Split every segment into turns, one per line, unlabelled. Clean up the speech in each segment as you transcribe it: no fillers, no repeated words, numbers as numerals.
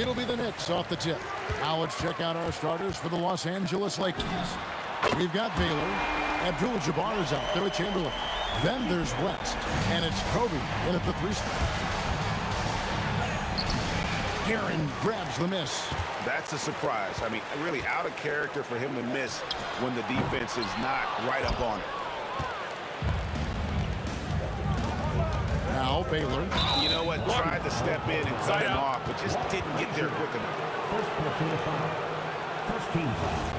It'll be the Knicks off the tip. Now let's check out our starters for the Los Angeles Lakers. We've got Baylor. Abdul-Jabbar is out there with Chamberlain. Then there's West, and it's Kobe in at the 3 spot. Guerin grabs the miss.
That's a surprise. I mean, really out of character for him to miss when the defense is not right up on it.
Now Baylor.
You know what? Tried to step in and cut him off, but just didn't get there quick enough.
First team foul.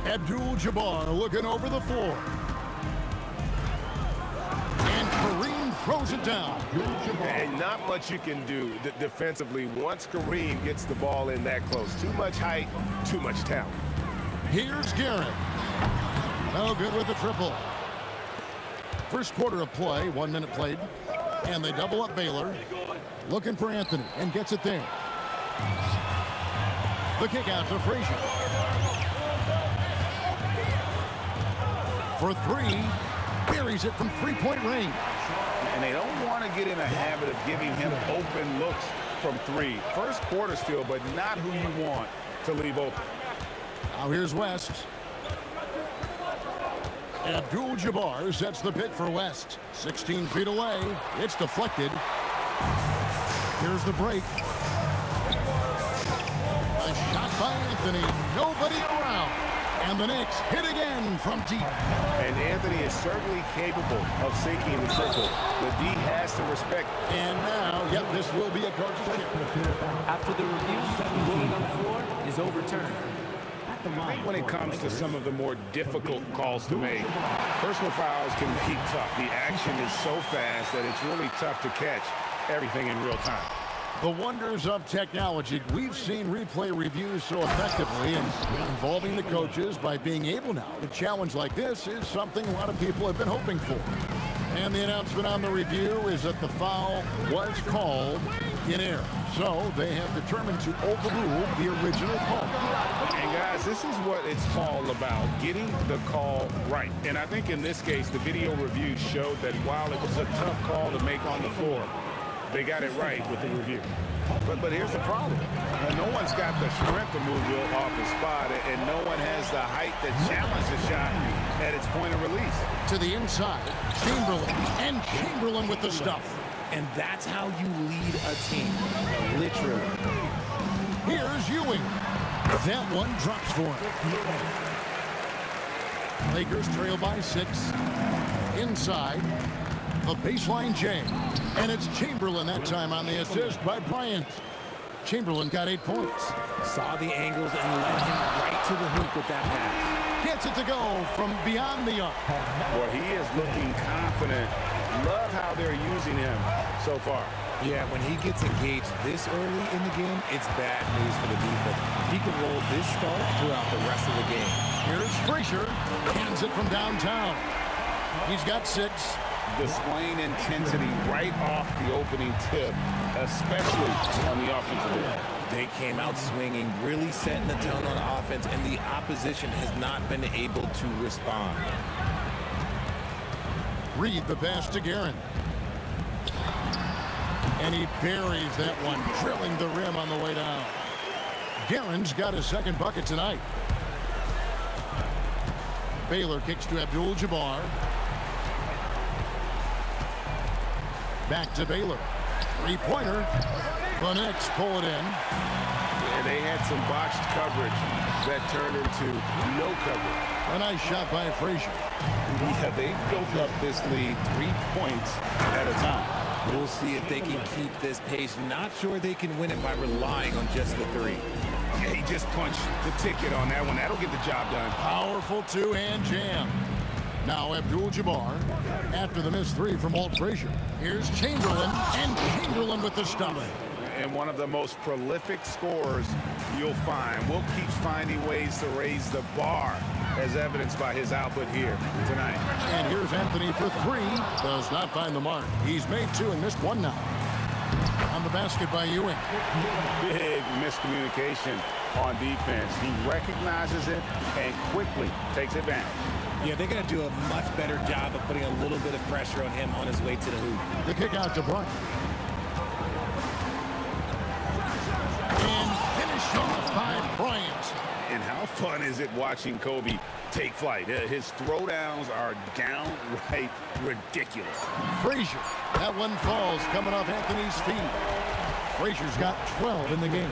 Abdul-Jabbar looking over the floor. And Kareem throws it down.
And not much you can do defensively once Kareem gets the ball in that close. Too much height, too much talent.
Here's Guerin. No good with the triple. First quarter of play, 1 minute played. And they double up Baylor. Looking for Anthony and gets it there. The kick out to Frazier. For 3, buries it from 3-point range.
And they don't want to get in a habit of giving him open looks from 3. First quarter still, but not who you want to leave open.
Now here's West. Abdul-Jabbar sets the pick for West. 16 feet away. It's deflected. Here's the break. A shot by Anthony. Nobody around. And the Knicks hit again from deep.
And Anthony is certainly capable of sinking the triple. The D has to respect.
And now, yep, this will be a coach kick.
After the review, the ruling on the floor is overturned.
I think when it comes to some of the more difficult calls to make, personal fouls can be tough. The action is so fast that it's really tough to catch everything in real time.
The wonders of technology. We've seen replay reviews so effectively, and involving the coaches by being able now to challenge like this is something a lot of people have been hoping for. And the announcement on the review is that the foul was called in error. So they have determined to overrule the original call.
And guys, this is what it's all about, getting the call right. And I think in this case, the video review showed that while it was a tough call to make on the floor, they got it right with the review. But here's the problem. No one's got the strength to move Will off the spot, and no one has the height to challenge the shot at its point of release.
To the inside, Chamberlain, and Chamberlain with the stuff.
And that's how you lead a team, literally.
Here's Ewing. That one drops for him. Lakers trail by 6. Inside, the baseline J. And it's Chamberlain that time on the assist by Bryant. Chamberlain got 8 points.
Saw the angles and led him right to the hoop with that pass.
Gets it to go from beyond the arc.
Well, he is looking confident. Love how they're using him so far.
Yeah, when he gets engaged this early in the game, it's bad news for the defense. He can roll this start throughout the rest of the game.
Here's Frazier. Hands it from downtown. He's got 6.
Displaying intensity right off the opening tip, especially on the offensive end.
They came out swinging, really setting the tone on offense, and the opposition has not been able to respond.
Reed the pass to Guerin. And he buries that one, drilling the rim on the way down. Guerin's got his second bucket tonight. Baylor kicks to Abdul-Jabbar. Back to Baylor. 3-pointer. The Knicks pull it in.
Yeah, they had some botched coverage that turned into no coverage.
A nice shot by Frazier.
Yeah, they built up this lead 3 points at a time.
We'll see if they can keep this pace. Not sure they can win it by relying on just the 3.
Yeah, he just punched the ticket on that one. That'll get the job done.
Powerful two-hand jam. Now Abdul-Jabbar after the missed 3 from Walt Frazier. Here's Chamberlain, and Chamberlain with the stomach.
And one of the most prolific scorers you'll find. Will keeps finding ways to raise the bar, as evidenced by his output here tonight.
And here's Anthony for 3. Does not find the mark. He's made 2 and missed 1 now. On the basket by Ewing.
Big miscommunication on defense. He recognizes it and quickly takes advantage.
Yeah, they're going to do a much better job of putting a little bit of pressure on him on his way to the hoop.
The kick out to Bryant. And finished off by Bryant.
And how fun is it watching Kobe take flight? His throwdowns are downright ridiculous.
Frazier. That one falls coming off Anthony's feet. Frazier's got 12 in the game.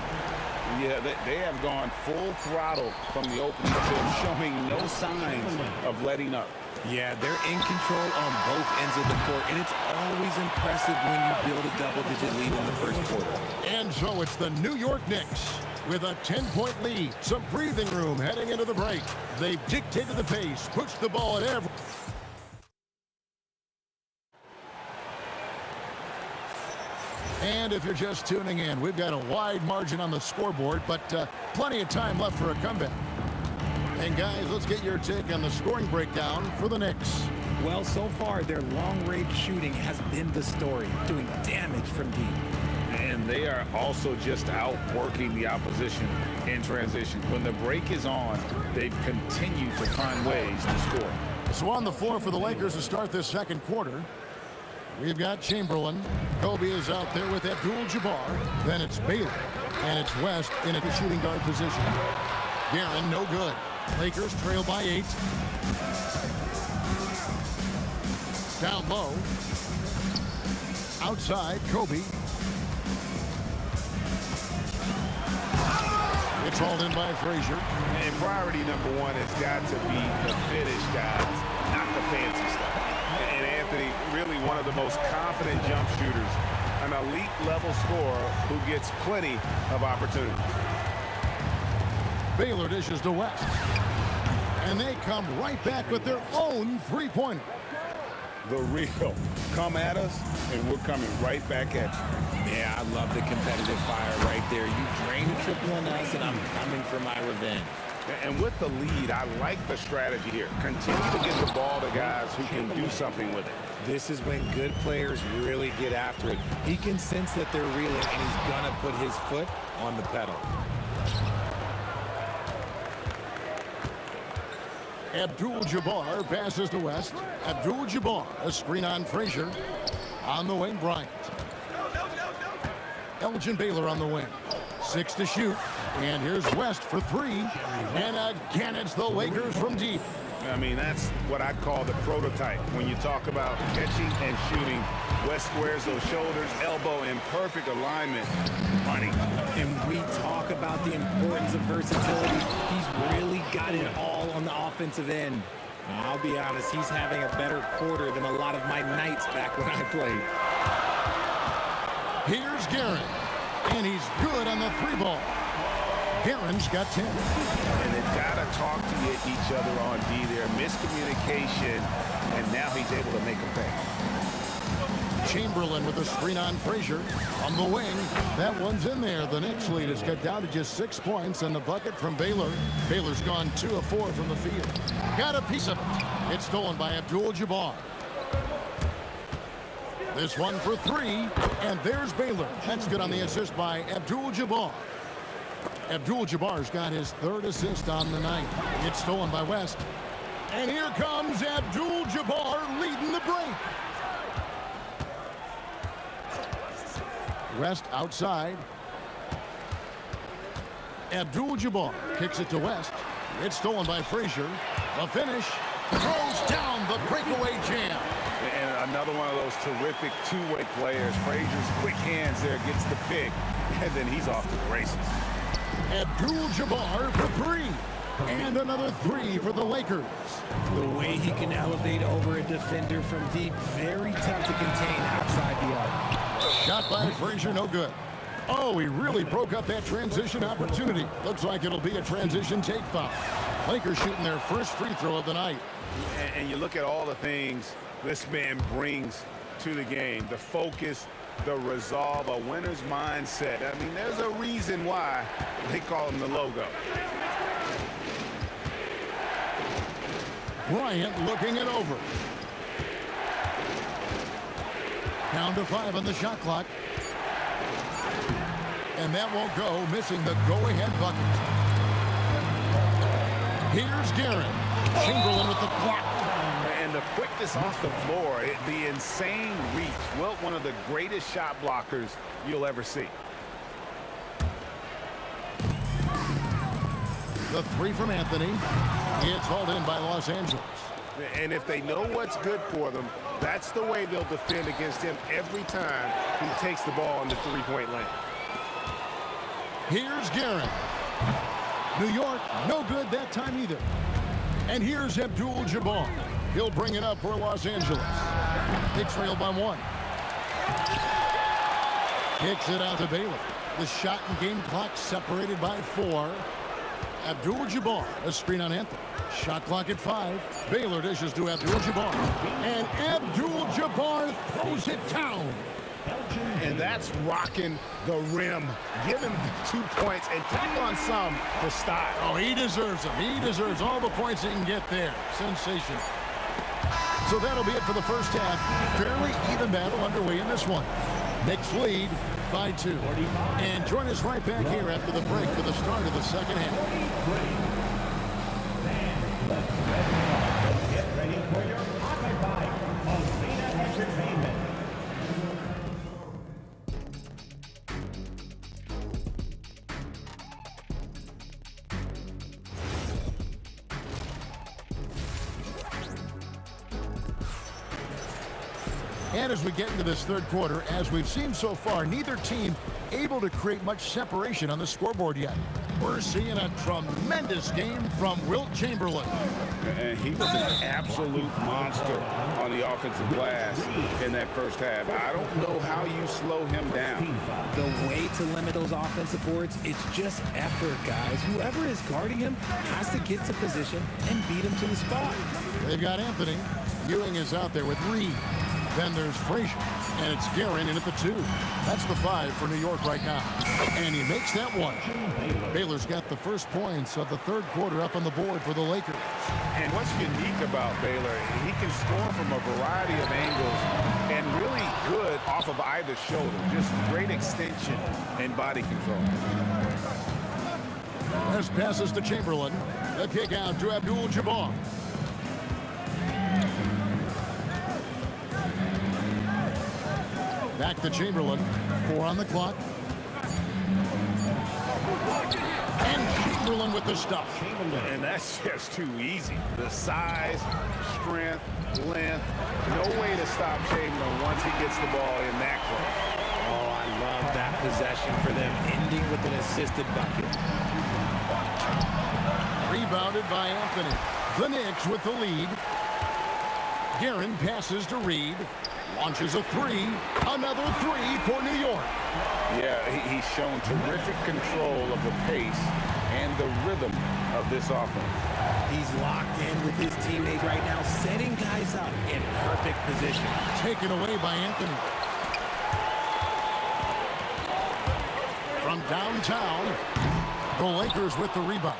Yeah, they have gone full throttle from the opening tip, showing no signs of letting up.
Yeah, they're in control on both ends of the court, and it's always impressive when you build a double-digit lead in the first quarter.
And so it's the New York Knicks with a 10-point lead. Some breathing room heading into the break. They've dictated the pace, pushed the ball at every... And if you're just tuning in, we've got a wide margin on the scoreboard, but plenty of time left for a comeback. And guys, let's get your take on the scoring breakdown for the Knicks.
Well, so far, their long-range shooting has been the story, doing damage from deep.
And they are also just outworking the opposition in transition. When the break is on, they've continued to find ways to score.
So on the floor for the Lakers to start this second quarter, we've got Chamberlain. Kobe is out there with Abdul-Jabbar. Then it's Baylor. And it's West in a shooting guard position. Guerin, no good. Lakers trail by 8. Down low. Outside, Kobe. It's hauled in by Frazier.
And priority number one has got to be the finish, guys, not the fancy stuff. And Anthony, really one of the most confident jump shooters, an elite level scorer who gets plenty of opportunity.
Baylor dishes to West. And they come right back with their own three-pointer.
The real. Come at us, and we're coming right back at you.
Yeah, I love the competitive fire right there. You drain a triple on us, and I'm coming for my revenge.
And with the lead, I like the strategy here. Continue to get the ball to guys who can do something with it.
This is when good players really get after it. He can sense that they're reeling, and he's going to put his foot on the pedal.
Abdul-Jabbar passes to West. Abdul-Jabbar, a screen on Frazier. On the wing, Bryant. Elgin Baylor on the wing. 6 to shoot. And here's West for 3. And again, it's the Lakers from deep.
I mean, that's what I'd call the prototype. When you talk about catching and shooting, West squares those shoulders, elbow in perfect alignment. Money.
And we talk about the importance of versatility. He's really got it all on the offensive end. Now, I'll be honest, he's having a better quarter than a lot of my nights back when I played.
Here's Guerin. And he's good on the 3-ball. Guerin's got 10.
And they've got to talk to each other on D there. Miscommunication, and now he's able to make a pay.
Chamberlain with a screen on Frazier. On the wing, that one's in there. The Knicks lead is cut down to just 6 points, and the bucket from Baylor. Baylor's gone 2 of 4 from the field. Got a piece of it. It's stolen by Abdul-Jabbar. This one for 3, and there's Baylor. That's good on the assist by Abdul-Jabbar. Abdul-Jabbar's got his 3rd assist on the night. It's stolen by West. And here comes Abdul-Jabbar leading the break. West outside. Abdul-Jabbar kicks it to West. It's stolen by Frazier. The finish. Throws down the breakaway jam.
And another one of those terrific two-way players. Frazier's quick hands there gets the pick, and then he's off to the races.
Abdul-Jabbar for 3. And another 3 for the Lakers.
The way he can elevate over a defender from deep, very tough to contain outside the arc.
Shot by Frazier, no good. Oh, he really broke up that transition opportunity. Looks like it'll be a transition take foul. Lakers shooting their first free throw of the night.
And you look at all the things this man brings to the game. The focus, the resolve, a winner's mindset. I mean, there's a reason why they call him the logo.
Bryant looking it over. Down to 5 on the shot clock. And that won't go, missing the go-ahead bucket. Here's Guerin. Chamberlain with the block.
And the quickness off the floor, the insane reach. Wilt, one of the greatest shot blockers you'll ever see.
The three from Anthony. It's hauled in by Los Angeles.
And if they know what's good for them, that's the way they'll defend against him every time he takes the ball in the three-point lane.
Here's Guerin. New York, no good that time either. And here's Abdul-Jabbar. He'll bring it up for Los Angeles. They trail by 1. Kicks it out to Baylor. The shot and game clock separated by 4. Abdul-Jabbar, a screen on Anthony. Shot clock at 5. Baylor dishes to Abdul-Jabbar. And Abdul-Jabbar throws it down.
And that's rocking the rim. Give him 2 points and tack on some for style.
Oh, he deserves them. He deserves all the points he can get there. Sensational. So that'll be it for the first half. Fairly even battle underway in this one. Knicks lead by 2. And join us right back here after the break for the start of the second half.
Get ready for your pocket bite on Arena Entertainment.
And as we get into this third quarter, as we've seen so far, neither team able to create much separation on the scoreboard yet. We're seeing a tremendous game from Wilt Chamberlain.
And he was an absolute monster on the offensive glass in that first half. I don't know how you slow him down.
The way to limit those offensive boards, it's just effort, guys. Whoever is guarding him has to get to position and beat him to the spot.
They've got Anthony. Ewing is out there with Reed. Then there's Frazier, and it's Guerin in at the 2. That's the 5 for New York right now. And he makes that one. Baylor's got the first points of the third quarter up on the board for the Lakers.
And what's unique about Baylor, he can score from a variety of angles and really good off of either shoulder. Just great extension and body control.
As passes to Chamberlain. The kick out to Abdul-Jabbar. Back to Chamberlain. 4 on the clock. And Chamberlain with the stuff.
And that's just too easy. The size, strength, length, no way to stop Chamberlain once he gets the ball in that close.
Oh, I love that possession for them, ending with an assisted bucket.
Rebounded by Anthony. The Knicks with the lead. Guerin passes to Reed. Launches a 3. Another 3 for New York.
Yeah, he's shown terrific control of the pace and the rhythm of this offense.
He's locked in with his teammates right now, setting guys up in perfect position.
Taken away by Anthony. From downtown, the Lakers with the rebound.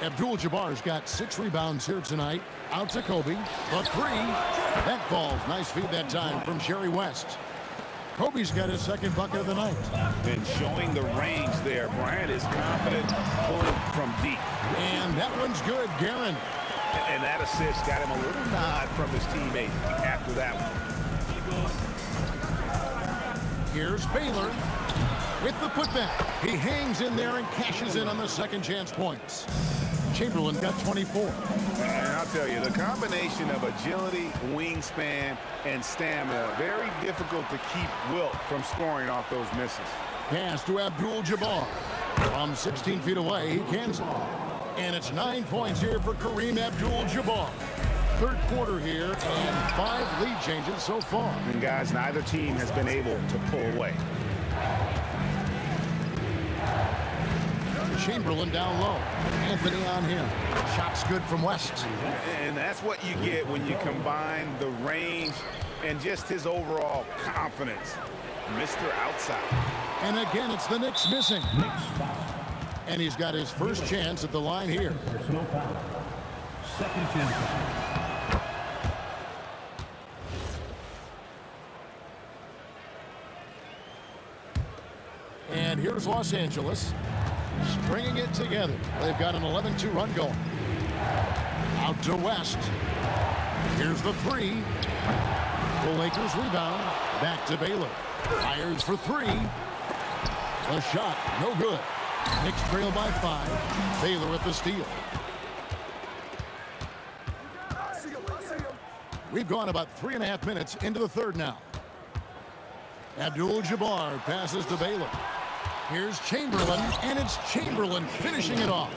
Abdul-Jabbar's got 6 rebounds here tonight. Out to Kobe. The 3. That falls. Nice feed that time from Jerry West. Kobe's got his second bucket of the night.
And showing the range there. Bryant is confident pulling from deep.
And that one's good, Guerin.
And that assist got him a little nod from his teammate after that one.
Here's Baylor with the putback. He hangs in there and cashes in on the second chance points. Chamberlain got 24.
And I'll tell you, the combination of agility, wingspan, and stamina, very difficult to keep Wilt from scoring off those misses.
Pass to Abdul-Jabbar. From 16 feet away, he cans it. And it's 9 points here for Kareem Abdul-Jabbar. Third quarter here, and 5 lead changes so far.
And guys, neither team has been able to pull away.
Chamberlain down low. Anthony on him. Shot's good from West.
And that's what you get when you combine the range and just his overall confidence. Mr. Outside.
And again, it's the Knicks missing. And he's got his first chance at the line here.
Personal foul. Second chance.
And here's Los Angeles. Stringing it together. They've got an 11-2 run going. Out to West. Here's the three. The Lakers rebound. Back to Baylor. Fires for three. A shot. No good. Knicks trail by 5. Baylor at the steal. We've gone about 3.5 minutes into the third now. Abdul-Jabbar passes to Baylor. Here's Chamberlain, and it's Chamberlain finishing it off.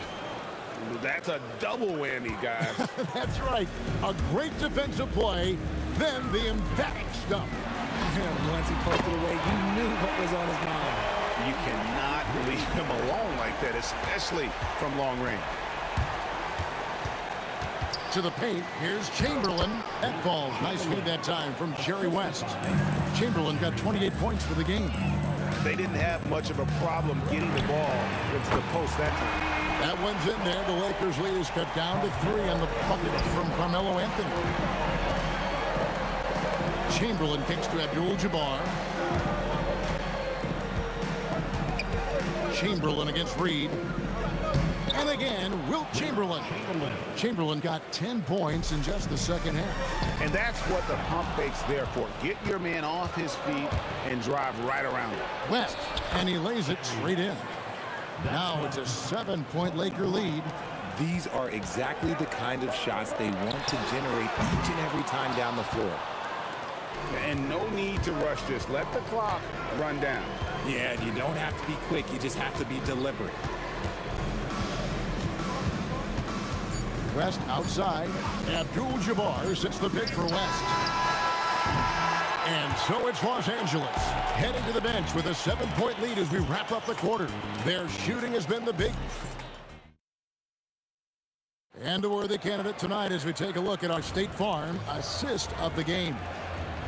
That's a double whammy, guys.
That's right. A great defensive play, then the emphatic stuff.
Once he poked it away, you knew what was on his mind.
You cannot leave him alone like that, especially from long range.
To the paint, here's Chamberlain. That falls. Nice feed that time from Jerry West. Chamberlain got 28 points for the game.
They didn't have much of a problem getting the ball into the post that time.
That one's in there. The Lakers lead is cut down to 3 on the bucket from Carmelo Anthony. Chamberlain kicks to Abdul-Jabbar. Chamberlain against Reed. And again, Wilt Chamberlain. Chamberlain got 10 points in just the second half.
And that's what the pump fake's there for. Get your man off his feet and drive right around him.
West, and he lays it straight in. Now it's a 7-point Laker lead.
These are exactly the kind of shots they want to generate each and every time down the floor.
And no need to rush this. Let the clock run down.
Yeah, you don't have to be quick. You just have to be deliberate.
West outside. Abdul-Jabbar sits the pick for West. And so it's Los Angeles heading to the bench with a 7-point lead as we wrap up the quarter. Their shooting has been the big and a worthy candidate tonight as we take a look at our State Farm assist of the game.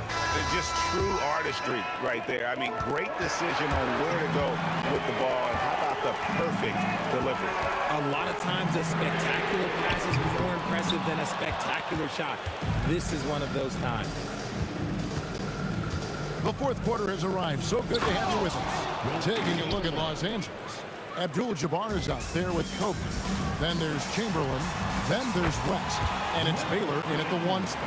It's just true artistry right there. I mean, great decision on where to go with the ball. And how about the perfect delivery?
A lot of times a spectacular pass is more impressive than a spectacular shot. This is one of those times.
The fourth quarter has arrived. So good to have you with us. Taking a look at Los Angeles. Abdul-Jabbar is out there with Kobe. Then there's Chamberlain. Then there's West. And it's Baylor in at the 1 spot.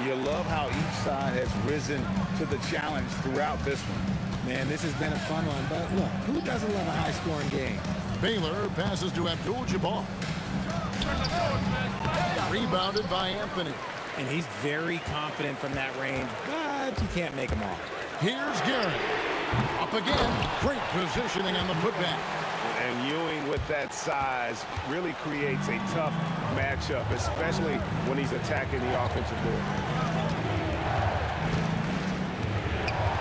You love how each side has risen to the challenge throughout this one.
Man, this has been a fun one, but look, who doesn't love a high-scoring game?
Baylor passes to Abdul-Jabbar. Rebounded by Anthony.
And he's very confident from that range, but you can't make him all.
Here's Garrett. Up again. Great positioning on the putback.
And Ewing with that size really creates a tough matchup, especially when he's attacking the offensive board.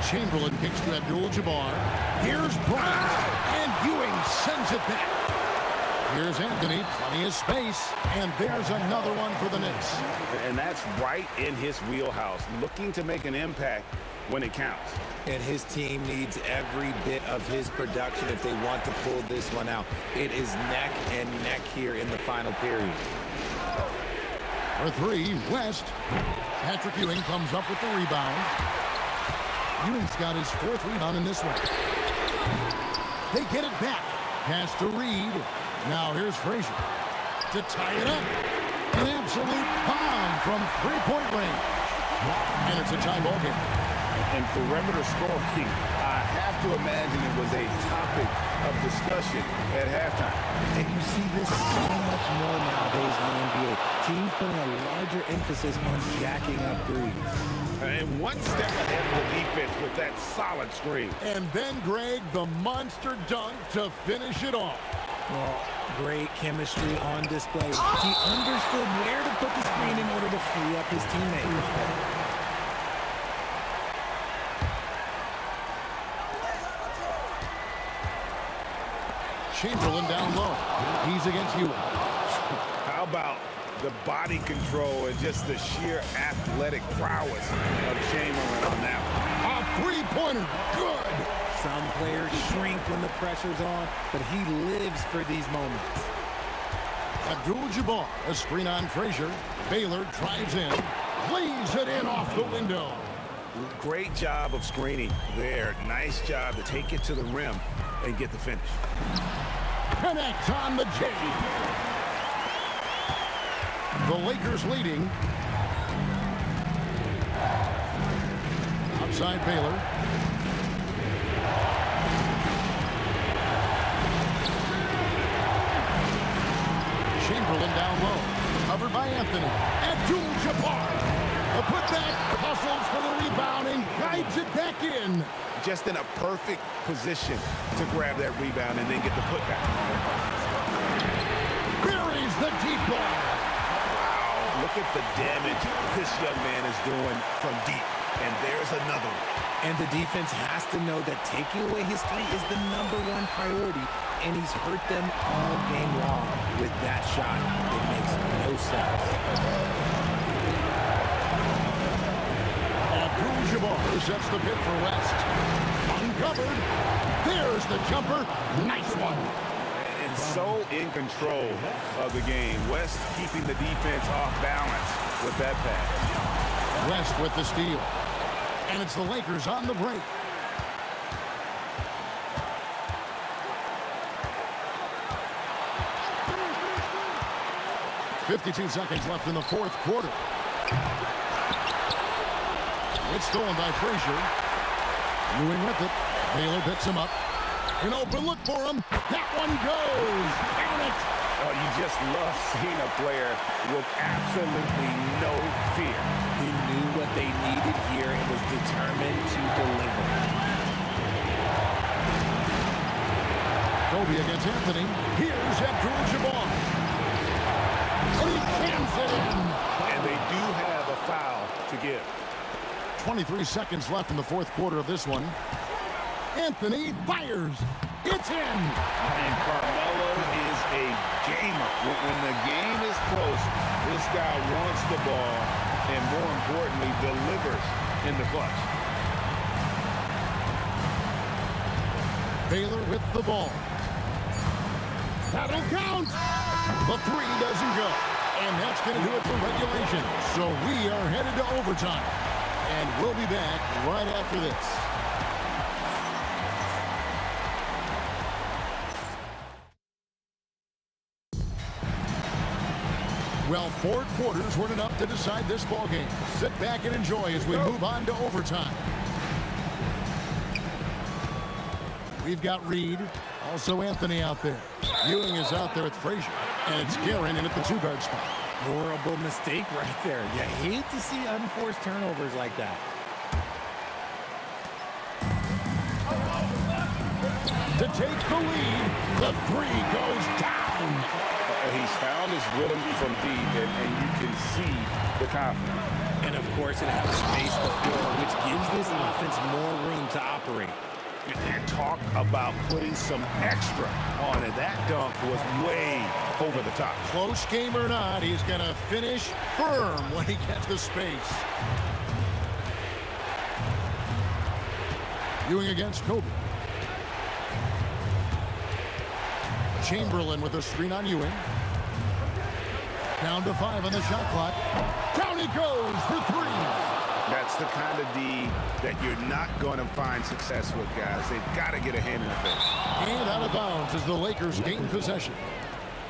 Chamberlain kicks to Abdul-Jabbar. Here's Bryant. And Ewing sends it back. Here's Anthony. Plenty of space. And there's another one for the Knicks.
And that's right in his wheelhouse, looking to make an impact when it counts.
And his team needs every bit of his production if they want to pull this one out. It is neck and neck here in the final period.
For 3, West. Patrick Ewing comes up with the rebound. Ewing's got his 4th rebound in this one. They get it back. Pass to Reed. Now here's Frazier to tie it up. An absolute bomb from 3-point range. And it's a tie ball game.
And perimeter scoring, I have to imagine it was a topic of discussion at halftime.
And you see this so much more nowadays in the NBA. Teams putting a larger emphasis on jacking up threes.
And one step ahead of the defense with that solid screen.
And then, Greg, the monster dunk to finish it off.
Well, great chemistry on display. He understood where to put the screen in order to free up his teammates.
Chamberlain down low. He's against Ewing.
How about the body control and just the sheer athletic prowess of Chamberlain on that one?
A three-pointer. Good.
Some players shrink when the pressure's on, but he lives for these moments.
Abdul-Jabbar, a screen on Frazier. Baylor drives in. Lays it in off the window.
Great job of screening there. Nice job to take it to the rim and get the finish.
Connect on the J. The Lakers leading side Baylor. Chamberlain down low. Covered by Anthony. Abdul-Jabbar. A putback. Hustles for the rebound and guides it back in.
Just in a perfect position to grab that rebound and then get the putback.
Buries the deep ball.
Wow, look at the damage this young man is doing from deep. And there's another one.
And the defense has to know that taking away his three is the #1 priority, and he's hurt them all game long with that shot. It makes no sense.
Abdul-Jabbar sets the pick for West. Uncovered. There's the jumper. Nice one.
And so in control of the game. West keeping the defense off balance with that pass.
West with the steal. And it's the Lakers on the break. .52 seconds left in the fourth quarter. It's stolen by Frazier. Ewing with it. Baylor picks him up. An open look for him. That one goes. Count it.
Oh, you just love seeing a player with absolutely no fear.
He knew what they needed here and was determined to deliver.
Kobe against Anthony. Here's Abdul-Jabbar. He jams it in.
And they do have a foul to give.
23 seconds left in the fourth quarter of this one. Anthony fires. It's in.
And Carmelo is a gamer. When the game is close, this guy wants the ball and, more importantly, delivers in the clutch.
Baylor with the ball. That'll count. The three doesn't go. And that's going to do it for regulation. So we are headed to overtime. And we'll be back right after this. Well, 4 quarters weren't enough to decide this ball game. Sit back and enjoy as we move on to overtime. We've got Reed, also Anthony out there. Ewing is out there with Frazier, and it's Guerin in at the 2-guard spot.
Horrible mistake right there. You hate to see unforced turnovers like that.
To take the lead, the 3 goes down.
He's found his rhythm from deep, and you can see the confidence.
And of course, it has spaced the floor, which gives this offense more room to operate.
And talk about putting some extra on it. That dunk was way over the top.
Close game or not, he's going to finish firm when he gets the space. Ewing against Kobe. Chamberlain with a screen on Ewing. Down to 5 on the shot clock. Down he goes for 3.
That's the kind of D that you're not going to find success with, guys. They've got to get a hand in the face.
And out of bounds as the Lakers gain possession.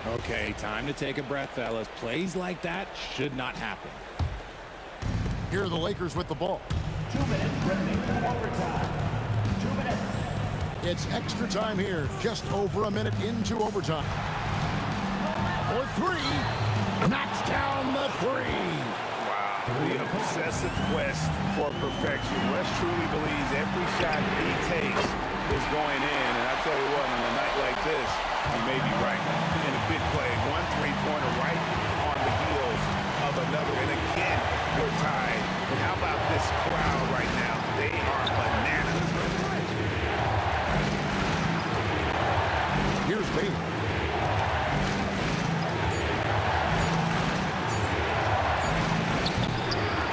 Okay, time to take a breath, fellas. Plays like that should not happen.
Here are the Lakers with the ball.
2 minutes remaining in overtime. 2 minutes.
It's extra time here, just over a minute into overtime. For 3, knocks down the 3.
Wow, the obsessive quest for perfection. West truly believes every shot he takes is going in. And I tell you what, on a night like this, he may be right. In a big play, 1 3-pointer right on the heels of another. And again, we're tied. And how about this crowd right now? They are bananas.
Here's Baylor.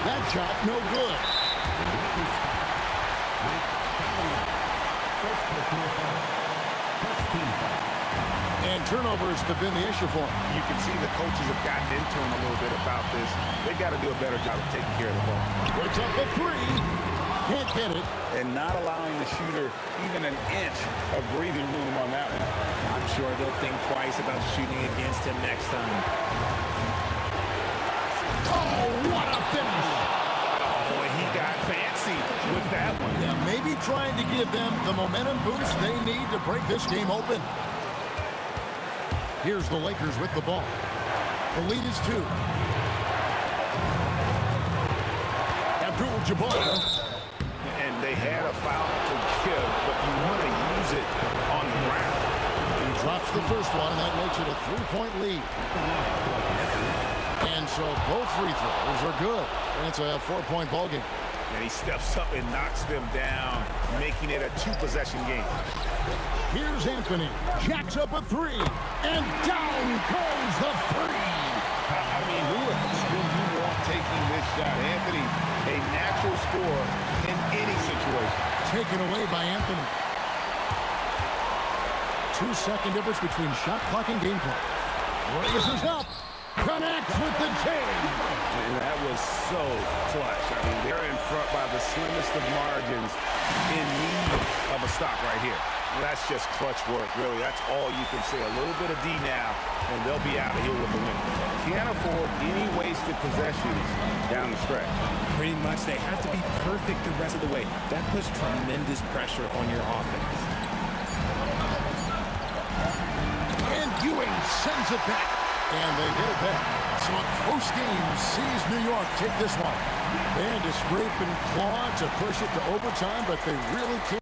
That shot, no good. And turnovers have been the issue for him.
You can see the coaches have gotten into him a little bit about this. They got to do a better job of taking care of the ball.
Puts up a 3. Can't get it.
And not allowing the shooter even an inch of breathing room on that one.
I'm sure they'll think twice about shooting against him next time.
Oh, what a finish.
Oh, he got fancy. gutsy with that one.
Yeah, maybe trying to give them the momentum boost they need to break this game open. Here's the Lakers with the ball. The lead is 2. Abdul-Jabbar.
And they had a foul to give, but you want to use it on the ground.
He drops the first one, and that makes it a 3-point lead. And so both free throws are good. And it's a 4-point ball game.
And he steps up and knocks them down, making it a 2-possession game.
Here's Anthony. Jacks up a 3. And down goes the 3.
I mean, who else will you want taking this shot? Anthony, a natural scorer in any situation.
Taken away by Anthony. 2-second difference between shot clock and game clock. Raises up. Connects with the J.
And that was so clutch. I mean, they're in front by the slimmest of margins, in need of a stop right here. That's just clutch work, really. That's all you can say. A little bit of D now, and they'll be out of here with the win. Can't afford any wasted possessions down the stretch.
Pretty much, they have to be perfect the rest of the way. That puts tremendous pressure on your offense.
And Ewing sends it back. And they get it back. So a close game sees New York take this one. They had to scrape and claw to push it to overtime, but they really can't.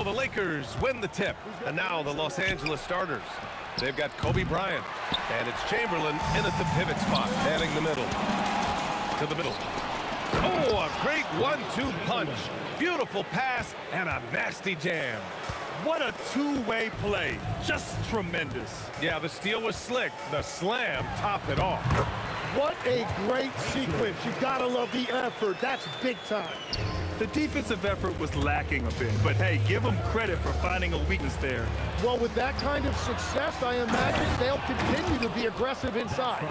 the Lakers win the tip. And now the Los Angeles starters. They've got Kobe Bryant, and it's Chamberlain in at the pivot spot, manning the middle. To the middle. Oh, a great 1-2 punch. Beautiful pass and a nasty jam.
What a two-way play. Just tremendous.
Yeah, the steal was slick. The slam topped it off.
What a great sequence. You gotta love the effort. That's big time.
The defensive effort was lacking a bit, but hey, give them credit for finding a weakness there.
Well, with that kind of success, I imagine they'll continue to be aggressive inside.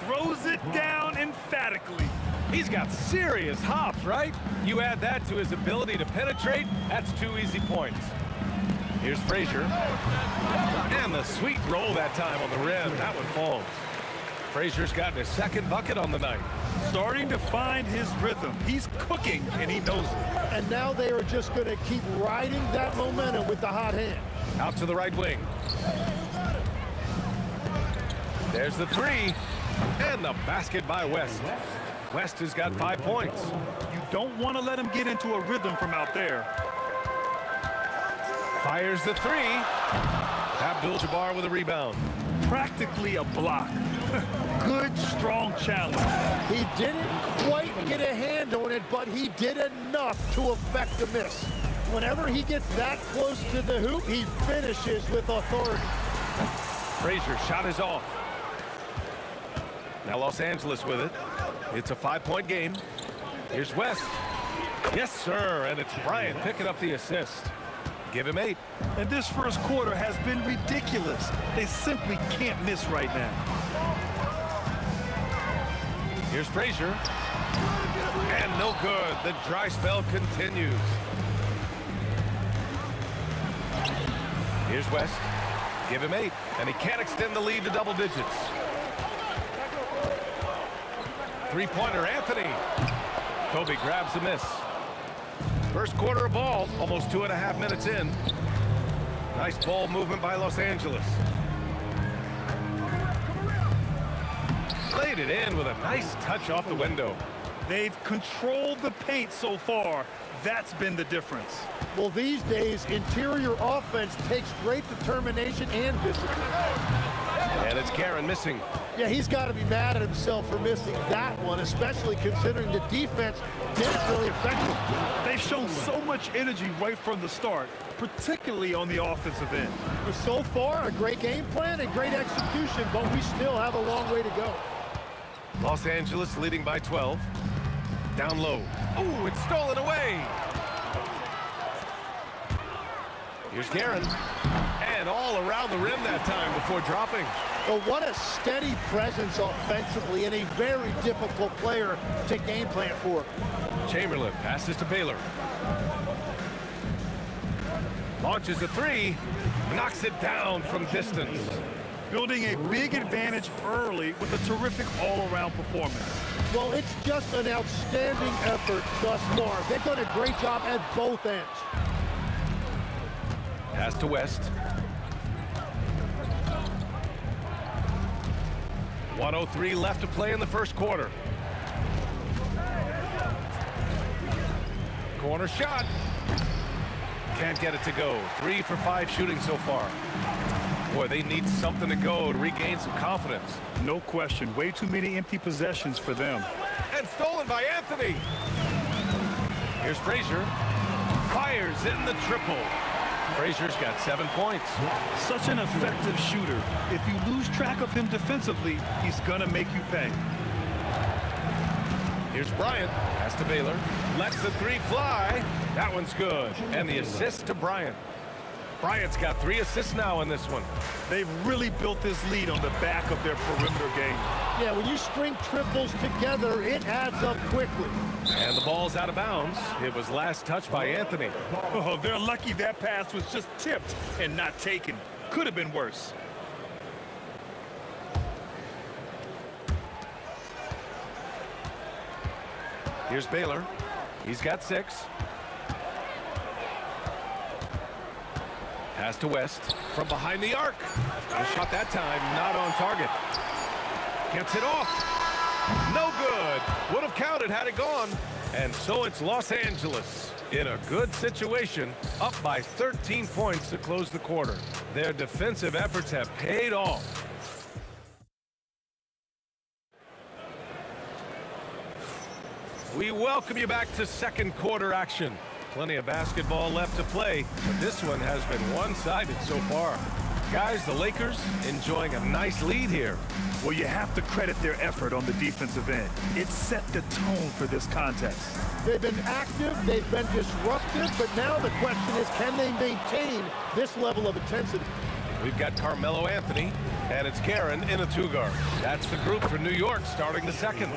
Throws it down emphatically.
He's got serious hops, right? You add that to his ability to penetrate, that's 2 easy points. Here's Frazier. And the sweet roll that time on the rim. That one falls. Frazier's gotten his second bucket on the night.
Starting to find his rhythm. He's cooking, and he knows it.
And now they are just going to keep riding that momentum with the hot hand.
Out to the right wing. There's the three. And the basket by West. West has got 5 points.
You don't want to let him get into a rhythm from out there.
Fires the three. Abdul-Jabbar with a rebound.
Practically a block. Good, strong challenge.
He didn't quite get a hand on it, but he did enough to affect the miss. Whenever he gets that close to the hoop, he finishes with authority.
Frazier shot is off. Now Los Angeles with it. It's a 5-point game. Here's West. Yes, sir, and it's Bryant picking up the assist. Give him 8.
And this first quarter has been ridiculous. They simply can't miss right now.
Here's Frazier. And no good. The dry spell continues. Here's West. Give him 8. And he can't extend the lead to double digits. Three-pointer, Anthony. Kobe grabs the miss. First quarter of ball, almost 2.5 minutes in. Nice ball movement by Los Angeles. Played it in with a nice touch off the window.
They've controlled the paint so far. That's been the difference.
Well, these days, interior offense takes great determination and discipline.
And it's Karen missing.
Yeah, he's got to be mad at himself for missing that one, especially considering the defense didn't really affect him.
They've shown so much energy right from the start, particularly on the offensive end.
So far, a great game plan and great execution, but we still have a long way to go.
Los Angeles leading by 12. Down low. Oh, it's stolen away. Here's Karen. And all around the rim that time before dropping.
Well, what a steady presence offensively and a very difficult player to game plan for.
Chamberlain passes to Baylor. Launches a three. Knocks it down from distance.
Building a big advantage early with a terrific all-around performance.
Well, it's just an outstanding effort thus far. They've done a great job at both ends.
Pass to West. 1:03 left to play in the first quarter. Corner shot. Can't get it to go. 3 for 5 shooting so far. Boy, they need something to go to regain some confidence.
No question. Way too many empty possessions for them.
And stolen by Anthony. Here's Frazier. Fires in the triple. Frazier's got 7 points.
Such an effective shooter. If you lose track of him defensively, he's gonna make you pay.
Here's Bryant. Pass to Baylor. Lets the three fly. That one's good. And the assist to Bryant. Bryant's got 3 assists now in this one.
They've really built this lead on the back of their perimeter game.
Yeah, when you string triples together, it adds up quickly.
And the ball's out of bounds. It was last touched by Anthony.
Oh, they're lucky that pass was just tipped and not taken. Could have been worse.
Here's Baylor. He's got 6. Pass to West from behind the arc. A shot that time, not on target. Gets it off. No good. Would have counted had it gone. And so it's Los Angeles in a good situation, up by 13 points to close the quarter. Their defensive efforts have paid off. We welcome you back to second quarter action. Plenty of basketball left to play, but this one has been one-sided so far. Guys, the Lakers enjoying a nice lead here.
Well, you have to credit their effort on the defensive end. It set the tone for this contest.
They've been active, they've been disruptive, but now the question is, can they maintain this level of intensity?
We've got Carmelo Anthony, and it's Karen in a two-guard. That's the group for New York starting the second.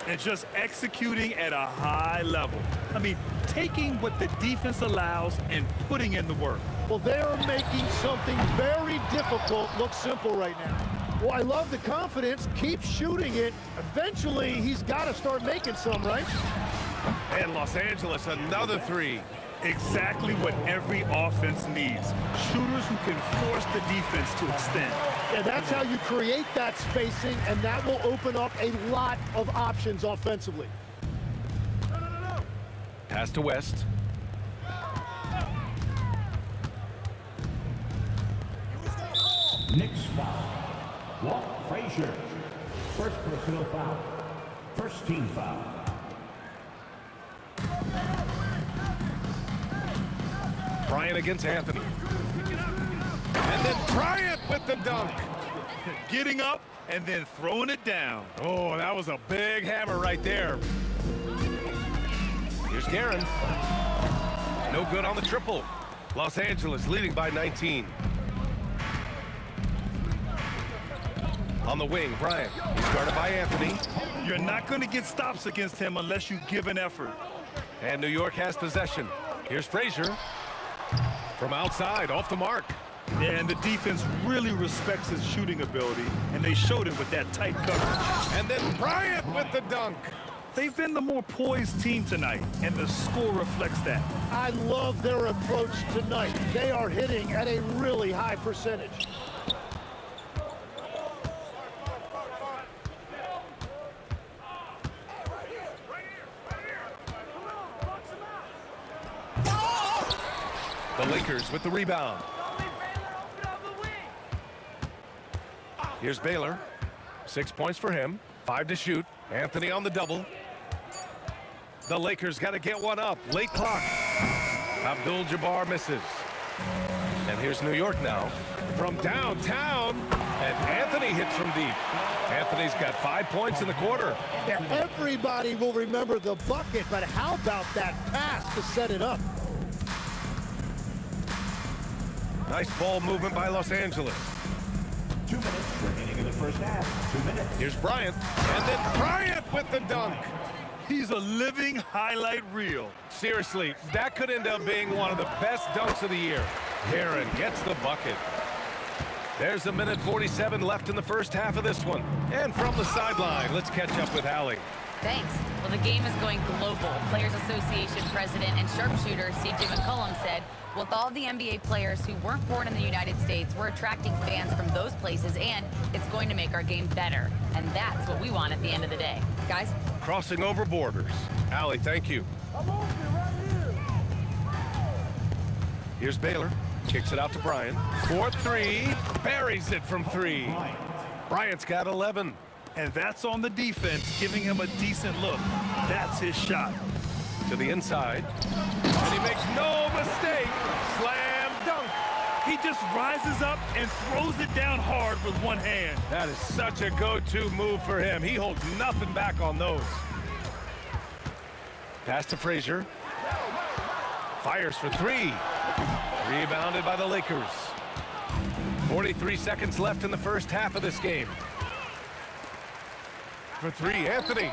And just executing at a high level. I mean, taking what the defense allows and putting in the work.
Well, they're making something very difficult look simple right now. Well, I love the confidence. Keep shooting it. Eventually, he's got to start making some, right?
And Los Angeles, another three.
Exactly what every offense needs. Shooters who can force the defense to extend.
Yeah, that's how you create that spacing, and that will open up a lot of options offensively.
Pass to West.
Knicks foul. Walt Frazier. First personal foul. First team foul.
Bryant against Anthony. And then Bryant with the dunk.
Getting up and then throwing it down.
Oh, that was a big hammer right there. Here's Karen. No good on the triple. Los Angeles leading by 19. On the wing, Bryant. He's guarded by Anthony.
You're not going to get stops against him unless you give an effort.
And New York has possession. Here's Frazier. From outside, off the mark.
Yeah, and the defense really respects his shooting ability, and they showed it with that tight coverage.
And then Bryant with the dunk.
They've been the more poised team tonight, and the score reflects that.
I love their approach tonight. They are hitting at a really high percentage.
The Lakers with the rebound. Here's Baylor. 6 points for him. 5 to shoot. Anthony on the double. The Lakers got to get one up. Late clock. Abdul-Jabbar misses. And here's New York now. From downtown. And Anthony hits from deep. Anthony's got 5 points in the quarter.
Yeah, everybody will remember the bucket, but how about that pass to set it up?
Nice ball movement by Los Angeles.
2 minutes remaining in the first half. 2 minutes.
Here's Bryant. And then Bryant with the dunk.
He's a living highlight reel.
Seriously, that could end up being one of the best dunks of the year. Karen gets the bucket. There's 1:47 left in the first half of this one. And from the sideline, let's catch up with Allie.
Thanks. Well, the game is going global. Players Association President and sharpshooter C.J. McCollum said, with all the NBA players who weren't born in the United States, we're attracting fans from those places, and it's going to make our game better. And that's what we want at the end of the day. Guys?
Crossing over borders. Allie, thank you. Here's Baylor. Kicks it out to Bryant. 4-3. Buries it from 3. Bryant's got 11.
And that's on the defense, giving him a decent look. That's his shot.
To the inside. And he makes no mistake. Slam dunk.
He just rises up and throws it down hard with one hand.
That is such a go-to move for him. He holds nothing back on those. Pass to Frazier. Fires for 3. Rebounded by the Lakers. 43 seconds left in the first half of this game. For 3, Anthony.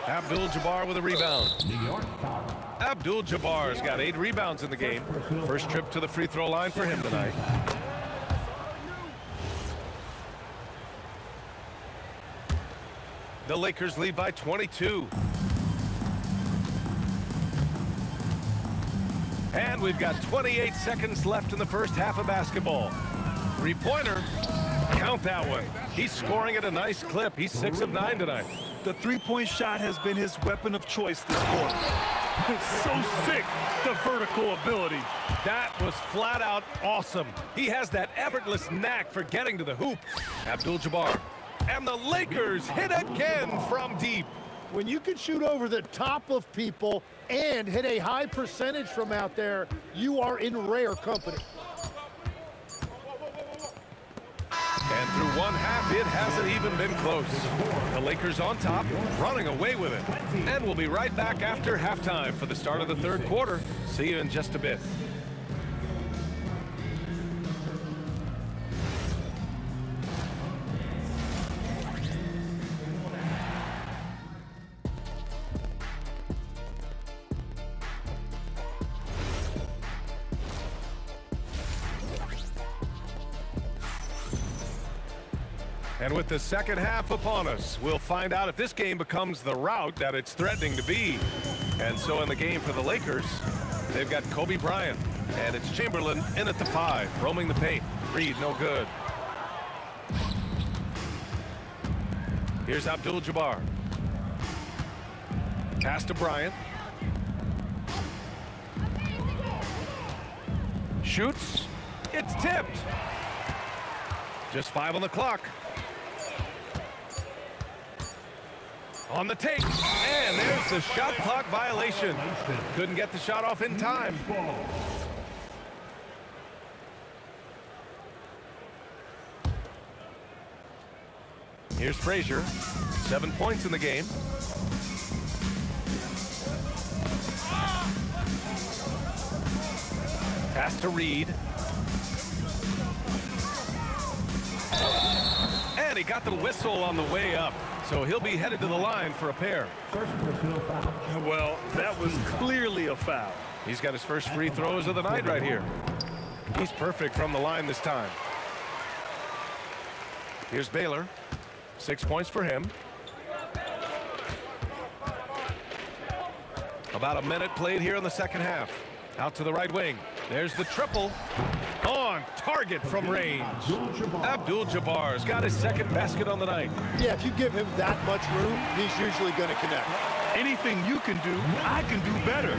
Abdul-Jabbar with a rebound.
New York foul.
Abdul-Jabbar's got 8 rebounds in the game. First trip to the free throw line for him tonight. The Lakers lead by 22. And we've got 28 seconds left in the first half of basketball. 3-pointer. Count that one. He's scoring at a nice clip. He's 6 of 9 tonight.
The three-point shot has been his weapon of choice this quarter. It's so sick, the vertical ability.
That was flat out awesome. He has that effortless knack for getting to the hoop. Abdul-Jabbar. And the Lakers hit again from deep.
When you can shoot over the top of people and hit a high percentage from out there, you are in rare company.
And through one half, it hasn't even been close. The Lakers on top, running away with it. And we'll be right back after halftime for the start of the third quarter. See you in just a bit. And with the second half upon us, we'll find out if this game becomes the rout that it's threatening to be. And so in the game for the Lakers, they've got Kobe Bryant, and it's Chamberlain in at the 5, roaming the paint. Reed, no good. Here's Abdul-Jabbar. Pass to Bryant. Shoots. It's tipped. Just 5 on the clock. On the take, and there's the shot clock violation. Couldn't get the shot off in time. Here's Frazier, 7 points in the game. Pass to Reed. And he got the whistle on the way up. So he'll be headed to the line for a pair.
First personal foul.
Well, that was clearly a foul.
He's got his first free throws of the night right here. He's perfect from the line this time. Here's Baylor. 6 points for him. About a minute played here in the second half. Out to the right wing. There's the triple. On target from range. Abdul-Jabbar's got his second basket on the night.
Yeah, if you give him that much room, he's usually going to connect.
Anything you can do, I can do better.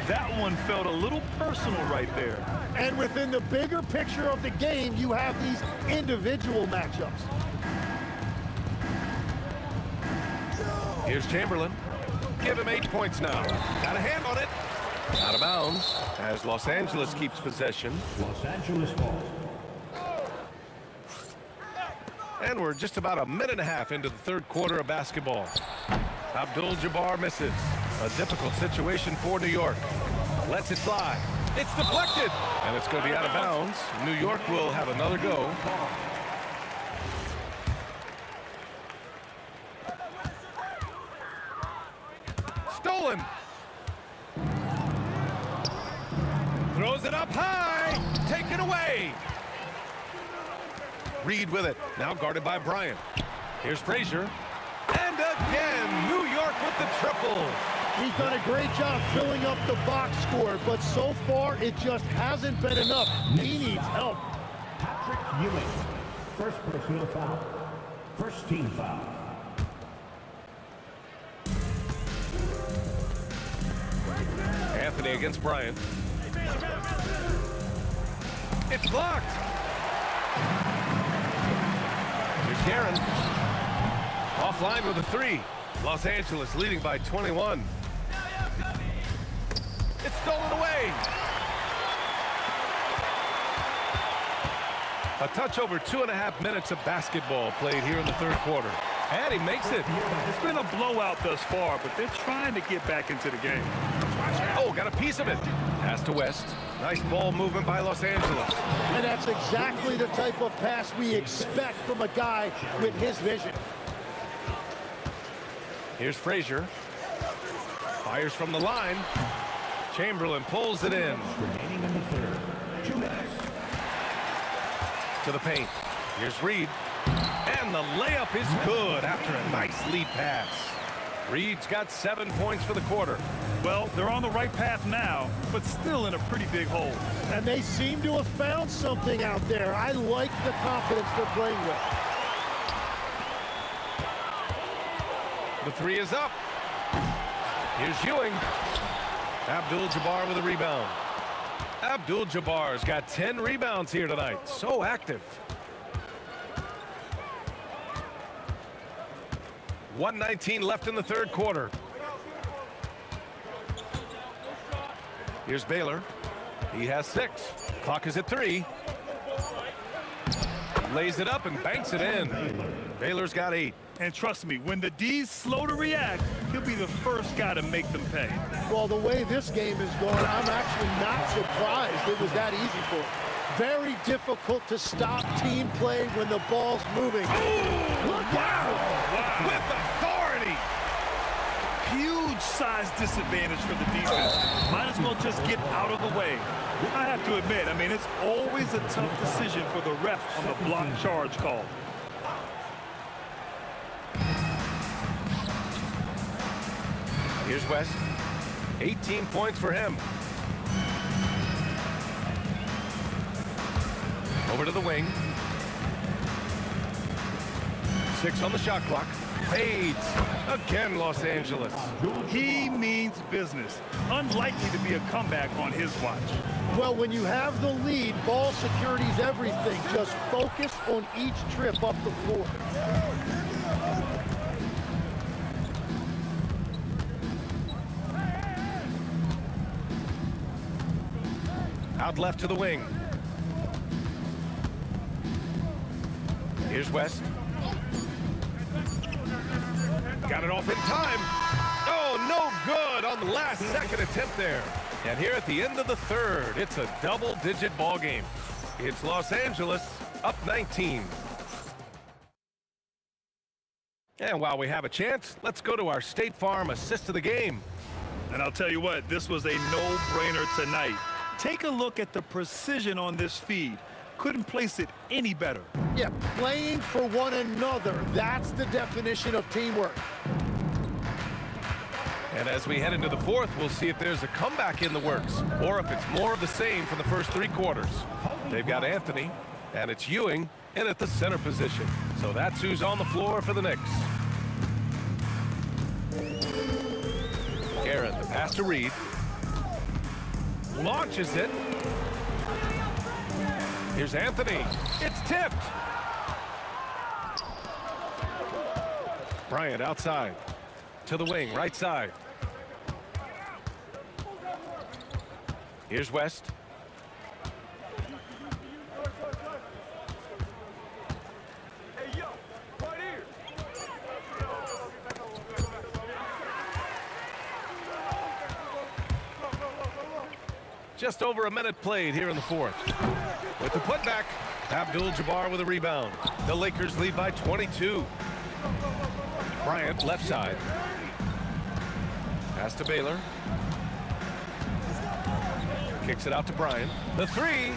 That one felt a little personal right there.
And within the bigger picture of the game, you have these individual matchups.
Here's Chamberlain. Give him 8 points now. Got a hand on it. Out of bounds as Los Angeles keeps possession.
Los Angeles ball.
And we're just about a minute and a half into the third quarter of basketball. Abdul-Jabbar misses. A difficult situation for New York. Lets it fly. It's deflected. And it's going to be out of bounds. New York will have another go. Stolen. Throws it up high. Taken away. Reed with it. Now guarded by Bryant. Here's Frazier. And again, New York with the triple.
He's done a great job filling up the box score, but so far it just hasn't been enough. He needs help.
Patrick Ewing. First personal foul. First team foul.
Anthony against Bryant. It's blocked. Here's Guerin. Offline with a 3. Los Angeles leading by 21. It's stolen away. A touch over 2.5 minutes of basketball played here in the third quarter. And he makes it.
It's been a blowout thus far, but they're trying to get back into the game.
Oh, got a piece of it. Pass to West. Nice ball movement by Los Angeles.
And that's exactly the type of pass we expect from a guy with his vision.
Here's Frazier. Fires from the line. Chamberlain pulls it in.
Remaining in the third. 2 minutes.
To the paint. Here's Reed. And the layup is good after a nice lead pass. Reed's got 7 points for the quarter.
Well, they're on the right path now, but still in a pretty big hole.
And they seem to have found something out there. I like the confidence they're playing with.
The three is up. Here's Ewing. Abdul-Jabbar with a rebound. Abdul-Jabbar's got 10 rebounds here tonight. So active. 1:19 left in the third quarter. Here's Baylor. He has 6. Clock is at 3. Lays it up and banks it in. Baylor's got 8.
And trust me, when the D's slow to react, he'll be the first guy to make them pay.
Well, the way this game is going, I'm actually not surprised it was that easy for him. Very difficult to stop team play when the ball's moving.
Wow! With authority!
Huge size disadvantage for the defense. Might as well just get out of the way. I have to admit, I mean, it's always a tough decision for the ref on the block charge call.
Here's West. 18 points for him. Over to the wing. 6 on the shot clock. Fades. Again, Los Angeles.
He means business. Unlikely to be a comeback on his watch.
Well, when you have the lead, ball security's everything. Just focus on each trip up the floor.
Out left to the wing. Here's West. Got it off in time. Oh, no good on the last second attempt there. And here at the end of the third, it's a double-digit ball game. It's Los Angeles up 19. And while we have a chance, let's go to our State Farm assist of the game.
And I'll tell you what, this was a no-brainer tonight. Take a look at the precision on this feed. Couldn't place it any better.
Yeah, playing for one another. That's the definition of teamwork.
And as we head into the fourth, we'll see if there's a comeback in the works or if it's more of the same from the first 3 quarters. They've got Anthony, and it's Ewing in at the center position. So that's who's on the floor for the Knicks. Aaron, the pass to Reed. Launches it. Here's Anthony. It's tipped. Bryant outside. To the wing, right side. Here's West. Just over a minute played here in the fourth. With the putback, Abdul-Jabbar with a rebound. The Lakers lead by 22. Bryant, left side. Pass to Baylor. Kicks it out to Bryant. The 3.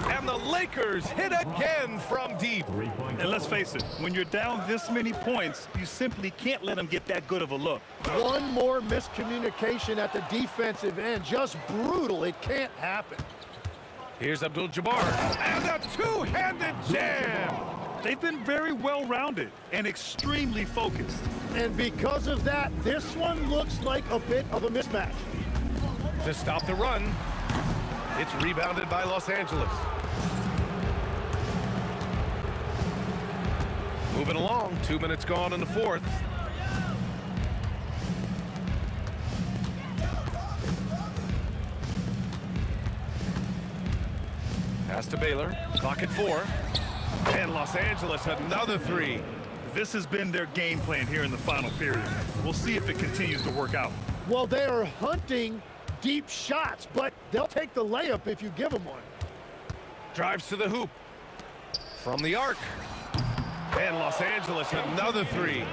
And the Lakers hit again from deep.
And let's face it, when you're down this many points, you simply can't let them get that good of a look.
One more miscommunication at the defensive end. Just brutal. It can't happen.
Here's Abdul-Jabbar. And a two-handed jam.
They've been very well-rounded and extremely focused.
And because of that, this one looks like a bit of a mismatch.
To stop the run, it's rebounded by Los Angeles. Moving along, 2 minutes gone in the fourth. Pass to Baylor, clock at 4. And Los Angeles, another 3.
This has been their game plan here in the final period. We'll see if it continues to work out.
Well, they are hunting deep shots, but they'll take the layup if you give them one.
Drives to the hoop. From the arc. And Los Angeles, another 3.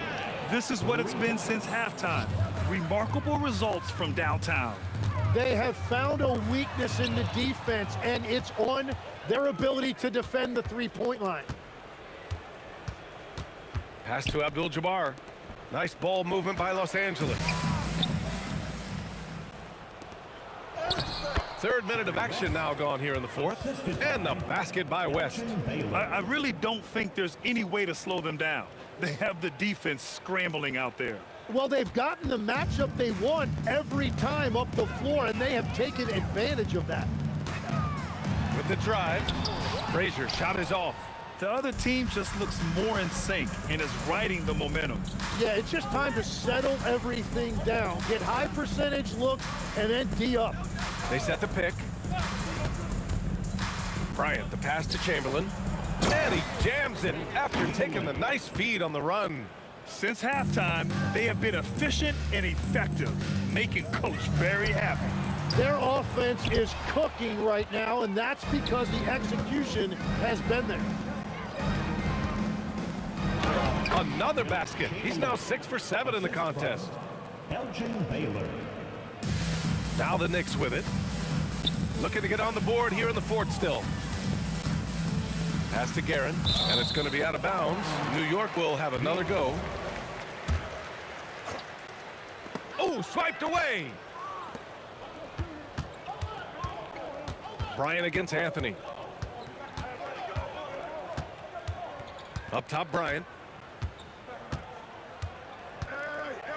This is what it's been since halftime. Remarkable results from downtown.
They have found a weakness in the defense, and it's on their ability to defend the three-point line.
Pass to Abdul-Jabbar. Nice ball movement by Los Angeles. 3rd minute of action now gone here in the fourth. And the basket by West.
I really don't think there's any way to slow them down. They have the defense scrambling out there.
Well, they've gotten the matchup they want every time up the floor, and they have taken advantage of that.
With the drive, Frazier shot is off.
The other team just looks more in sync and is riding the momentum.
Yeah, it's just time to settle everything down. Get high percentage looks and then D up.
They set the pick. Bryant, the pass to Chamberlain. And he jams it after taking the nice feed on the run.
Since halftime, they have been efficient and effective, making Coach very happy.
Their offense is cooking right now, and that's because the execution has been there.
Another basket. He's now 6 for 7 in the contest.
Elgin Baylor.
Now the Knicks with it. Looking to get on the board here in the fourth still. Pass to Guerin, and it's going to be out of bounds. New York will have another go. Oh, swiped away. Bryant against Anthony. Up top, Bryant.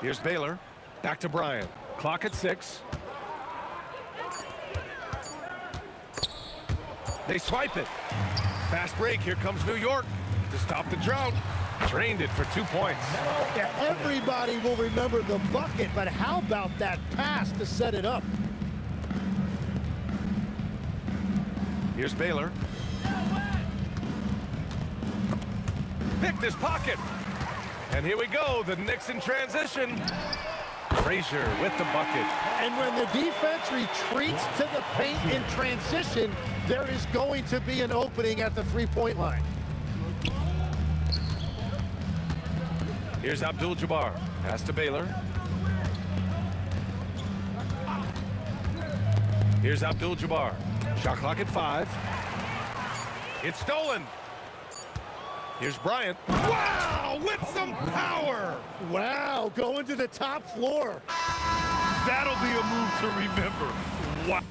Here's Baylor. Back to Bryant. Clock at 6. They swipe it. Fast break. Here comes New York to stop the drought. Drained it for 2 points.
Yeah, everybody will remember the bucket, but how about that pass to set it up?
Here's Baylor. Picked his pocket. And here we go. The Knicks in transition. Frazier with the bucket.
And when the defense retreats to the paint in transition, there is going to be an opening at the three-point line.
Here's Abdul-Jabbar. Pass to Baylor. Here's Abdul-Jabbar. Shot clock at 5. It's stolen. Here's Bryant. Wow, with some power.
Wow, going to the top floor.
That'll be a move to remember. Wow.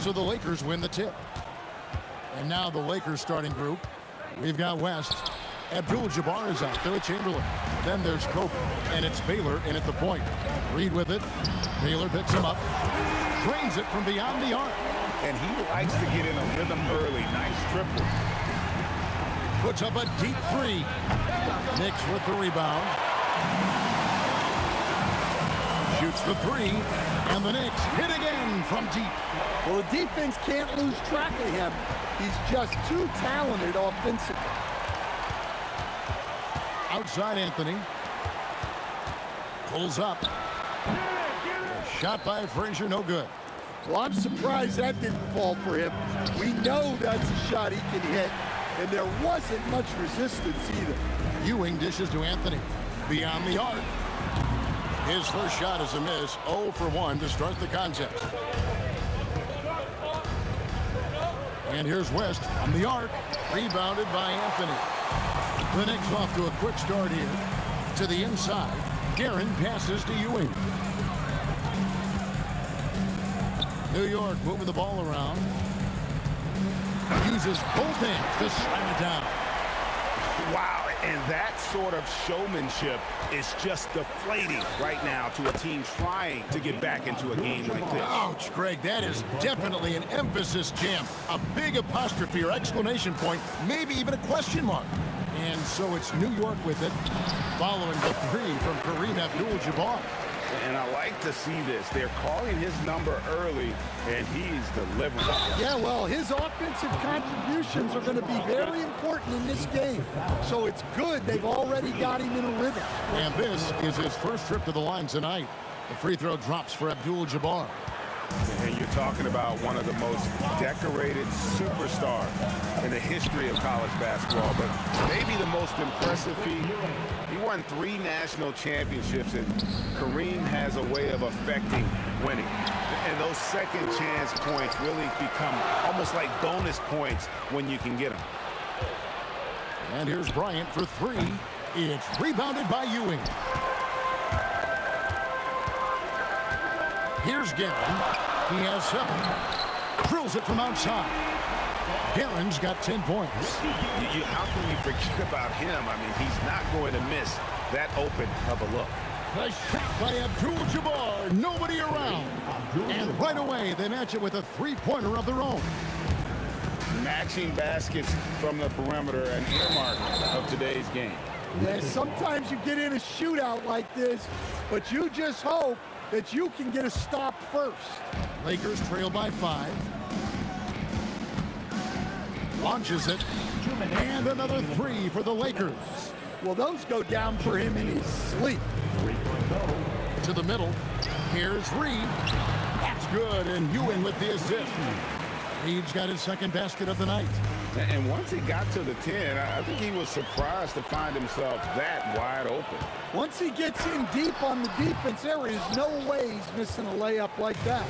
So the Lakers win the tip. And now the Lakers starting group. We've got West. Abdul-Jabbar is out there at Chamberlain. Then there's Kobe, and it's Baylor in at the point. Reed with it. Baylor picks him up. Drains it from beyond the arc.
And he likes to get in a rhythm early. Nice triple.
Puts up a deep three. Knicks with the rebound. Shoots the three. And the Knicks hit again from deep.
Well, the defense can't lose track of him. He's just too talented offensively.
Outside Anthony. Pulls up. A shot by Frazier, no good.
Well, I'm surprised that didn't fall for him. We know that's a shot he can hit, and there wasn't much resistance either.
Ewing dishes to Anthony. Beyond the arc. His first shot is a miss. 0 for 1 to start the contest. And here's West on the arc. Rebounded by Anthony. The Knicks off to a quick start here. To the inside. Guerin passes to Ewing. New York moving the ball around. Uses both hands to slam it down.
Wow, and that sort of showmanship is just deflating right now to a team trying to get back into a game like this.
Ouch, Greg, that is definitely an emphasis jam. A big apostrophe or exclamation point, maybe even a question mark. And so it's New York with it, following the three from Kareem Abdul-Jabbar.
And I like to see this. They're calling his number early, and he's delivering.
Yeah, well, his offensive contributions are going to be very important in this game. So it's good they've already got him in a rhythm.
And this is his first trip to the line tonight. The free throw drops for Abdul-Jabbar.
And you're talking about one of the most decorated superstars in the history of college basketball, but maybe the most impressive feat. He won 3 national championships, and Kareem has a way of affecting winning. And those second chance points really become almost like bonus points when you can get them.
And here's Bryant for 3. It's rebounded by Ewing. Here's Guerin. He has 7. Drills it from outside. Guerin's got 10 points.
How can we forget about him? I mean, he's not going to miss that open of a look.
A shot by Abdul-Jabbar. Nobody around. And right away, they match it with a three-pointer of their own.
Matching baskets from the perimeter, an earmark of today's game.
Yeah, sometimes you get in a shootout like this, but you just hope that you can get a stop first.
Lakers trail by 5. Launches it. And another 3 for the Lakers.
Well, those go down for him in his sleep.
To the middle. Here's Reed. That's good, and Ewing with the assist. Reed's got his second basket of the night.
And once he got to the 10, I think he was surprised to find himself that wide open.
Once he gets in deep on the defense, there is no way he's missing a layup like that.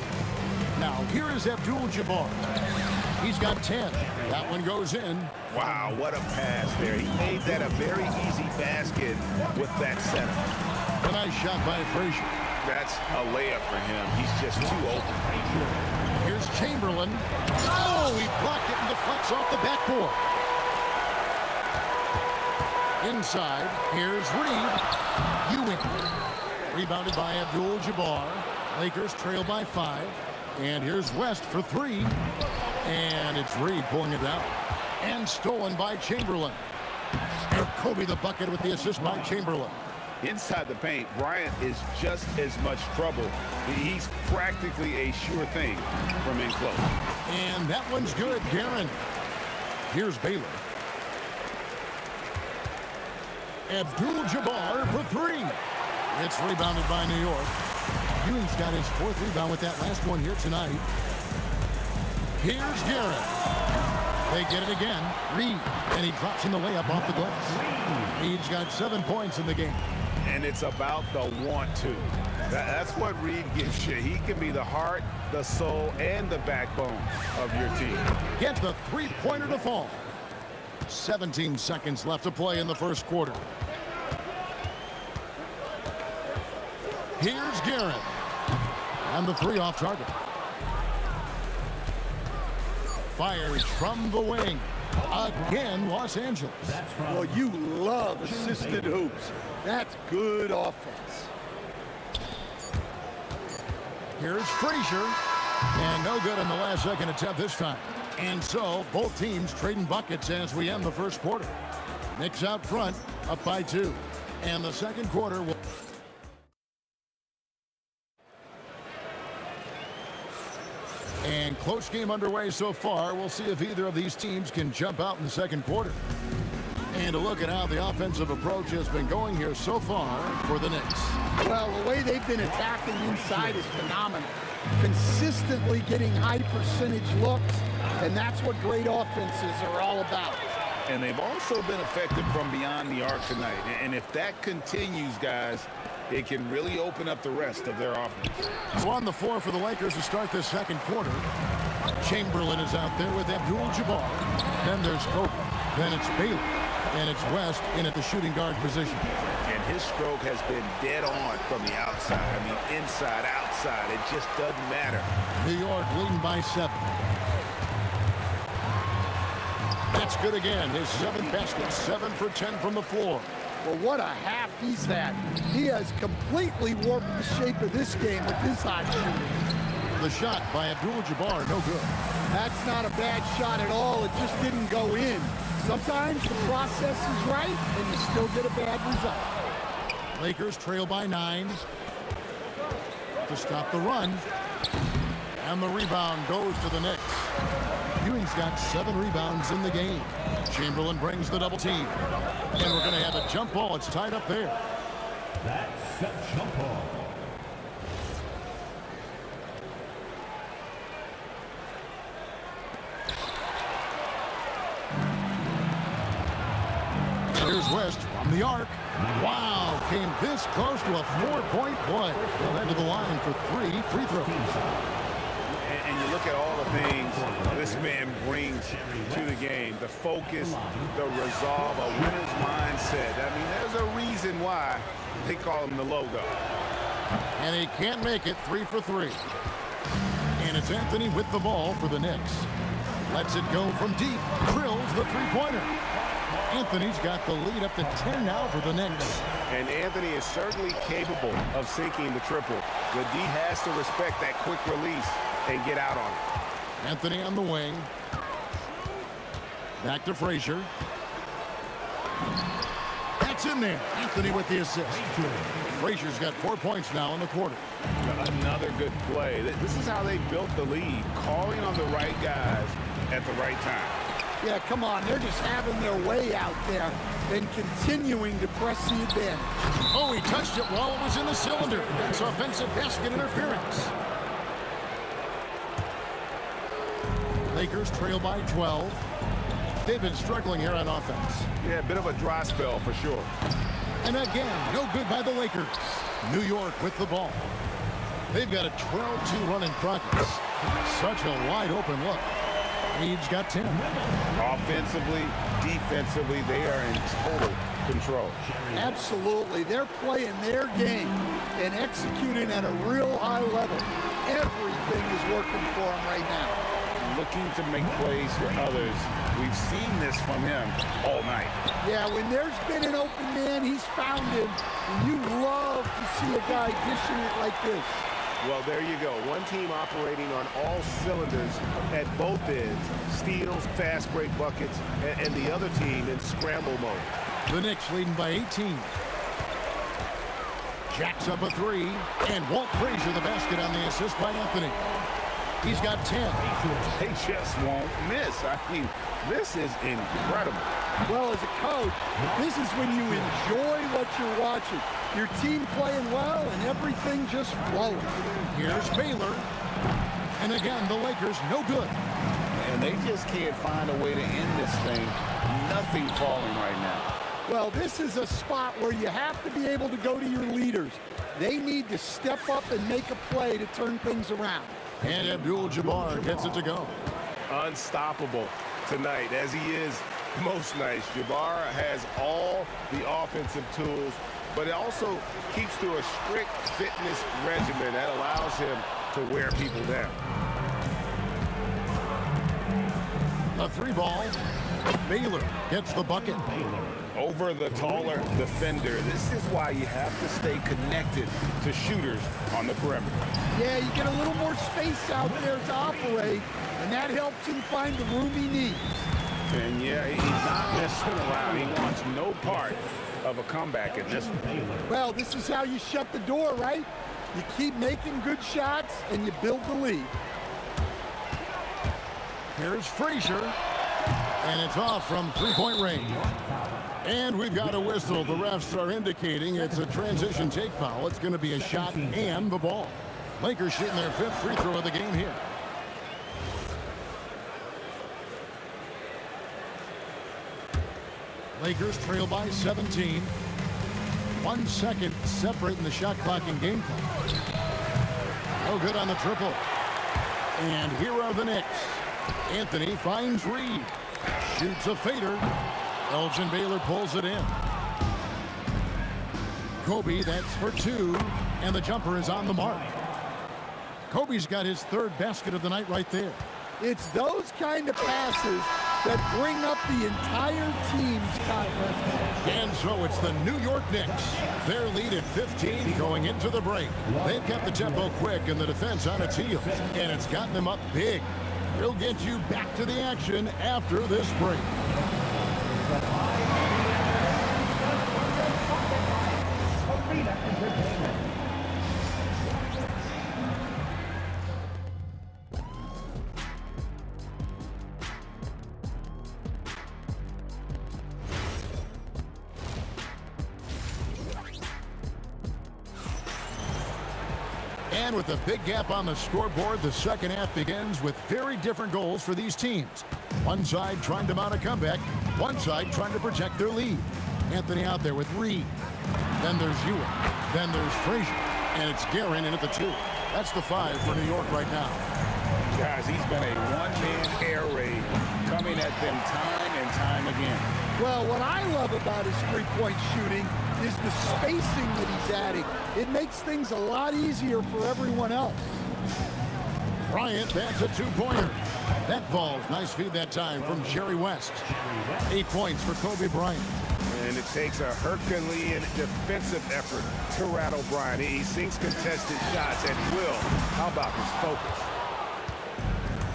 Now, here is Abdul-Jabbar. He's got 10. That one goes in.
Wow, what a pass there. He made that a very easy basket with that setup.
A nice shot by Frazier.
That's a layup for him. He's just too open.
Here's Chamberlain. Oh, he blocked it and deflects off the backboard. Inside, here's Reed. Ewing. Rebounded by Abdul-Jabbar. Lakers trail by 5. And here's West for 3. And it's Reed pulling it down. And stolen by Chamberlain. And Kobe the bucket with the assist by Chamberlain.
Inside the paint, Bryant is just as much trouble. He's practically a sure thing from in close.
And that one's good, Guerin. Here's Baylor. Abdul-Jabbar for 3. It's rebounded by New York. Ewing's got his 4th rebound with that last one here tonight. Here's Guerin. They get it again. Reed. And he drops in the layup off the glass. Reed's got 7 points in the game.
And it's about the want to. That's what Reed gives you. He can be the heart, the soul, and the backbone of your team.
Get the three-pointer to fall. 17 seconds left to play in the first quarter. Here's Guerin. And the 3 off target. Fires from the wing. Again, Los Angeles.
Well, you love assisted hoops. That's good offense.
Here's Frazier. And no good in the last second attempt this time. And so, both teams trading buckets as we end the first quarter. Knicks out front, up by 2. And the second quarter will... And close game underway so far. We'll see if either of these teams can jump out in the second quarter. And a look at how the offensive approach has been going here so far for the Knicks.
Well, the way they've been attacking inside is phenomenal. Consistently getting high percentage looks, and that's what great offenses are all about.
And they've also been effective from beyond the arc tonight. And if that continues, guys, it can really open up the rest of their offense.
So on the floor for the Lakers to start this second quarter. Chamberlain is out there with Abdul-Jabbar. Then there's Kobe. Then it's Baylor. And it's West in at the shooting guard position.
And his stroke has been dead on from the outside. I mean, inside, outside. It just doesn't matter.
New York leading by 7. That's good again. His 7th basket, 7 for 10 from the floor.
Well, what a half he's had. He has completely warped the shape of this game with his hot shooting.
The shot by Abdul-Jabbar, no good.
That's not a bad shot at all. It just didn't go in. Sometimes the process is right, and you still get a bad result.
Lakers trail by 9 to stop the run. And the rebound goes to the Knicks. Ewing's got 7 rebounds in the game. Chamberlain brings the double team. And we're going to have a jump ball. It's tied up there.
That's a jump ball.
Here's West from the arc. Wow, came this close to a 4-point play. Led to the line for 3 free throws.
And you look at all the things this man brings to the game. The focus, the resolve, a winner's mindset. I mean, there's a reason why they call him the logo.
And he can't make it. 3 for 3. And it's Anthony with the ball for the Knicks. Lets it go from deep. Drills the three-pointer. Anthony's got the lead up to 10 now for the Knicks.
And Anthony is certainly capable of sinking the triple. The D has to respect that quick release and get out on it.
Anthony on the wing. Back to Frazier. That's in there. Anthony with the assist. Frazier's got 4 points now in the quarter.
Another good play. This is how they built the lead, calling on the right guys at the right time.
Yeah, come on. They're just having their way out there and continuing to press the advantage.
Oh, he touched it while it was in the cylinder. It's offensive basket interference. Lakers trail by 12. They've been struggling here on offense.
Yeah, a bit of a dry spell for sure.
And again, no good by the Lakers. New York with the ball. They've got a 12-2 run in progress. Such a wide open look. Leeds got 10.
Offensively, defensively, they are in total control.
Absolutely. They're playing their game and executing at a real high level. Everything is working for them right now.
Looking to make plays for others. We've seen this from him all night.
Yeah, when there's been an open man, he's found him. And you love to see a guy dishing it like this.
Well, there you go. One team operating on all cylinders at both ends. Steals, fast break buckets, and the other team in scramble mode.
The Knicks leading by 18. Jacks up a three, and Walt Frazier the basket on the assist by Anthony. He's got 10.
They just won't miss. I mean, this is incredible.
Well, as a coach, this is when you enjoy what you're watching. Your team playing well and everything just flowing.
Here's Baylor. And again, the Lakers no good.
And they just can't find a way to end this thing. Nothing falling right now.
Well, this is a spot where you have to be able to go to your leaders. They need to step up and make a play to turn things around.
And Abdul-Jabbar gets it to go.
Unstoppable tonight, as he is most nights. Jabbar has all the offensive tools, but it also keeps to a strict fitness regimen that allows him to wear people down.
A three ball. Baylor gets the bucket.
Over the taller defender. This is why you have to stay connected to shooters on the perimeter.
Yeah, you get a little more space out there to operate, and that helps him find the room he needs.
And yeah, he's not messing around. He wants no part of a comeback in this one.
Well, this is how you shut the door, right? You keep making good shots, and you build the lead.
Here's Frazier. And it's off from three-point range. And we've got a whistle. The refs are indicating it's a transition take foul. It's going to be a shot and the ball. Lakers shooting their fifth free throw of the game here. Lakers trail by 17. 1 second separating the shot clock and game clock. No good on the triple. And here are the Knicks. Anthony finds Reed. Shoots a fader. Elgin Baylor pulls it in. Kobe, that's for two. And the jumper is on the mark. Kobe's got his third basket of the night right there.
It's those kind of passes that bring up the entire team's confidence.
And so it's the New York Knicks. Their lead at 15 going into the break. They've kept the tempo quick and the defense on its heels. And it's gotten them up big. We'll get you back to the action after this break. And with a big gap on the scoreboard, the second half begins with very different goals for these teams. One side trying to mount a comeback, one side trying to protect their lead. Anthony out there with Reed. Then there's Ewing. Then there's Frazier. And it's Guerin in at the 2. That's the 5 for New York right now.
Guys, he's been a one-man air raid coming at them time and time again.
Well, what I love about his three-point shooting is the spacing that he's adding. It makes things a lot easier for everyone else.
Bryant, that's a two-pointer. That falls. Nice feed that time from Jerry West. 8 points for Kobe Bryant.
And it takes a Herculean defensive effort to rattle Bryant. He sinks contested shots at will. How about his focus?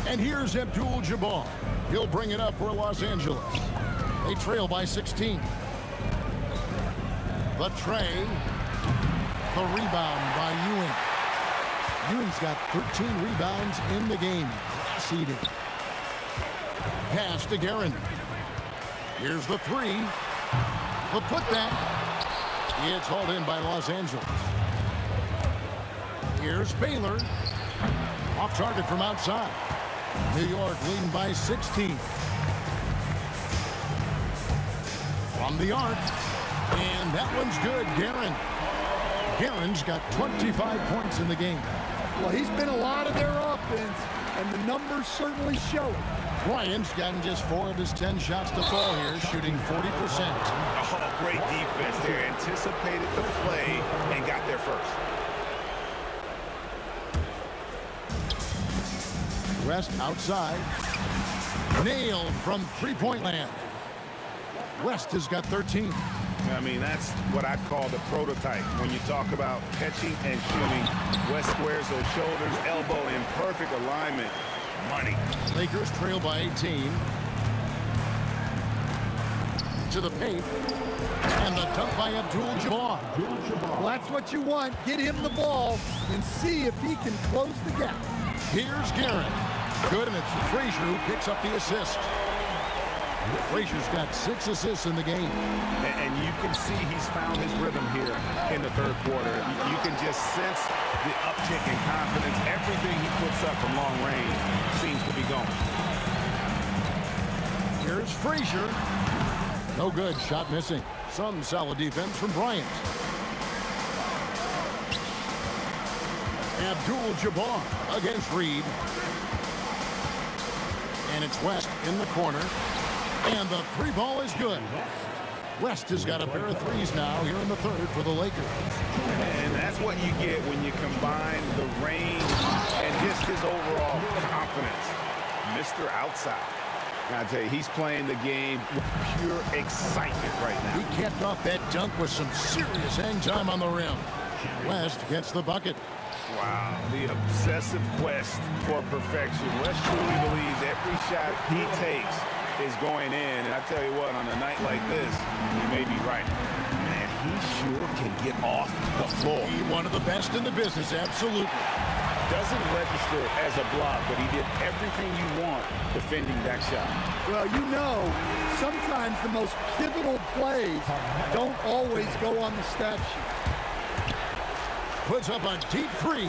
And here's Abdul-Jabbar. He'll bring it up for Los Angeles. They trail by 16. The tray. The rebound by Ewing. Ewing's got 13 rebounds in the game. Seeded. Pass to Guerin. Here's the 3. The putback. It's hauled in by Los Angeles. Here's Baylor. Off target from outside. New York leading by 16. From the arc. And that one's good, Guerin. Guerin's got 25 points in the game.
Well, he's been a lot of their offense, and the numbers certainly show it.
Bryant's gotten just 4 of his 10 shots to fall here, shooting 40%.
Oh, great defense there. Anticipated the play and got there first.
West outside. Nailed from three-point land. West has got 13.
I mean, that's what I'd call the prototype. When you talk about catching and shooting, West squares those shoulders, elbow in perfect alignment. Money.
Lakers trail by 18. To the paint. And the dunk by Abdul-Jabbar.
Well, that's what you want. Get him the ball and see if he can close the gap.
Here's Guerin. Good, and it's Frazier who picks up the assist. Frazier's got 6 assists in the game.
And you can see he's found his rhythm here in the third quarter. You can just sense the uptick in confidence. Everything he puts up from long range seems to be going.
Here's Frazier. No good. Shot missing. Some solid defense from Bryant. Abdul-Jabbar against Reed. And it's West in the corner. And the three ball is good. West has got a pair of threes now here in the third for the Lakers.
And that's what you get when you combine the range and just his overall confidence. Mr. Outside. I tell you, he's playing the game with pure excitement right now.
He kept off that dunk with some serious hang time on the rim. West gets the bucket.
Wow, the obsessive quest for perfection. West truly believes every shot he takes is going in. And I tell you what, on a night like this, he may be right. Man, he sure can get off the floor.
He's one of the best in the business, absolutely.
Doesn't register as a block, but he did everything you want defending that shot.
Well, you know, sometimes the most pivotal plays don't always go on the stat sheet.
Puts up a deep three.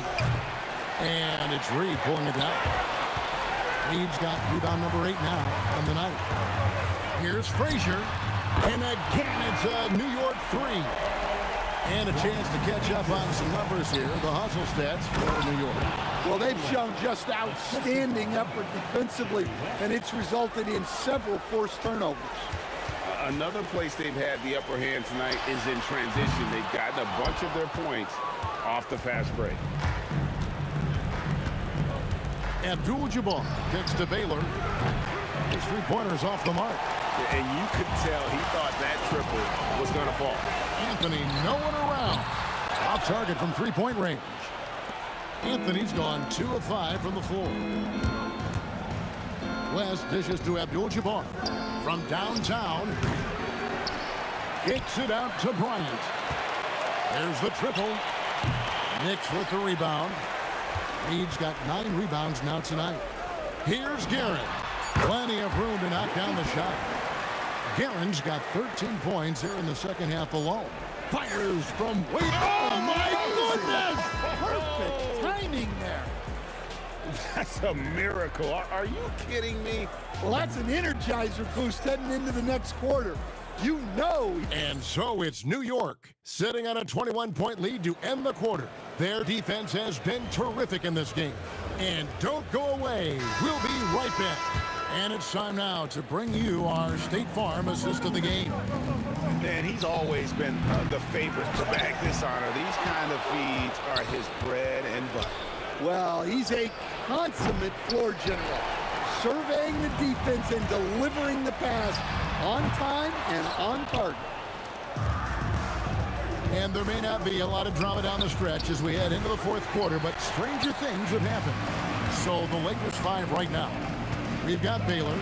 And it's Reed pulling it down. Reed's got rebound number 8 now on the night. Here's Frazier. And again, it's a New York 3. And a chance to catch up on some numbers here. The hustle stats for New York.
Well, they've shown just outstanding effort defensively, and it's resulted in several forced turnovers.
Another place they've had the upper hand tonight is in transition. They've gotten a bunch of their points off the fast break.
Abdul-Jabbar kicks to Baylor. His three-pointer's off the mark.
And you could tell he thought that triple was going to fall.
Anthony, no one around. Off target from three-point range. Anthony's gone 2 of 5 from the floor. West dishes to Abdul-Jabbar. From downtown. Kicks it out to Bryant. There's the triple. Knicks with the rebound. Reed's got 9 rebounds now tonight. Here's Guerin. Plenty of room to knock down the shot. Guerin's got 13 points here in the second half alone. Fires from way. Oh my goodness!
Perfect timing there.
That's a miracle. Are you kidding me?
Well, that's an energizer boost heading into the next quarter. You know.
And so it's New York sitting on a 21-point lead to end the quarter. Their defense has been terrific in this game. And don't go away. We'll be right back. And it's time now to bring you our State Farm assist of the game.
Man, he's always been the favorite to bag this honor. These kind of feeds are his bread and butter.
Well, he's a consummate floor general, surveying the defense and delivering the pass on time and on target.
And there may not be a lot of drama down the stretch as we head into the fourth quarter, but stranger things have happened. So the Lakers 5 right now. We've got Baylor.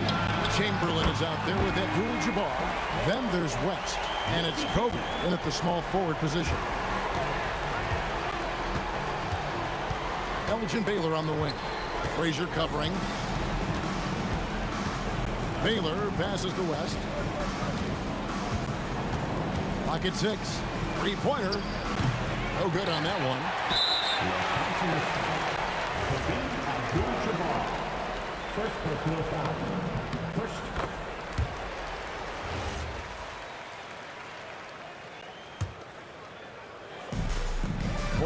Chamberlain is out there with Abdul-Jabbar. Then there's West. And it's Kobe in at the small forward position. Elgin Baylor on the wing. Frazier covering. Baylor passes to West. Pocket 6. Three-pointer. No good on that one.
First personal foul. First.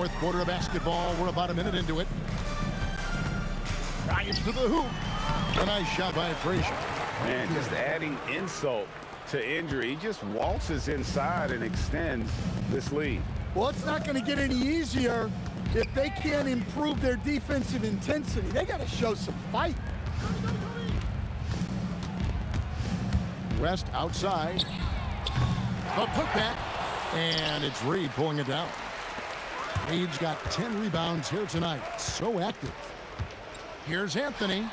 Fourth quarter of basketball. We're about a minute into it. Drives to the hoop. A nice shot by Frazier.
Man, just adding insult to injury. He just waltzes inside and extends this lead.
Well, it's not going to get any easier if they can't improve their defensive intensity. They got to show some fight.
West outside. A putback. And it's Reed pulling it down. Reed's got 10 rebounds here tonight. So active. Here's Anthony.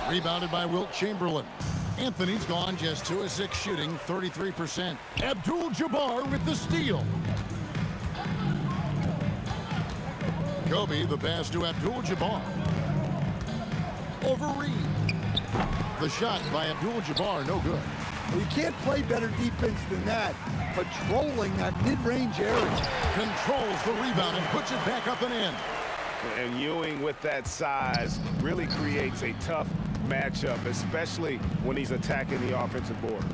Rebounded by Wilt Chamberlain. Anthony's gone just 2 of 6 shooting, 33%. Abdul-Jabbar with the steal. Kobe, the pass to Abdul-Jabbar. Over Reed. The shot by Abdul-Jabbar, no good.
Well, you can't play better defense than that. Patrolling that mid-range area.
Controls the rebound and puts it back up and in.
And Ewing with that size really creates a tough matchup, especially when he's attacking the offensive board.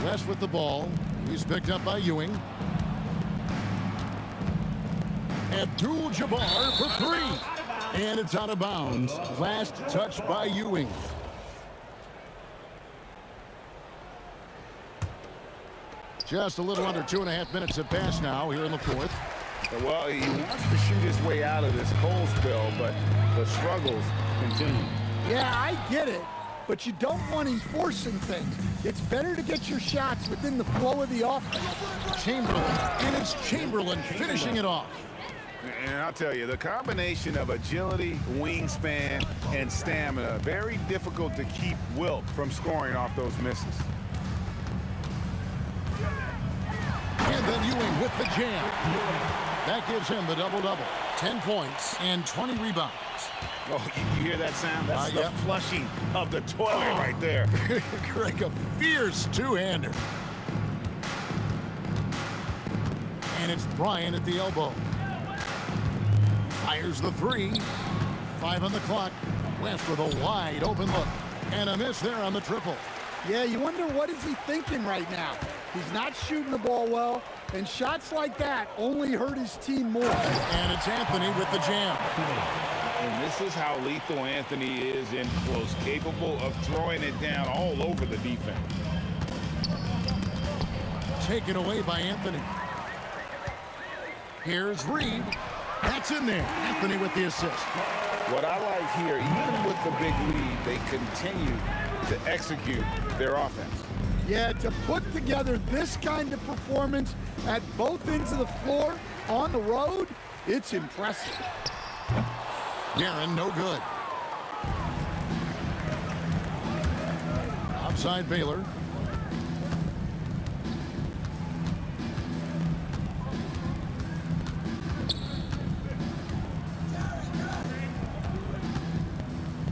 West with the ball. He's picked up by Ewing. Abdul-Jabbar for 3. And it's out of bounds. Last touch by Ewing. Just a little under 2.5 minutes have passed now here in the fourth.
Well, he wants to shoot his way out of this cold spell, but the struggles continue.
Yeah, I get it, but you don't want him forcing things. It's better to get your shots within the flow of the offense.
Chamberlain, and it's Chamberlain finishing it off.
And I'll tell you, the combination of agility, wingspan, and stamina, very difficult to keep Wilt from scoring off those misses.
And then Ewing with the jam. That gives him the double-double. 10 points and 20 rebounds.
Oh, you hear that sound? That's the
yep.
flushing of the toilet right there.
Greg, a fierce two-hander. And it's Bryant at the elbow. Fires the 3. 5 on the clock. West with a wide open look. And a miss there on the triple.
Yeah, you wonder what is he thinking right now. He's not shooting the ball well, and shots like that only hurt his team more.
And it's Anthony with the jam.
And this is how lethal Anthony is in close, capable of throwing it down all over the defense.
Taken away by Anthony. Here's Reed. That's in there. Anthony with the assist.
What I like here, even with the big lead, they continue to execute their offense.
Yeah, to put together this kind of performance at both ends of the floor on the road, it's impressive.
Guerin, no good. Outside Baylor.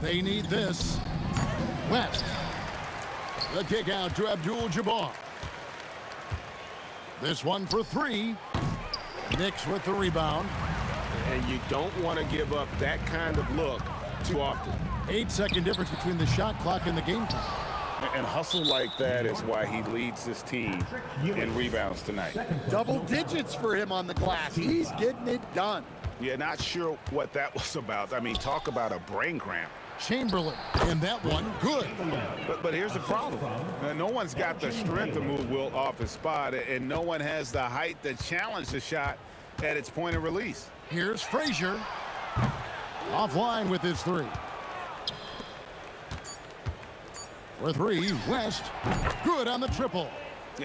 They need this. West. The kick out to Abdul-Jabbar. This one for 3. Knicks with the rebound.
And you don't want to give up that kind of look too often.
8-second difference between the shot clock and the game time.
And hustle like that is why he leads this team in rebounds tonight.
Double digits for him on the glass. He's getting it done.
Yeah, not sure what that was about. I mean, talk about a brain cramp.
Chamberlain, and that one, good.
But here's the problem. No one's got the strength to move Wilt off his spot, and no one has the height to challenge the shot at its point of release.
Here's Frazier. Offline with his 3. For 3, West. Good on the triple.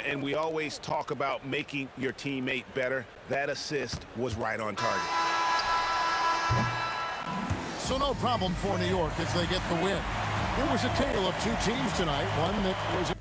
And we always talk about making your teammate better. That assist was right on target.
So no problem for New York as they get the win. There was a tale of 2 teams tonight. One that was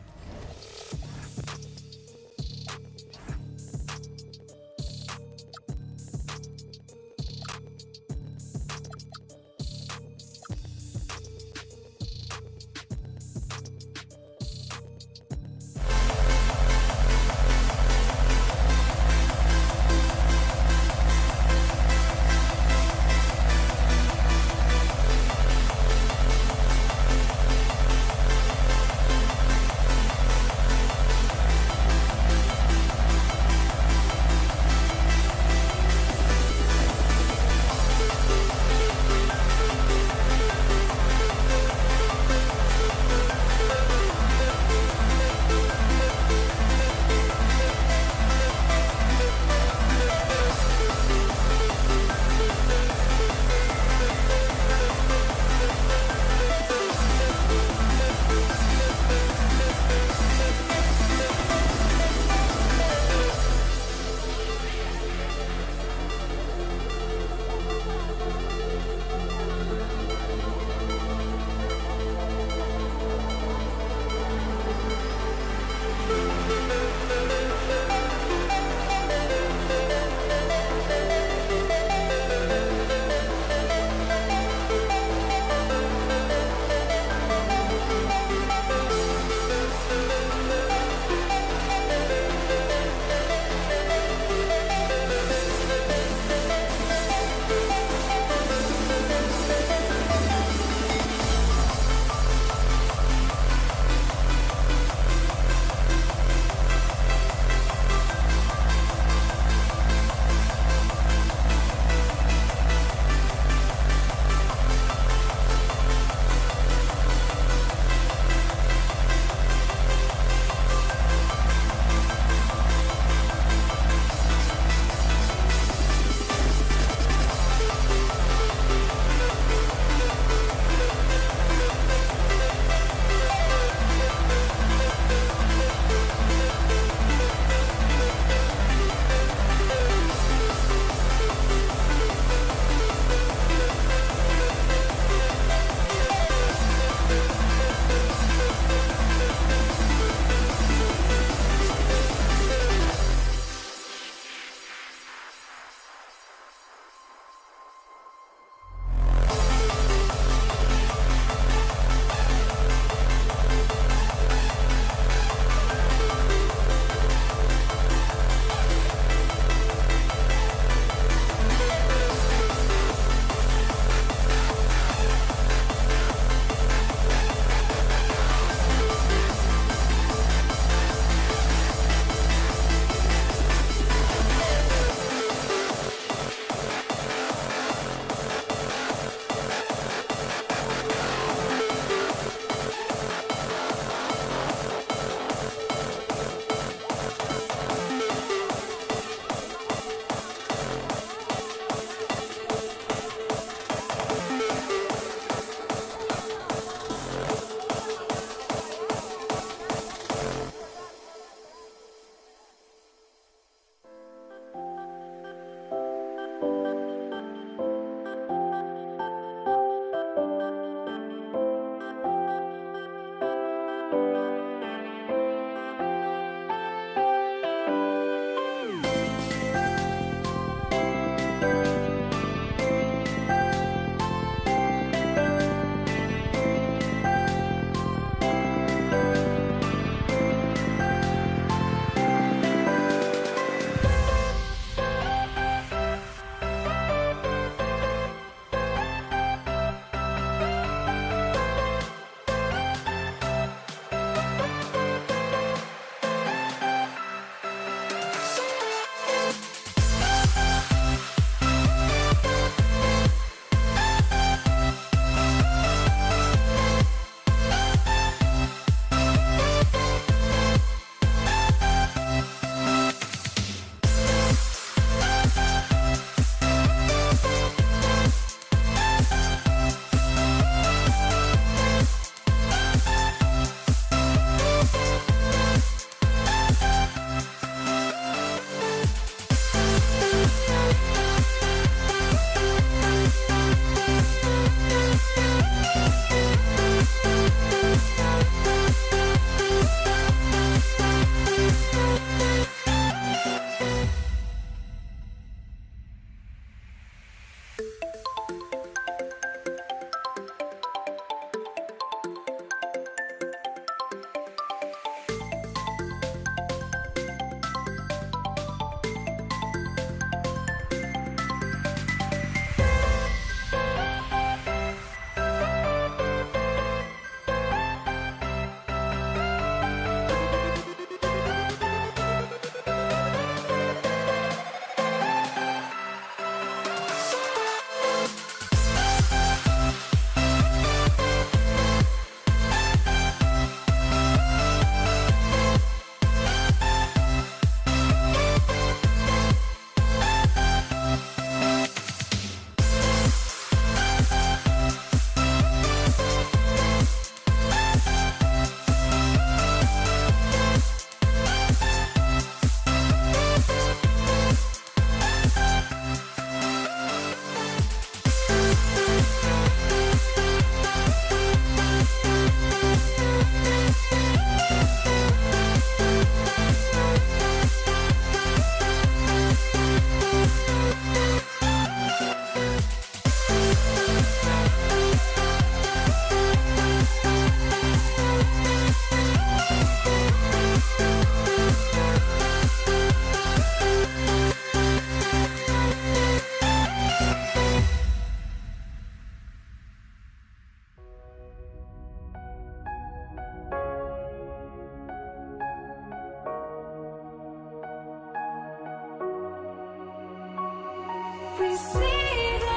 We see the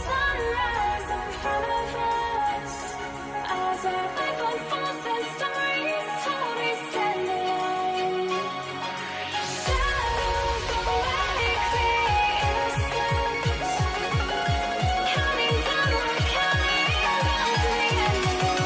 sunrise in front of us as our life unfolds and stories told. We stand alone. Shadows awake the innocent, counting down or counting down to the endless.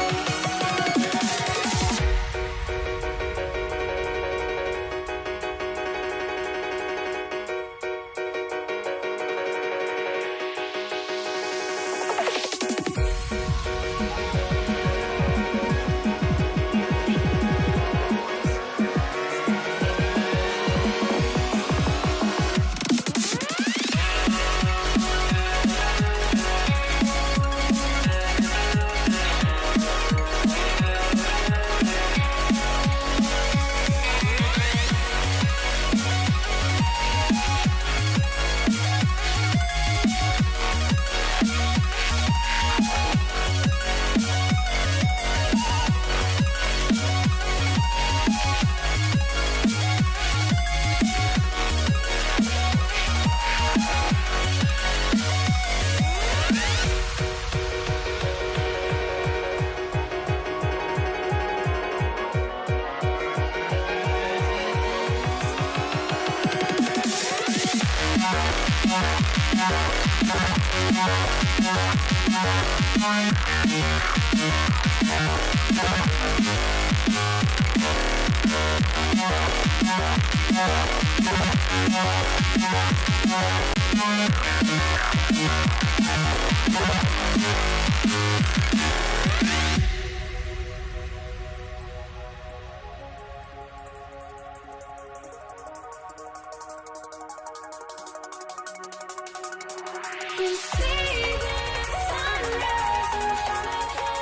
We see the sunrise in front of us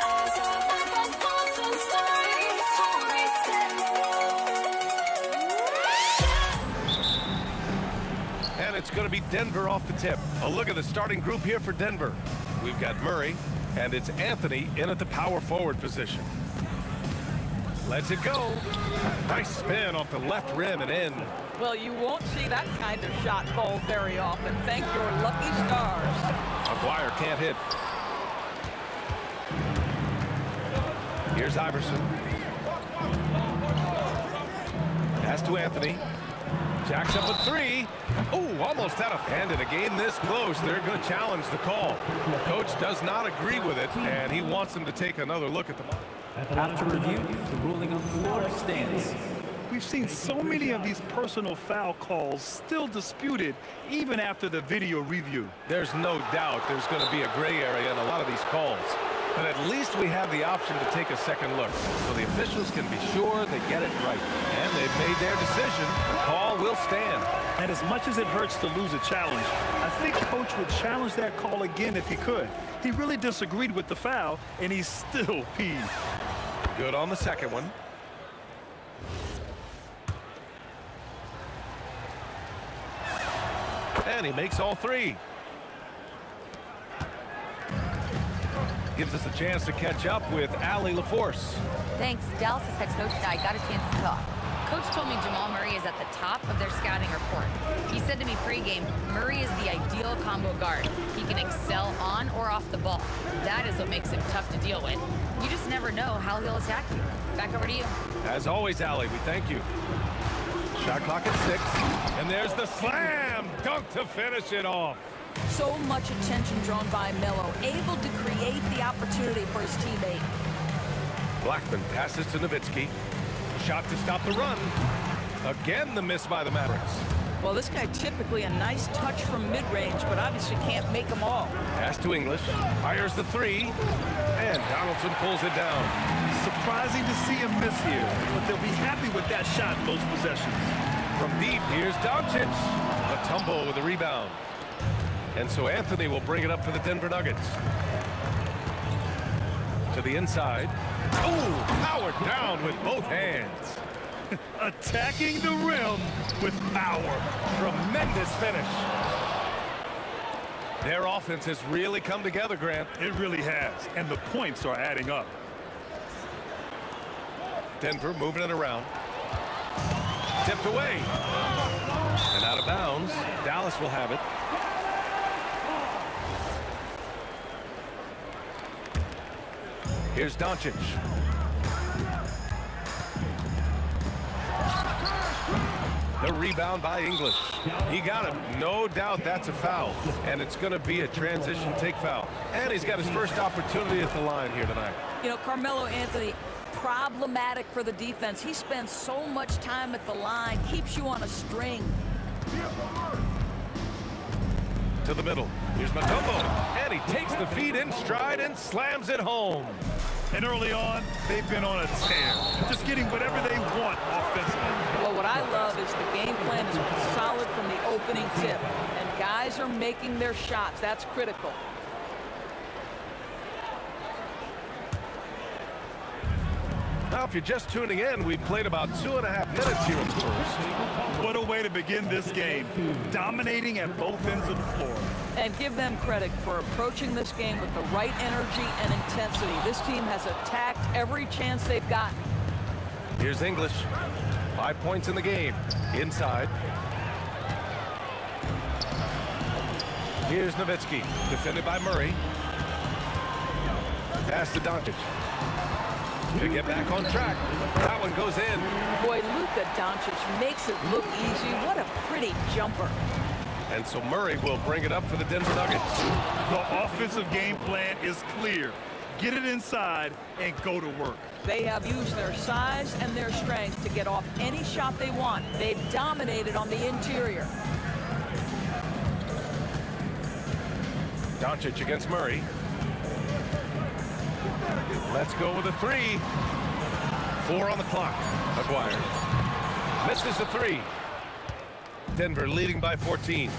as our life unfolds and stories told. We stand alone.
And it's going to be Denver off the tip. A look at the starting group here for Denver. We've got Murray, and it's Anthony in at the power forward position. Lets it go. Nice spin off the left rim and in.
Well, you won't see that kind of shot ball very often. Thank your lucky stars.
McGuire can't hit. Here's Iverson. Pass to Anthony. Jacks up a three. Oh, almost out of hand in a game this close. They're going to challenge the call. Coach does not agree with it, and he wants them to take another look at the ball.
After review, the ruling on the floor stands.
We've seen so many of these personal foul calls still disputed even after the video review.
There's no doubt there's going to be a gray area in a lot of these calls. But at least we have the option to take a second look, so the officials can be sure they get it right. And they've made their decision. The call will stand.
And as much as it hurts to lose a challenge, I think Coach would challenge that call again if he could. He really disagreed with the foul, and he's still peeved.
Good on the second one. And he makes all three. Gives us a chance to catch up with Allie LaForce.
Thanks. Dallas' head coach and I got a chance to talk. Coach told me Jamal Murray is at the top of their scouting report. He said to me pregame, Murray is the ideal combo guard. He can excel on or off the ball. That is what makes him tough to deal with. You just never know how he'll attack you. Back over to you.
As always, Allie, we thank you. Shot clock at 6. And there's the slam dunk to finish it off.
So much attention drawn by Melo, able to create the opportunity for his teammate.
Blackman passes to Nowitzki. Shot to stop the run. Again, the miss by the Mavericks.
Well, this guy typically a nice touch from mid-range, but obviously can't make them all.
Pass to English. Fires the three. And Donaldson pulls it down.
Surprising to see him miss here, but they'll be happy with that shot most possessions.
From deep, here's Doncic. A tumble with the rebound. And so Anthony will bring it up for the Denver Nuggets. To the inside. Oh, powered down with both hands.
Attacking the rim with power.
Tremendous finish. Their offense has really come together, Grant.
It really has, and the points are adding up.
Denver moving it around. Tipped away. And out of of bounds. Dallas will have it. Here's Doncic. The rebound by English. He got him. No doubt that's a foul. And it's going to be a transition take foul. And he's got his first opportunity at the line here tonight.
You know, Carmelo Anthony, problematic for the defense. He spends so much time at the line, keeps you on a string.
To the middle. Here's Mutombo. And he takes the feed in stride and slams it home.
And early on, they've been on a tear, just getting whatever they want offensively.
Well, what I love is the game plan has been solid from the opening tip, and guys are making their shots. That's critical.
Now, if you're just tuning in, we've played about 2.5 minutes here in the first.
What a way to begin this game, dominating at both ends of the floor.
And give them credit for approaching this game with the right energy and intensity. This team has attacked every chance they've gotten.
Here's English. 5 points in the game. Inside. Here's Nowitzki. Defended by Murray. Pass to Doncic. To get back on track. That one goes in.
Boy, Luka Doncic makes it look easy. What a pretty jumper.
And so Murray will bring it up for the Denver Nuggets.
The offensive game plan is clear. Get it inside and go to work.
They have used their size and their strength to get off any shot they want. They've dominated on the interior.
Doncic against Murray. Let's go with a 3. 4 on the clock. Aguirre misses the 3. Denver leading by 14.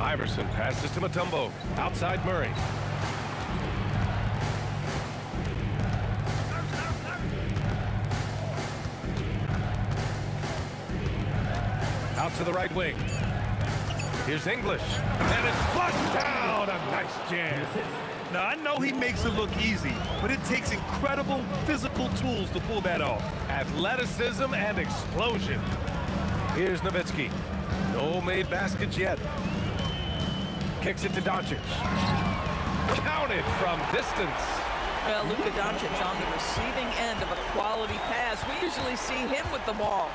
Iverson passes to Mutombo. Outside Murray. Out to the right wing. Here's English. And it's flushed down. A nice jam.
Now, I know he makes it look easy, but it takes incredible physical tools to pull that off.
Athleticism and explosion. Here's Nowitzki. No made baskets yet. Kicks it to Doncic. Counted from distance.
Well, Luka Doncic on the receiving end of a quality pass. We usually see him with the ball.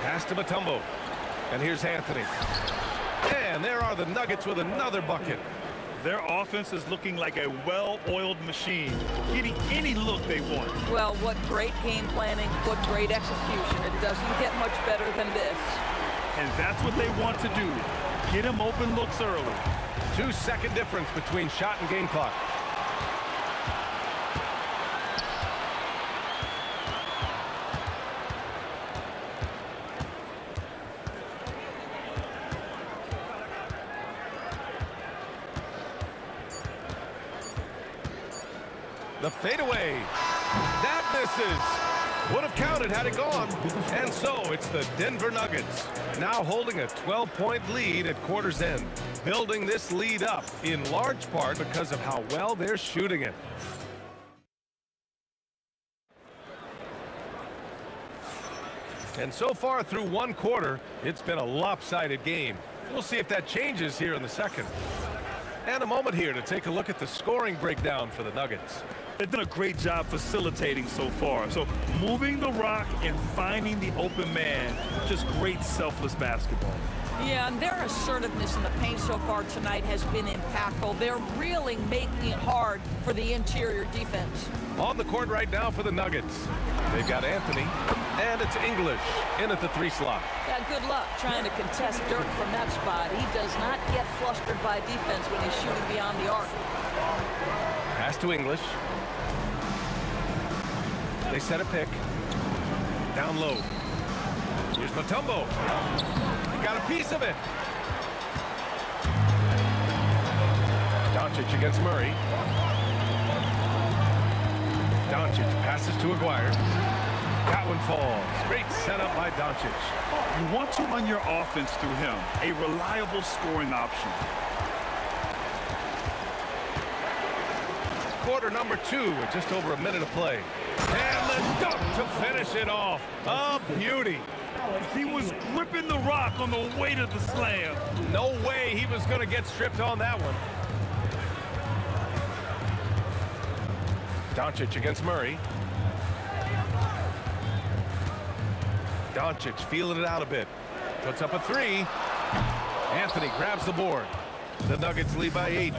Pass to Mutombo. And here's Anthony. And there are the Nuggets with another bucket.
Their offense is looking like a well-oiled machine, getting any look they want.
Well, what great game planning, what great execution. It doesn't get much better than this.
And that's what they want to do. Get them open looks early.
2-second difference between shot and game clock. The fadeaway. That misses. Would have counted had it gone. And so it's the Denver Nuggets now holding a 12-point lead at quarter's end. Building this lead up in large part because of how well they're shooting it. And so far through one quarter, it's been a lopsided game. We'll see if that changes here in the second. And a moment here to take a look at the scoring breakdown for the Nuggets.
They've done a great job facilitating so far. So moving the rock and finding the open man, just great selfless basketball.
Yeah, and their assertiveness in the paint so far tonight has been impactful. They're really making it hard for the interior defense.
On the court right now for the Nuggets. They've got Anthony, and it's English in at the 3 slot.
Yeah, good luck trying to contest Dirk from that spot. He does not get flustered by defense when he's shooting beyond the arc.
Pass to English. They set a pick. Down low. Here's Mutombo. He got a piece of it. Doncic against Murray. Doncic passes to Aguirre. That one falls. Great setup by Doncic.
You want to run your offense through him, a reliable scoring option.
Quarter number 2 with just over a minute of play. And the dunk to finish it off. A beauty.
He was gripping the rock on the weight of the slam.
No way he was going to get stripped on that one. Doncic against Murray. Doncic feeling it out a bit. Puts up a three. Anthony grabs the board. The Nuggets lead by 8.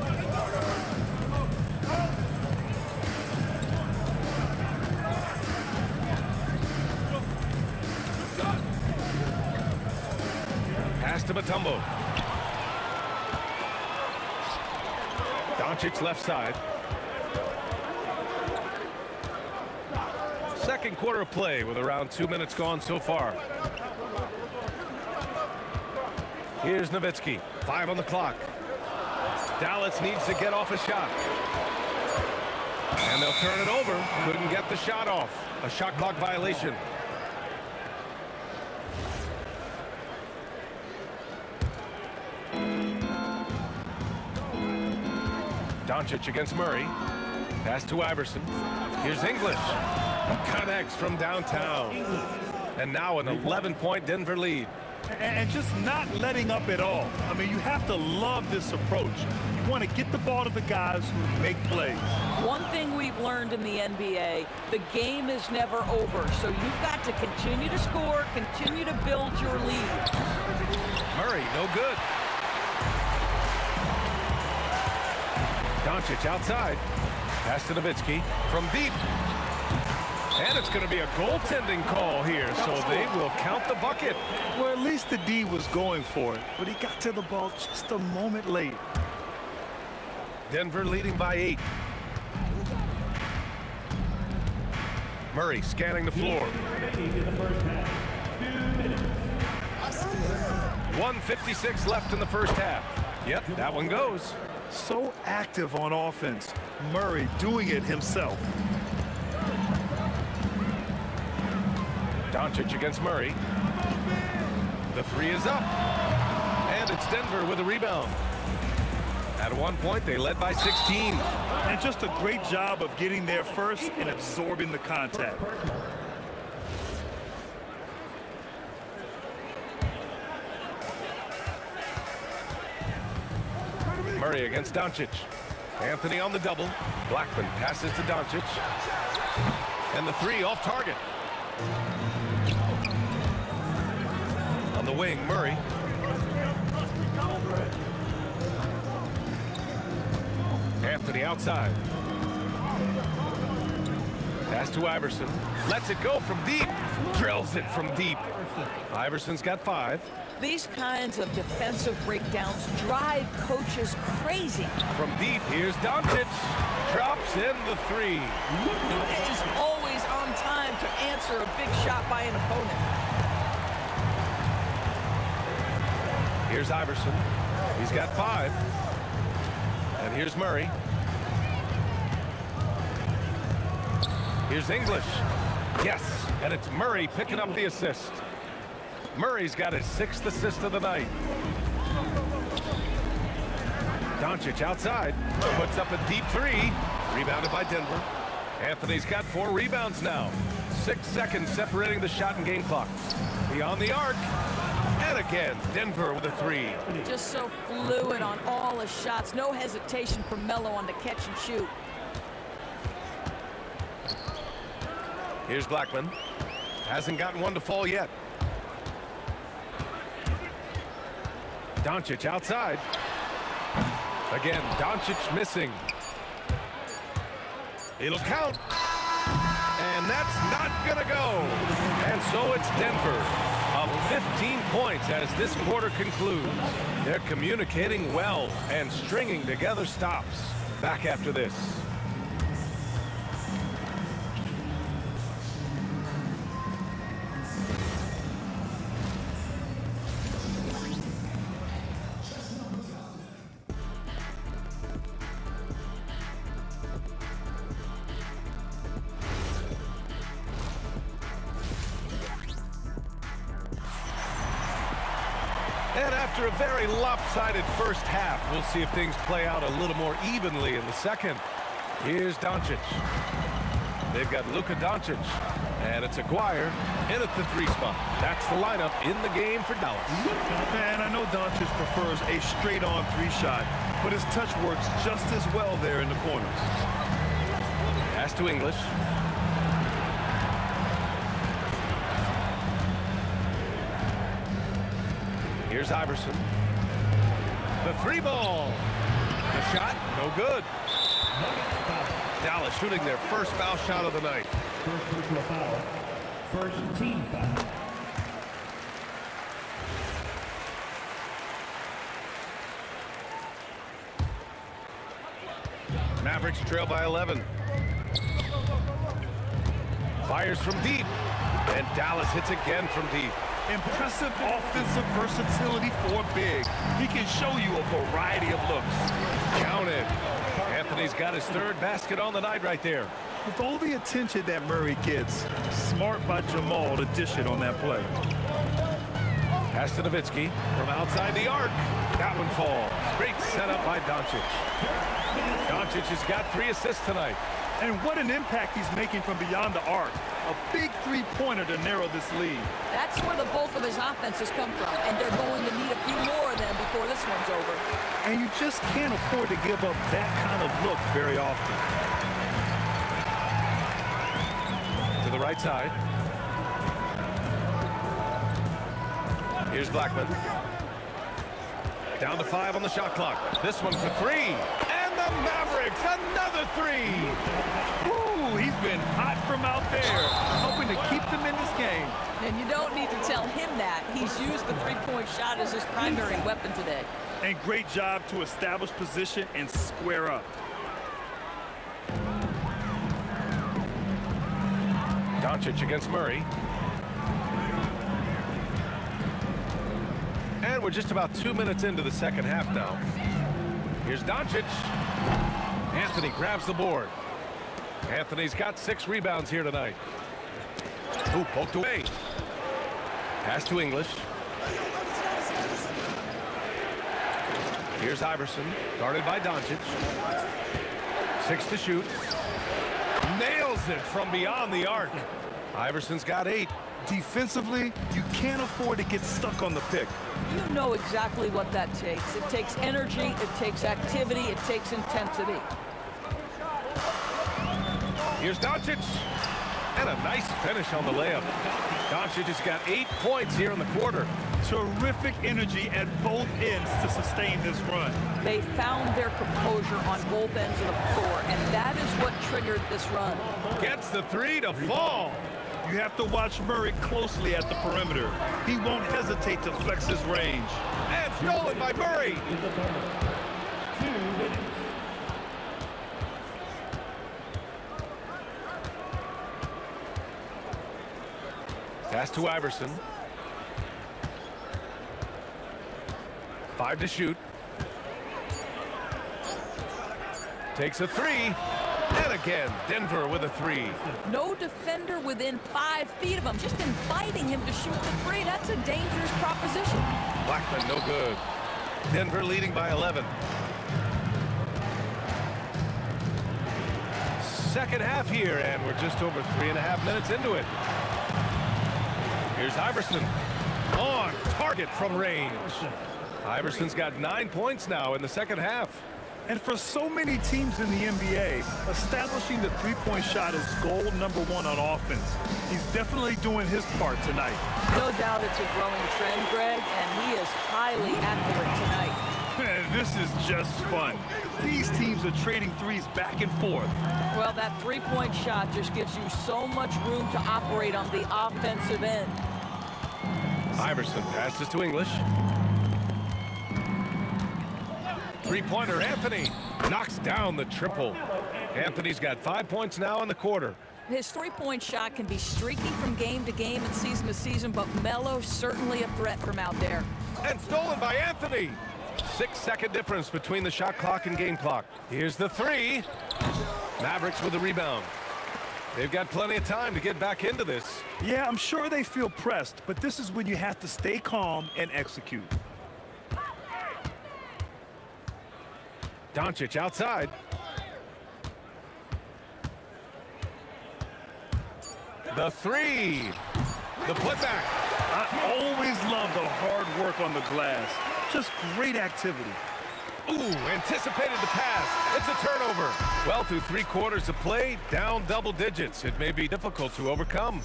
Pass to Mutombo. Doncic left side. Second quarter of play with around 2 minutes gone so far. Here's Nowitzki. 5 on the clock. Dallas needs to get off a shot. And they'll turn it over. Couldn't get the shot off. A shot clock violation. Doncic against Murray. Pass to Iverson. Here's English. Connects from downtown. And now an 11-point Denver lead.
And just not letting up at all. I mean, you have to love this approach. You want to get the ball to the guys who make plays.
One thing we've learned in the NBA, the game is never over. So you've got to continue to score, continue to build your lead.
Murray, no good. Doncic outside. Pass to Nowitzki from deep. And it's going to be a goaltending call here, so they will count the bucket.
Well, at least the D was going for it, but he got to the ball just a moment late.
Denver leading by 8. Murray scanning the floor. 1:56 left in the first half. Yep, that one goes.
So active on offense. Murray doing it himself.
Doncic against Murray. The three is up. And it's Denver with a rebound. At one point, they led by 16.
And just a great job of getting there first and absorbing the contact.
Murray against Doncic. Anthony on the double. Blackman passes to Doncic. And the three off target. On the wing, Murray. Anthony outside. Pass to Iverson. Lets it go from deep. Drills it from deep. Iverson's got 5.
These kinds of defensive breakdowns drive coaches crazy.
From deep, here's Doncic. Drops in the 3.
He is always on time to answer a big shot by an opponent.
Here's Iverson. He's got 5. And here's Murray. Here's English. Yes, and it's Murray picking up the assist. Murray's got his 6th assist of the night. Doncic outside. Puts up a deep 3. Rebounded by Denver. Anthony's got 4 rebounds now. 6 seconds separating the shot and game clock. Beyond the arc. And again, Denver with a 3.
Just so fluid on all his shots. No hesitation from Melo on the catch and shoot.
Here's Blackman. Hasn't gotten one to fall yet. Doncic outside. Again, Doncic missing. It'll count. And that's not gonna go. And so it's Denver up 15 points as this quarter concludes. They're communicating well and stringing together stops. Back after this. And after a very lopsided first half, we'll see if things play out a little more evenly in the second. Here's Doncic. They've got Luka Doncic, and it's Aguirre in at the 3 spot. That's the lineup in the game for Dallas.
Man, I know Doncic prefers a straight-on 3-shot, but his touch works just as well there in the corners.
Pass to English. Here's Iverson. The 3 ball. The shot, no good. Dallas shooting their first foul shot of the night.
First personal foul. First team foul.
Mavericks trail by 11. Fires from deep. And Dallas hits again from deep.
Impressive offensive versatility for big. He can show you a variety of looks.
Counted. Anthony's got his 3rd basket on the night right there.
With all the attention that Murray gets, smart by Jamal to dish it on that play.
Pass to Nowitzki from outside the arc. That one falls. Great setup by Doncic. Doncic has got 3 assists tonight.
And what an impact he's making from beyond the arc. A big 3-pointer to narrow this lead.
That's where the bulk of his offense has come from, and they're going to need a few more of them before this one's over.
And you just can't afford to give up that kind of look very often.
To the right side. Here's Blackman. Down to 5 on the shot clock. This one for 3. And the Mavericks, another 3.
Ooh, he's been hot from out there, hoping to keep them in this game.
And you don't need to tell him that. He's used the 3-point shot as his primary weapon today.
And great job to establish position and square up.
Doncic against Murray. And we're just about 2 minutes into the second half now. Here's Doncic. Anthony grabs the board. Anthony's got 6 rebounds here tonight. Ooh, poked away. Pass to English. Here's Iverson, guarded by Doncic. 6 to shoot. Nails it from beyond the arc. Iverson's got 8.
Defensively, you can't afford to get stuck on the pick.
You know exactly what that takes. It takes energy, it takes activity, it takes intensity.
Here's Doncic. And a nice finish on the layup. Doncic has got 8 points here in the quarter.
Terrific energy at both ends to sustain this run.
They found their composure on both ends of the floor, and that is what triggered this run.
Gets the 3 to fall.
You have to watch Murray closely at the perimeter. He won't hesitate to flex his range.
And stolen by Murray.
2 minutes.
Pass to Iverson. 5 to shoot. Takes a 3. And again, Denver with a 3.
No defender within 5 feet of him, just inviting him to shoot the 3. That's a dangerous proposition.
Blackman, no good. Denver leading by 11. Second half here, and we're just over 3.5 minutes into it. Here's Iverson. On target from range. Iverson's got 9 points now in the second half.
And for so many teams in the NBA, establishing the 3-point shot is goal number 1 on offense. He's definitely doing his part tonight.
No doubt it's a growing trend, Greg, and he is highly accurate tonight.
Man, this is just fun. These teams are trading threes back and forth.
Well, that 3-point shot just gives you so much room to operate on the offensive end.
Iverson passes to English. 3-pointer, Anthony knocks down the triple. Anthony's got 5 points now in the quarter.
His 3-point shot can be streaky from game to game and season to season, but Melo's certainly a threat from out there.
And stolen by Anthony. 6-second difference between the shot clock and game clock. Here's the 3. Mavericks with the rebound. They've got plenty of time to get back into this.
Yeah, I'm sure they feel pressed, but this is when you have to stay calm and execute.
Doncic outside. The three. The putback.
I always love the hard work on the glass. Just great activity.
Ooh, anticipated the pass. It's a turnover. Well, through 3 quarters of play, down double digits. It may be difficult to overcome.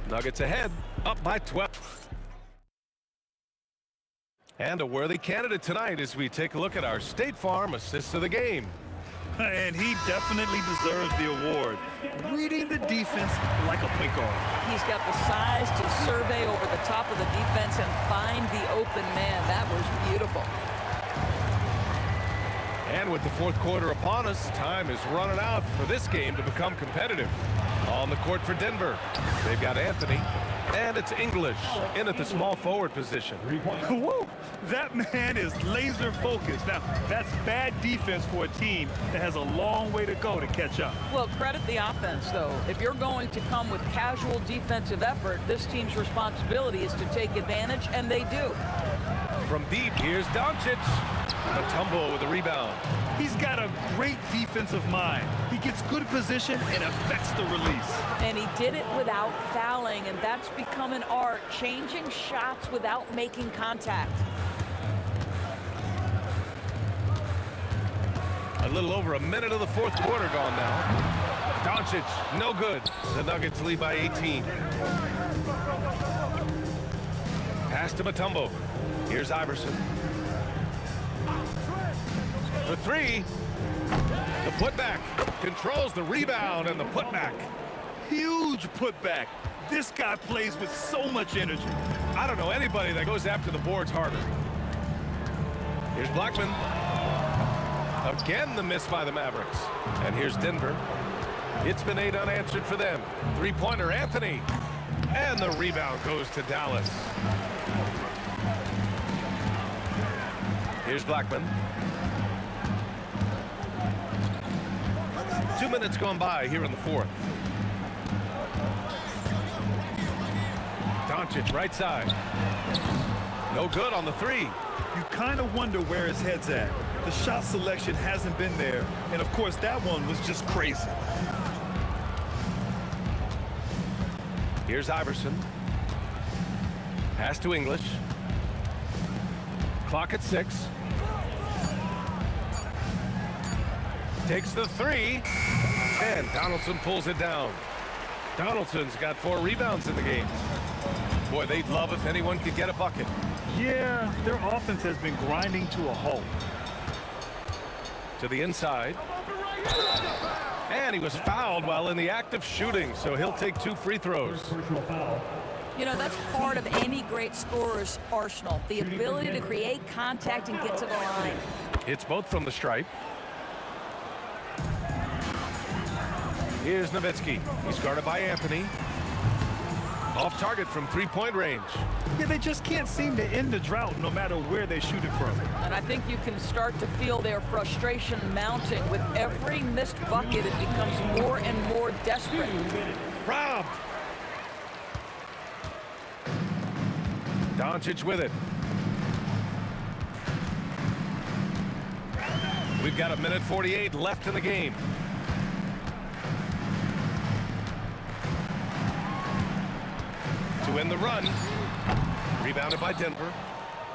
Nuggets ahead, up by 12. And a worthy candidate tonight as we take a look at our State Farm Assist of the Game.
And he definitely deserves the award. Reading the defense like a point guard.
He's got the size to survey over the top of the defense and find the open man. That was beautiful.
And with the 4th quarter upon us, time is running out for this game to become competitive. On the court for Denver, they've got Anthony, and it's English in at the small forward position.
Woo! That man is laser focused. Now, that's bad defense for a team that has a long way to go to catch up.
Well, credit the offense, though. If you're going to come with casual defensive effort, this team's responsibility is to take advantage, and they do.
From deep, here's Doncic. Mutombo with a rebound.
He's got a great defensive mind. He gets good position and affects the release.
And he did it without fouling, and that's become an art, changing shots without making contact.
A little over a minute of the 4th quarter gone now. Doncic, no good. The Nuggets lead by 18. Pass to Mutombo. Here's Iverson. For 3. The putback. Controls the rebound and the putback.
Huge putback. This guy plays with so much energy.
I don't know anybody that goes after the boards harder. Here's Blackman. Again, the miss by the Mavericks. And here's Denver. It's been 8 unanswered for them. 3-pointer, Anthony. And the rebound goes to Dallas. Here's Blackman. 2 minutes gone by here in the 4th. Doncic, right side. No good on the 3.
You kind of wonder where his head's at. The shot selection hasn't been there. And, of course, that one was just crazy.
Here's Iverson. Pass to English. Clock at 6. Takes the 3. And Donaldson pulls it down. Donaldson's got 4 rebounds in the game. Boy, they'd love if anyone could get a bucket.
Yeah, their offense has been grinding to a halt.
To the inside. And he was fouled while in the act of shooting, so he'll take 2 free throws.
You know, that's part of any great scorer's arsenal, the ability to create contact and get to the line.
It's both from the stripe. Here's Nowitzki. He's guarded by Anthony. Off target from 3-point range.
Yeah, they just can't seem to end the drought no matter where they shoot it from.
And I think you can start to feel their frustration mounting. With every missed bucket, it becomes more and more desperate.
Robbed. Doncic with it. We've got 1:48 left in the game. To win the run. Rebounded by Denver.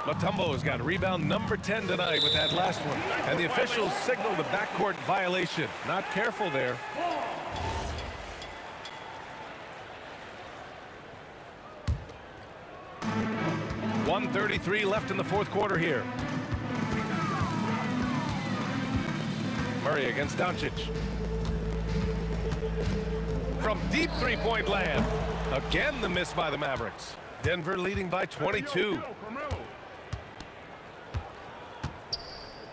Mutombo's got rebound number 10 tonight with that last one. And the officials signal the backcourt violation. Not careful there. .133 left in the 4th quarter here. Murray against Doncic. From deep 3-point land. Again, the miss by the Mavericks. Denver leading by 22.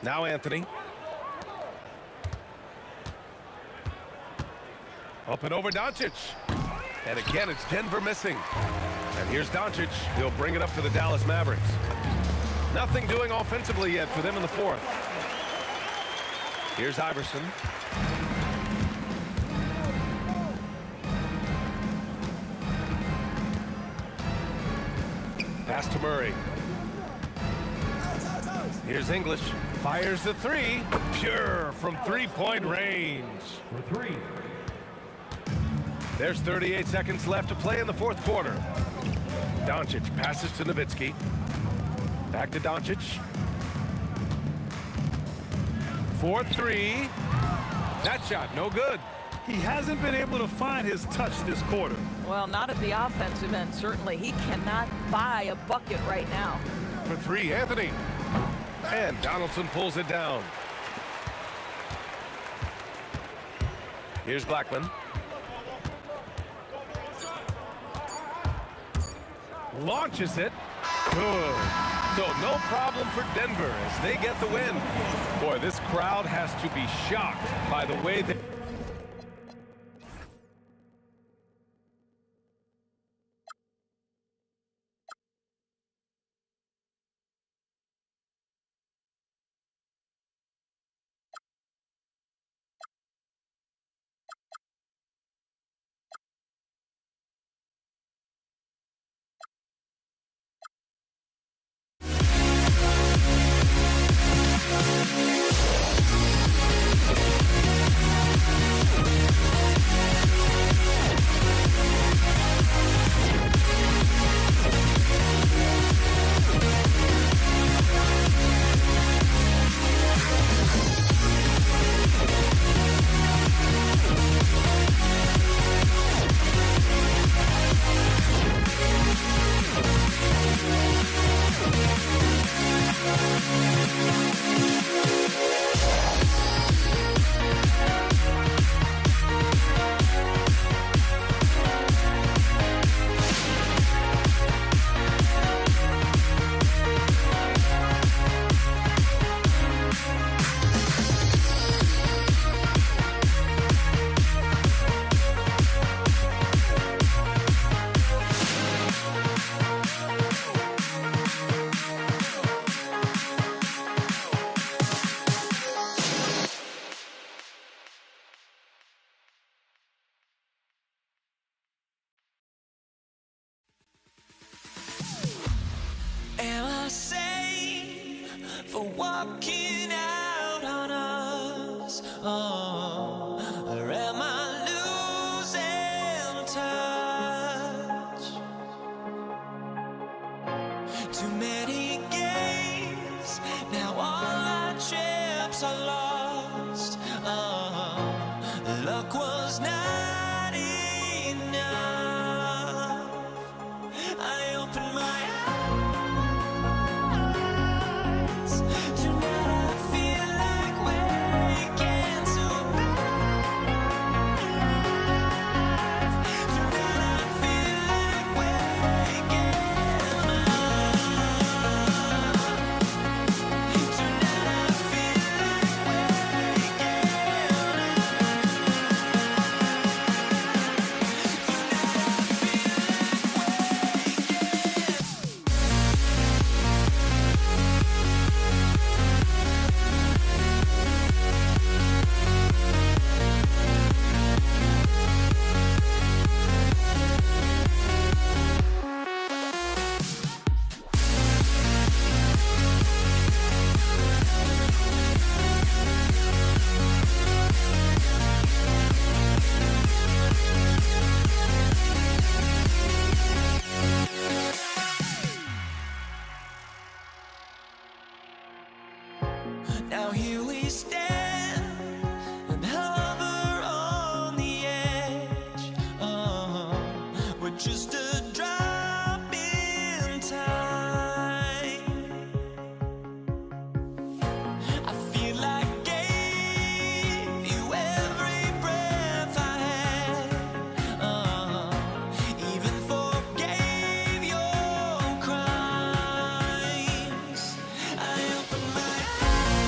Now Anthony. Up and over Doncic. And again, it's Denver missing. And here's Doncic. He'll bring it up for the Dallas Mavericks. Nothing doing offensively yet for them in the 4th. Here's Iverson. Pass to Murray. Here's English. Fires the 3. Pure from 3-point range.
For 3.
There's 38 seconds left to play in the fourth quarter. Doncic passes to Nowitzki. Back to Doncic. 4-3. That shot, no good.
He hasn't been able to find his touch this quarter.
Well, not at the offensive end, certainly. He cannot buy a bucket right now.
For three, Anthony. And Donaldson pulls it down. Here's Blackman. Launches it. Good. So no problem for Denver as they get the win. Boy, this crowd has to be shocked by the way that...
Am I safe for walking out on us? Oh, or am I losing touch? Too many games, now all our chips are lost. Oh, luck was not enough. I opened my Now here we stand and hover on the edge. We're just a drop in time. I feel like I gave you every breath I had. Even forgave your crimes. I opened my eyes.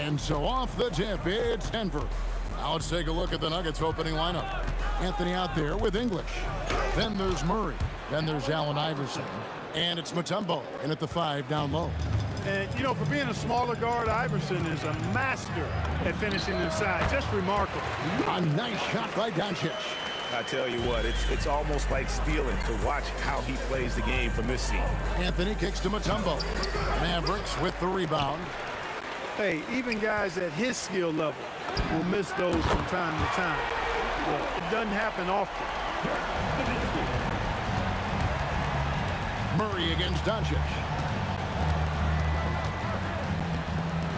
And so off the tip, it's Denver. Now let's take a look at the Nuggets opening lineup. Anthony out there with English. Then there's Murray. Then there's Allen Iverson. And it's Mutombo in at the 5 down low.
And, you know, for being a smaller guard, Iverson is a master at finishing inside. Just remarkable.
A nice shot by Doncic.
I tell you what, it's almost like stealing to watch how he plays the game from this seat.
Anthony kicks to Mutombo. Mavericks with the rebound.
Hey, even guys at his skill level will miss those from time to time. Well, it doesn't happen often.
Murray against Doncic.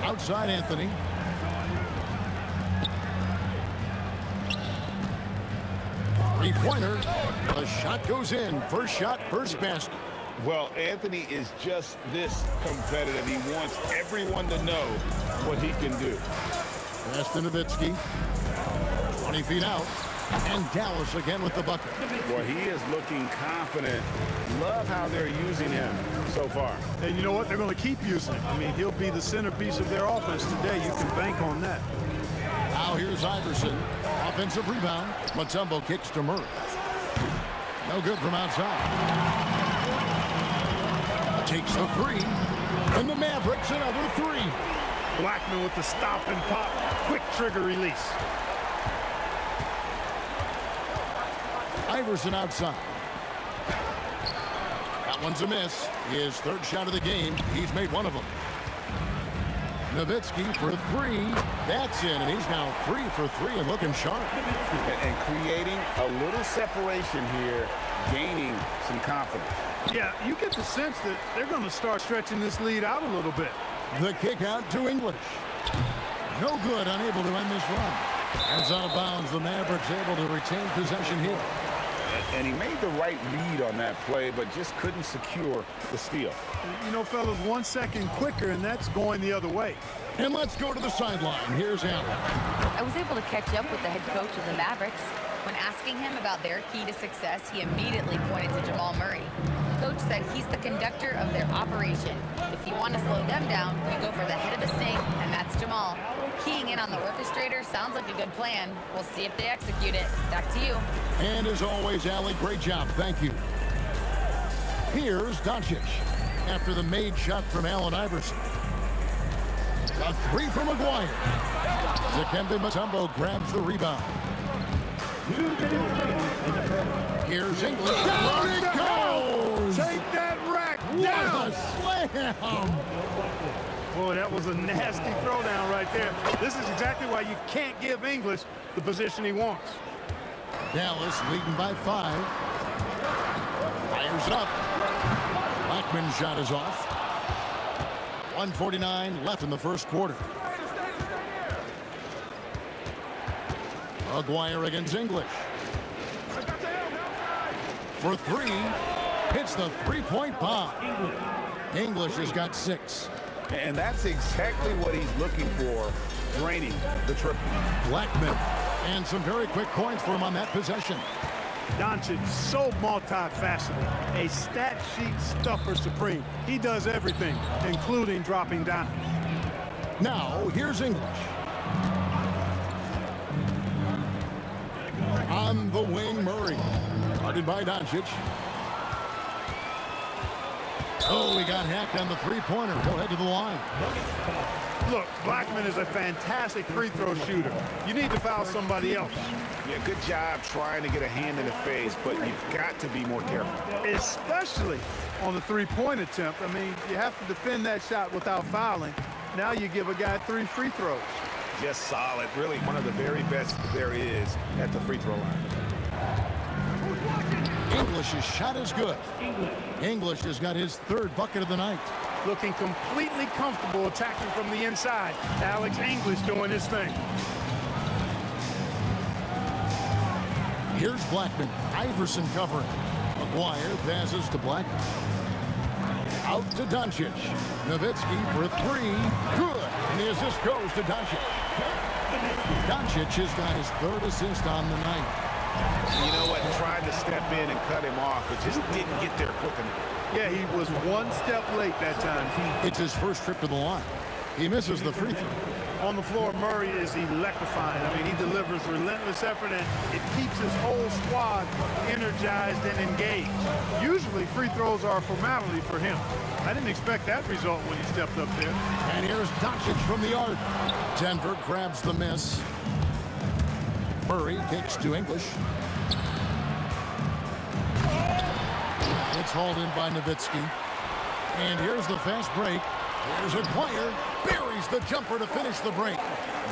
Outside Anthony. Three-pointer. The shot goes in. First shot, first basket.
Well, Anthony is just this competitive. He wants everyone to know what he can do.
Pass to Nowitzki. 20 feet out. And Dallas again with the bucket.
Well, he is looking confident. Love how they're using him so far.
And you know what? They're going to keep using him. I mean, he'll be the centerpiece of their offense today. You can bank on that.
Now here's Iverson. Offensive rebound. Mutombo kicks to Murray. No good from outside. Takes the 3. And the Mavericks another 3.
Blackman with the stop and pop. Quick trigger release.
Iverson outside. That one's a miss. His third shot of the game. He's made one of them. Nowitzki for 3. That's in, and he's now 3 for 3 and looking sharp.
And creating a little separation here, gaining some confidence.
Yeah, you get the sense that they're going to start stretching this lead out a little bit.
The kick out to English. No good, unable to end this run. As out of bounds, the Mavericks able to retain possession here.
And he made the right read on that play, but just couldn't secure the steal.
You know, fellas, 1 second quicker, and that's going the other way.
And let's go to the sideline. Here's Allen.
I was able to catch up with the head coach of the Mavericks. When asking him about their key to success, he immediately pointed to Jamal Murray. Coach said he's the conductor of their operation. If you want to slow them down, you go for the head of the snake, and that's Jamal. Keying in on the orchestrator sounds like a good plan. We'll see if they execute it. Back to you.
And as always, Allie, great job. Thank you. Here's Doncic after the made shot from Allen Iverson. A 3 from McGuire. Dikembe Mutombo grabs the rebound. Here's English. Down it goes!
Take that rack down!
What a slam!
Boy, that was a nasty throwdown right there. This is exactly why you can't give English the position he wants.
Dallas leading by 5. Fires up. Blackman's shot is off. 1:49 left in the first quarter. McGuire against English. For 3. Hits the three-point bomb. English has got 6.
And that's exactly what he's looking for, draining the triple.
Blackman. And some very quick points for him on that possession.
Doncic, so multifaceted. A stat sheet stuffer supreme. He does everything, including dropping down.
Now, here's English. On the wing, Murray. Guarded by Doncic. Oh, he got hacked on the three-pointer. He'll head to the line.
Look, Blackman is a fantastic free throw shooter. You need to foul somebody else.
Yeah, good job trying to get a hand in the face, but you've got to be more careful.
Especially on the three-point attempt. I mean, you have to defend that shot without fouling. Now you give a guy 3 free throws.
Just solid. Really one of the very best there is at the free throw line.
English's shot is good. English has got his 3rd bucket of the night.
Looking completely comfortable attacking from the inside. Alex English doing his thing.
Here's Blackman. Iverson covering. McGuire passes to Blackman. Out to Doncic. Nowitzki for 3. Good. And the assist goes to Doncic. Doncic has got his 3rd assist on the night.
You know what? Tried to step in and cut him off, but just didn't get there quick enough.
Yeah, he was 1 step late that time.
It's his first trip to the line. He misses the free throw.
On the floor, Murray is electrifying. I mean, he delivers relentless effort, and it keeps his whole squad energized and engaged. Usually, free throws are a formality for him. I didn't expect that result when he stepped up there.
And here's Doncic from the arc. Denver grabs the miss. Murray kicks to English. It's hauled in by Nowitzki. And here's the fast break. Here's Aguirre. Buries the jumper to finish the break.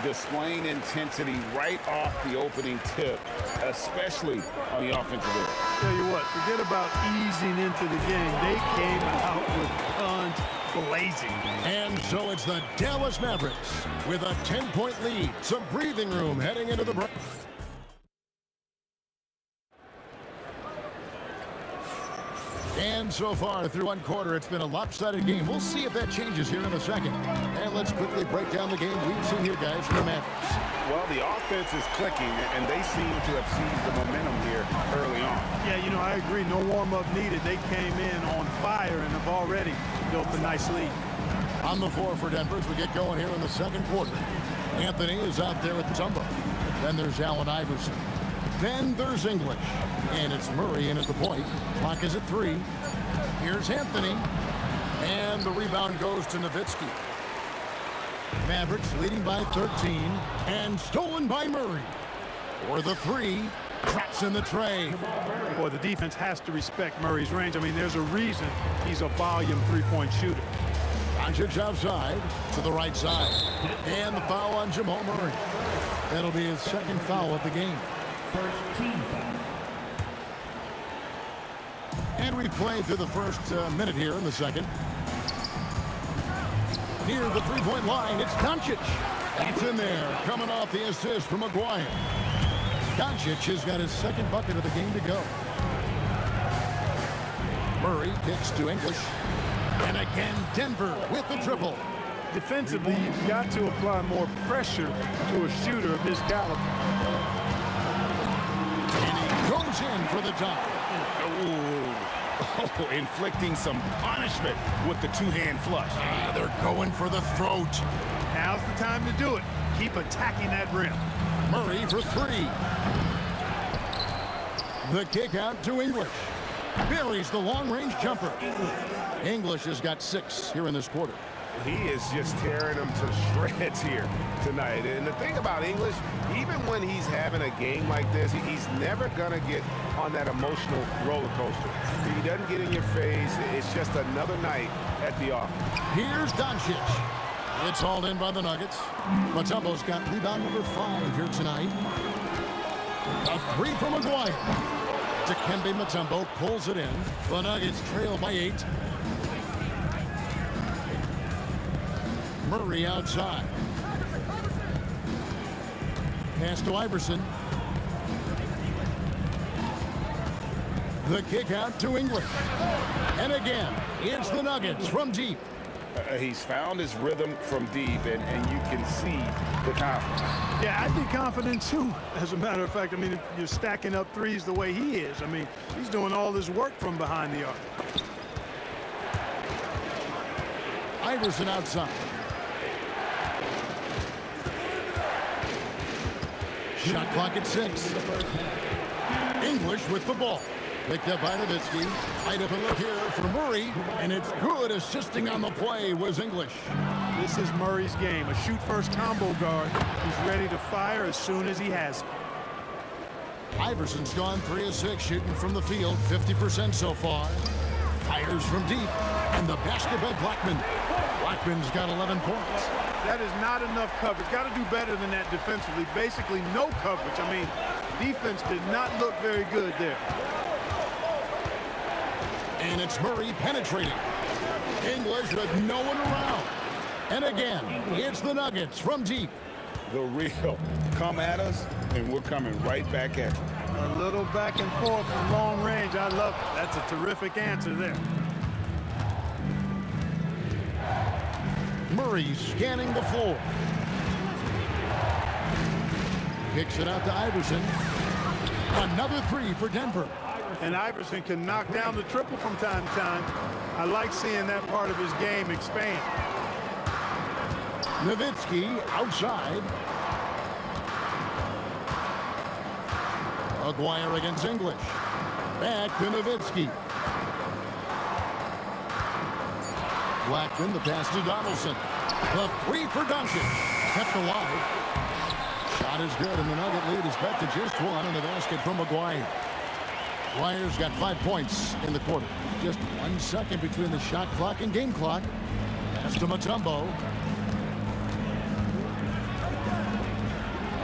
Displaying intensity right off the opening tip, especially on the offensive end.
Tell you what, forget about easing into the game. They came out with guns blazing.
And so it's the Dallas Mavericks with a 10-point lead. Some breathing room heading into the break. And so far through one quarter, it's been a lopsided game. We'll see if that changes here in a second. And let's quickly break down the game we've seen here, guys, from the Mavericks.
Well, the offense is clicking, and they seem to have seized the momentum here early on.
Yeah, you know, I agree. No warm-up needed. They came in on fire and have already built a nice lead.
On the floor for Denver as we get going here in the second quarter. Anthony is out there with Tumbo. Then there's Allen Iverson. Then there's English. And it's Murray in at the point. Clock is at 3. Here's Anthony. And the rebound goes to Nowitzki. Mavericks leading by 13. And stolen by Murray. For the 3. Traps in the tray.
Boy, the defense has to respect Murray's range. I mean, there's a reason he's a volume three-point shooter.
Doncic outside to the right side. And the foul on Jamal Murray. That'll be his second foul of the game.
First team foul.
And we've played through the first minute here in the second. Near the three-point line, it's Doncic. It's in there, coming off the assist from Aguirre. Doncic has got his second bucket of the game to go. Murray kicks to English. And again, Denver with the triple.
Defensively, you've got to apply more pressure to a shooter of his caliber.
And he goes in for the dunk.
Oh, inflicting some punishment with the two-hand flush.
They're going for the throat.
Now's the time to do it. Keep attacking that rim.
Murray for 3. The kick out to English. Buries the long-range jumper. English has got 6 here in this quarter.
He is just tearing them to shreds here tonight. And the thing about English, even when he's having a game like this, he's never going to get on that emotional roller coaster. He doesn't get in your face. It's just another night at the office.
Here's Doncic. It's hauled in by the Nuggets. Mutombo's got rebound number 5 here tonight. A 3 from Aguirre. Dikembe Mutombo pulls it in. The Nuggets trail by 8. Murray outside. Pass to Iverson. The kick out to English. And again, it's the Nuggets from deep.
He's found his rhythm from deep, and you can see the confidence.
Yeah, I'd be confident too. As a matter of fact, I mean, if you're stacking up threes the way he is, I mean, he's doing all this work from behind the arc.
Iverson outside. Shot clock at 6. English with the ball. Picked up by Nowitzki. Right up and look here for Murray. And it's good. Assisting on the play was English.
This is Murray's game. A shoot-first combo guard who's ready to fire as soon as he has it.
Iverson's gone 3 of 6 shooting from the field. 50% so far. Fires from deep. And the basket by Blackman. Blackman's got 11 points.
That is not enough coverage. Got to do better than that defensively. Basically no coverage. I mean, defense did not look very good there.
And it's Murray penetrating. English with no one around. And again, it's the Nuggets from deep.
The real come at us, and we're coming right back at you.
A little back and forth from long range. I love it. That's a terrific answer there.
Murray scanning the floor. Kicks it out to Iverson. Another 3 for Denver.
And Iverson can knock down the triple from time to time. I like seeing that part of his game expand.
Nowitzki outside. Aguirre against English. Back to Nowitzki. Blackman, the pass to Donaldson. The three for Duncan. Kept alive. Shot is good, and the Nugget lead is back to just one in the basket from Aguirre. Aguirre's got 5 points in the quarter. Just 1 second between the shot clock and game clock. Pass to Mutombo.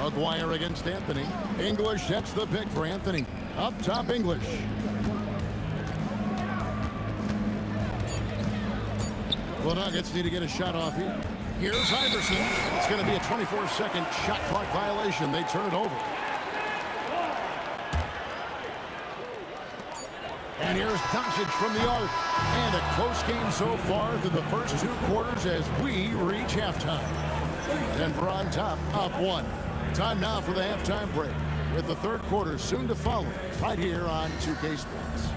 Aguirre against Anthony. English sets the pick for Anthony. Up top, English. The Nuggets need to get a shot off here. Here's Iverson. It's going to be a 24-second shot clock violation. They turn it over. And here's Doncic from the arc. And a close game so far through the first 2 quarters as we reach halftime. Denver on top, up 1. Time now for the halftime break, with the third quarter soon to follow, right here on 2K Sports.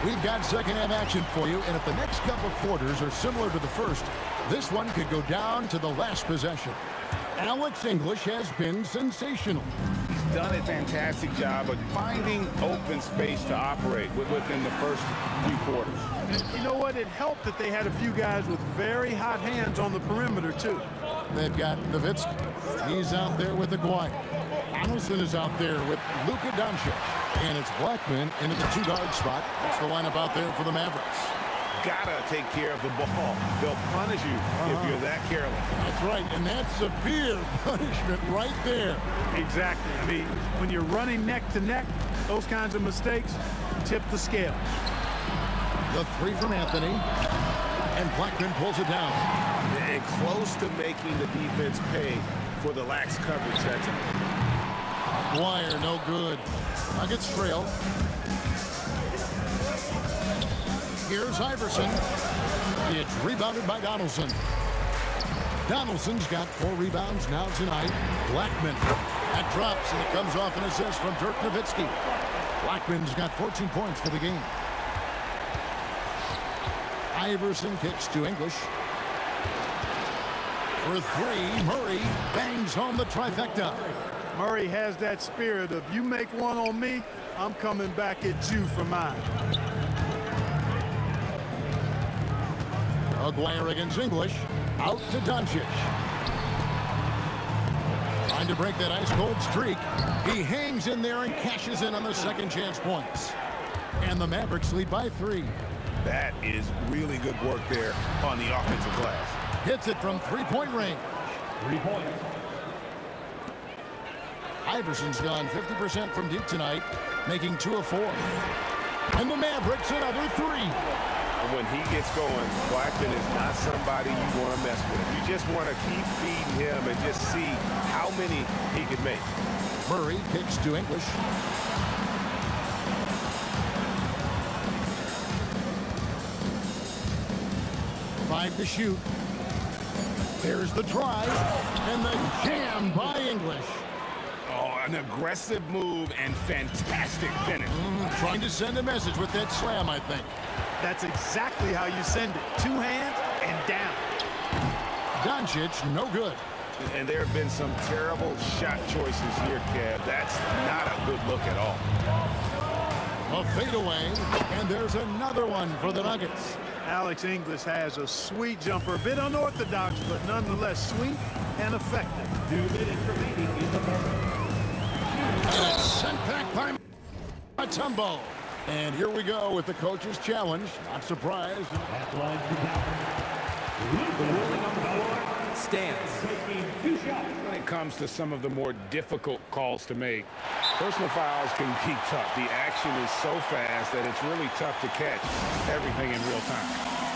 We've got second half action for you, and if the next couple quarters are similar to the first, this one could go down to the last possession. Alex English has been sensational.
He's done a fantastic job of finding open space to operate within the first few quarters.
And you know what? It helped that they had a few guys with very hot hands on the perimeter, too.
They've got Nowitzki. He's out there with Aguirre. Donaldson is out there with Luka Doncic. And it's Blackman into the 2-guard spot. That's the lineup out there for the Mavericks.
Gotta take care of the ball. They'll punish you if you're that careless.
That's right, and that's severe punishment right there.
Exactly. I mean, when you're running neck to neck, those kinds of mistakes tip the scale.
The 3 from Anthony, and Blackman pulls it down.
And close to making the defense pay for the lax coverage that time.
Wire, no good. Nuggets trail. Here's Iverson. It's rebounded by Donaldson. Donaldson's got 4 rebounds now tonight. Blackman. That drops, and it comes off an assist from Dirk Nowitzki. Blackman's got 14 points for the game. Iverson kicks to English. For 3, Murray bangs home the trifecta.
Murray has that spirit of, you make one on me, I'm coming back at you for mine.
Aguirre against English. Out to Doncic. Trying to break that ice-cold streak. He hangs in there and cashes in on the second chance points. And the Mavericks lead by 3.
That is really good work there on the offensive glass.
Hits it from 3-point range.
3 points.
Iverson's gone 50% from deep tonight, making 2 of 4. And the Mavericks another 3.
And when he gets going, Blackman is not somebody you want to mess with. You just want to keep feeding him and just see how many he can make.
Murray kicks to English. Five to shoot. There's the drive and the jam by English.
Oh, an aggressive move and fantastic finish.
Trying to send a message with that slam, I think.
That's exactly how you send it. 2 hands and down.
Doncic, no good.
And there have been some terrible shot choices here, Kev. That's not a good look at all.
A fadeaway, and there's another one for the Nuggets.
Alex English has a sweet jumper, a bit unorthodox, but nonetheless sweet and effective.
2 minutes remaining in the first.
And it's sent back by Mutombo. And here we go with the coach's challenge. Not surprised.
At line to Dallas. Rolling on the floor.
Stance.
Taking 2 shots.
When it comes to some of the more difficult calls to make, personal fouls can be tough. The action is so fast that it's really tough to catch everything in real time.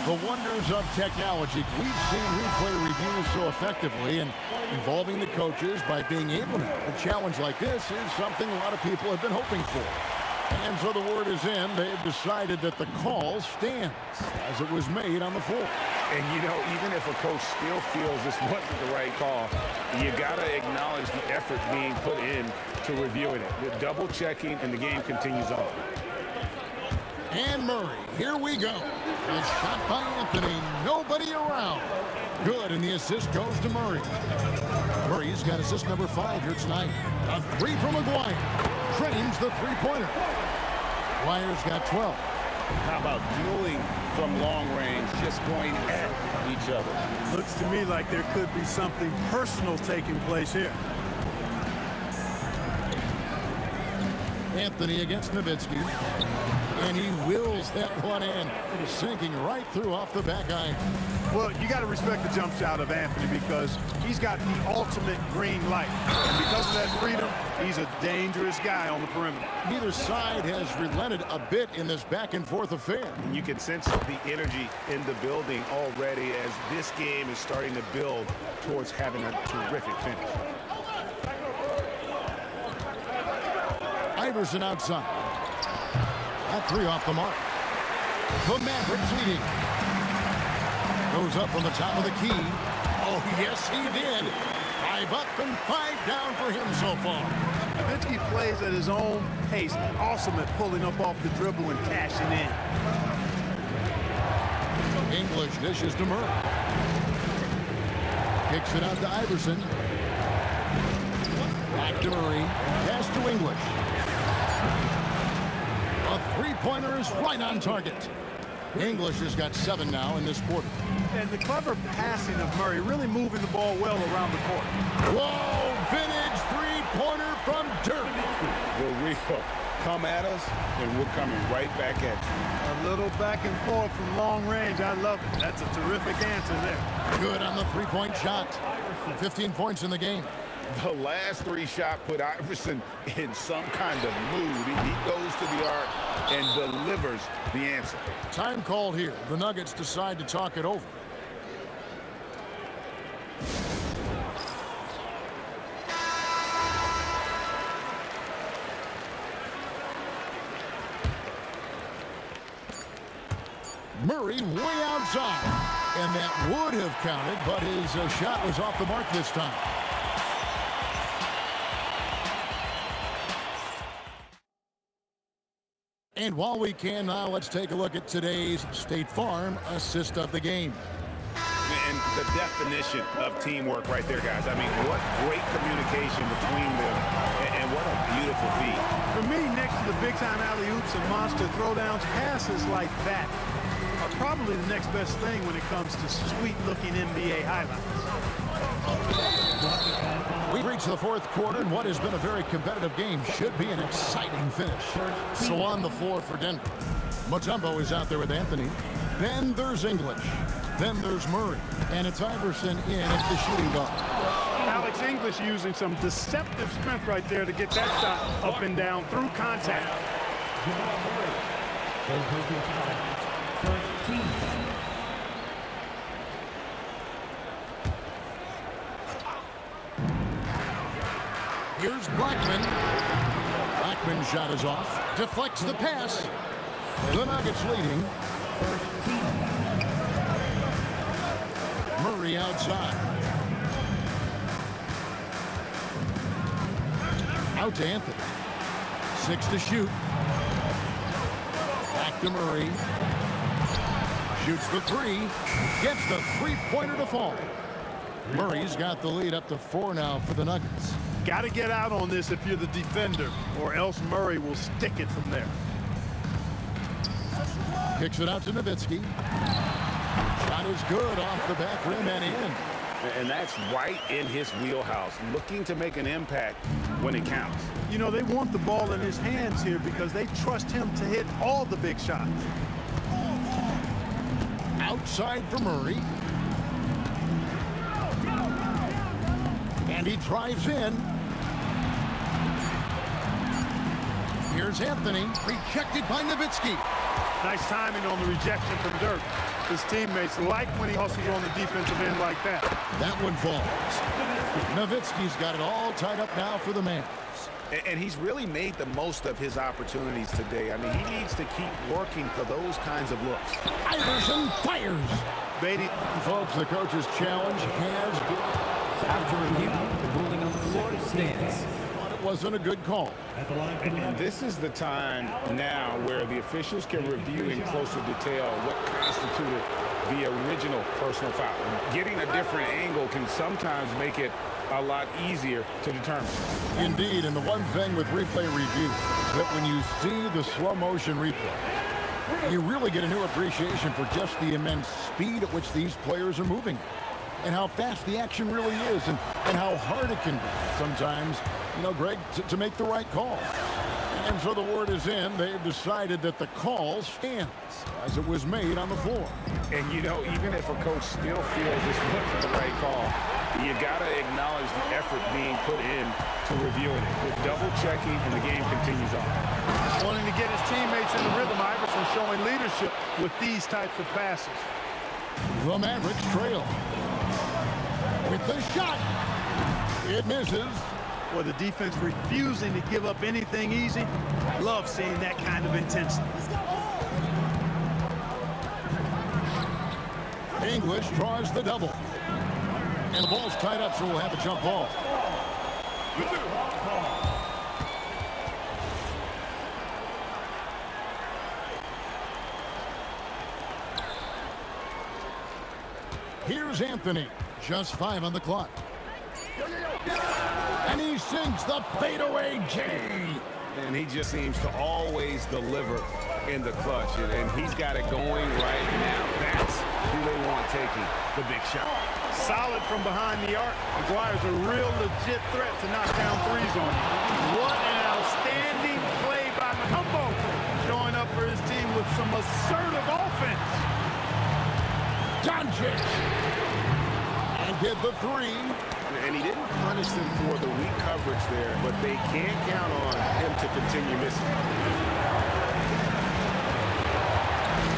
The wonders of technology. We've seen replay reviews so effectively and involving the coaches by being able to. A challenge like this is something a lot of people have been hoping for. And so the word is in. They've decided that the call stands as it was made on the floor.
And, you know, even if a coach still feels this wasn't the right call, you got to acknowledge the effort being put in to reviewing it. The double checking, and the game continues on.
And Murray, here we go. It's shot by Anthony. Nobody around. Good, and the assist goes to Murray. Murray's got assist number 5 here tonight. A 3 from McGuire. Trains the three-pointer. McGuire's got 12.
How about dueling from long range, just going at each other?
Looks to me like there could be something personal taking place here.
Anthony against Nowitzki. And he wills that one in, sinking right through off the back iron.
Well, you got to respect the jump shot of Anthony because he's got the ultimate green light. And because of that freedom, he's a dangerous guy on the perimeter.
Neither side has relented a bit in this back-and-forth affair.
You can sense the energy in the building already as this game is starting to build towards having a terrific finish.
Iverson outside. That 3 off the mark. The Mavericks leading. Goes up from the top of the key. Oh, yes, he did. 5 up and 5 down for him so far.
Nowitzki plays at his own pace. Awesome at pulling up off the dribble and cashing in.
English dishes to Murray. Kicks it out to Iverson. Back to Murray. Pass to English. A three-pointer is right on target. English has got 7 now in this quarter.
And the clever passing of Murray, really moving the ball well around the court.
Whoa, vintage three-pointer from Dirk.
The real come at us, and we're coming right back at you.
A little back and forth from long range. I love it. That's a terrific answer there.
Good on the three-point shot. 15 points in the game.
The last 3 shot put Iverson in some kind of mood. He goes to the arc and delivers the answer.
Time called here. The Nuggets decide to talk it over. Murray way outside. And that would have counted, but his shot was off the mark this time. And while we can now, let's take a look at today's State Farm assist of the game.
And the definition of teamwork right there, guys. I mean, what great communication between them, and what a beautiful feat.
For me, next to the big-time alley-oops and monster throwdowns, passes like that are probably the next best thing when it comes to sweet-looking NBA highlights.
We've reached the 4th quarter, and what has been a very competitive game should be an exciting finish. So on the floor for Denver, Mutombo is out there with Anthony. Then there's English. Then there's Murray. And it's Iverson in at the shooting guard.
Alex English using some deceptive strength right there to get that shot up and down through contact.
Here's Blackman. Blackman's shot is off. Deflects the pass. The Nuggets leading. Murray outside. Out to Anthony. 6 to shoot. Back to Murray. Shoots the 3. Gets the three-pointer to fall. Murray's got the lead up to 4 now for the Nuggets.
Got to get out on this if you're the defender, or else Murray will stick it from there.
Kicks it out to Nowitzki. Shot is good off the back rim and in.
And that's right in his wheelhouse, looking to make an impact when it counts.
You know, they want the ball in his hands here because they trust him to hit all the big shots.
Outside for Murray. And he drives in. Here's Anthony, rejected by Nowitzki.
Nice timing on the rejection from Dirk. His teammates like when he hustles on the defensive end like that.
That one falls. Nowitzki's got it all tied up now for the Mavs.
And he's really made the most of his opportunities today. I mean, he needs to keep working for those kinds of looks.
Iverson fires.
Beatty.
Folks, the coach's challenge has been.
After review, the ruling on the floor stands.
It wasn't a good call.
And this is the time now where the officials can review in closer detail what constituted the original personal foul. Getting a different angle can sometimes make it a lot easier to determine.
Indeed, and the one thing with replay review is that when you see the slow motion replay, you really get a new appreciation for just the immense speed at which these players are moving and how fast the action really is and how hard it can be sometimes, you know, Greg, to make the right call. And so the word is in. They've decided that the call stands as it was made on the floor.
And, you know, even if a coach still feels this wasn't the right call, you got to acknowledge the effort being put in to reviewing it. With double checking, and the game continues on.
Wanting to get his teammates in the rhythm, Iverson showing leadership with these types of passes.
The Mavericks trail. With the shot. It misses.
Or the defense refusing to give up anything easy. Love seeing that kind of intensity.
English draws the double. And the ball's tied up, so we'll have a jump ball. Here's Anthony. Just 5 on the clock. And he sinks the fadeaway J.
And he just seems to always deliver in the clutch. And he's got it going right now. That's who they want taking the big shot.
Solid from behind the arc. McGuire's a real legit threat to knock down threes on him. What an outstanding play by Mutombo. Showing up for his team with some assertive offense.
Doncic. And get the 3.
And he didn't punish them for the weak coverage there, but they can't count on him to continue missing.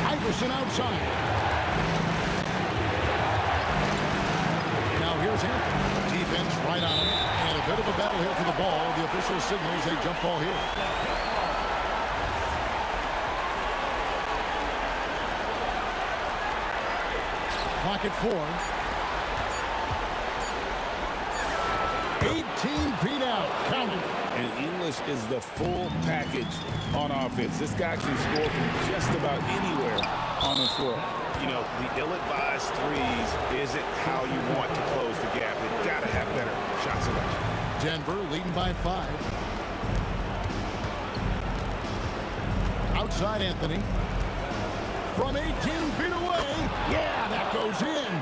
Iverson outside. Now here's Anthony. Defense right on him. And a bit of a battle here for the ball. The official signals a jump ball here. Clock at 4. 18 feet out. Counting.
And English is the full package on offense. This guy can score from just about anywhere on the floor. You know, the ill-advised threes isn't how you want to close the gap. They've got to have better shot selection.
Denver leading by 5. Outside Anthony. From 18 feet away. Yeah, that goes in.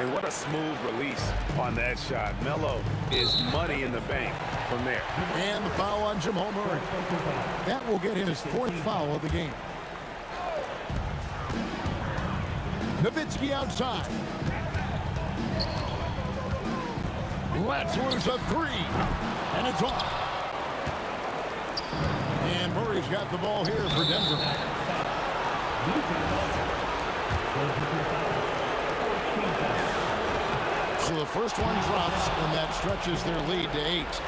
And what a smooth release on that shot. Melo is money in the bank from there.
And the foul on Jamal Murray. That will get him his 4th foul of the game. Nowitzki outside. Let's lose a 3. And it's off. And Murray's got the ball here for Denver. So the first one drops, and that stretches their lead to 8.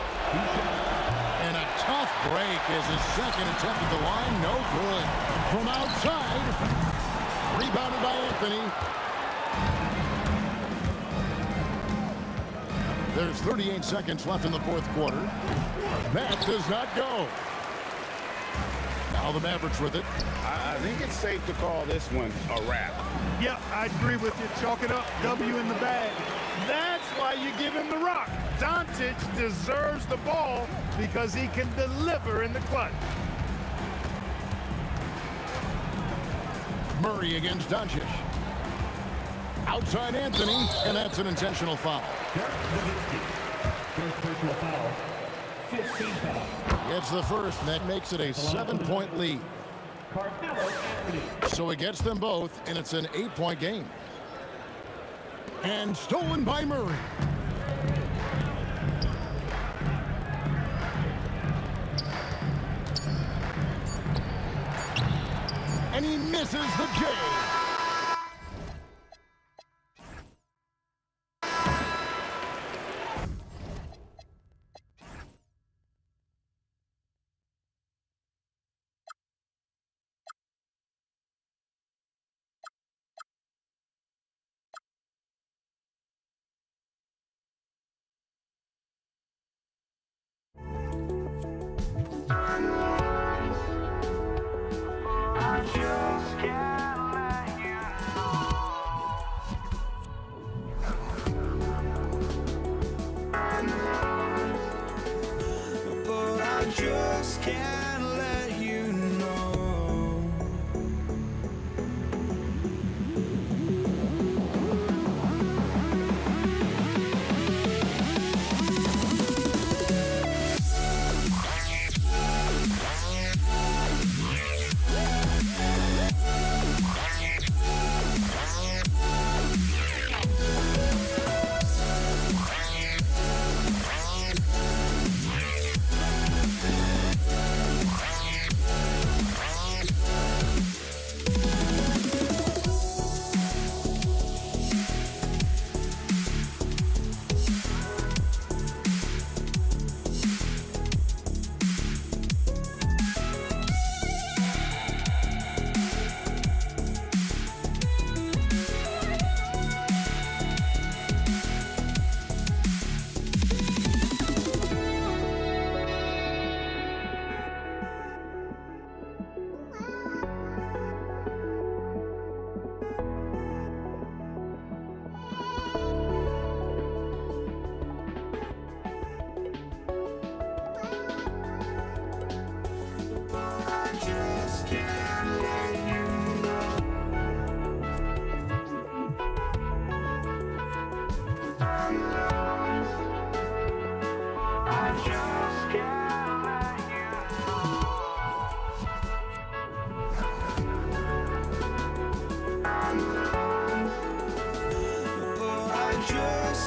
And a tough break as his second attempt at the line, no good. From outside, rebounded by Anthony. There's 38 seconds left in the 4th quarter. That does not go. Now the Mavericks with it.
I think it's safe to call this one a wrap.
Yeah, I agree with you. Chalk it up. W in the bag. That's why you give him the rock. Doncic deserves the ball because he can deliver in the clutch.
Murray against Doncic. Outside Anthony, and that's an intentional foul.
First personal foul. 15 foul.
It's the first, and that makes it a 7-point lead. So it gets them both, and it's an 8-point game. And stolen by Murray. And he misses the J.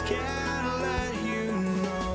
can't let you know.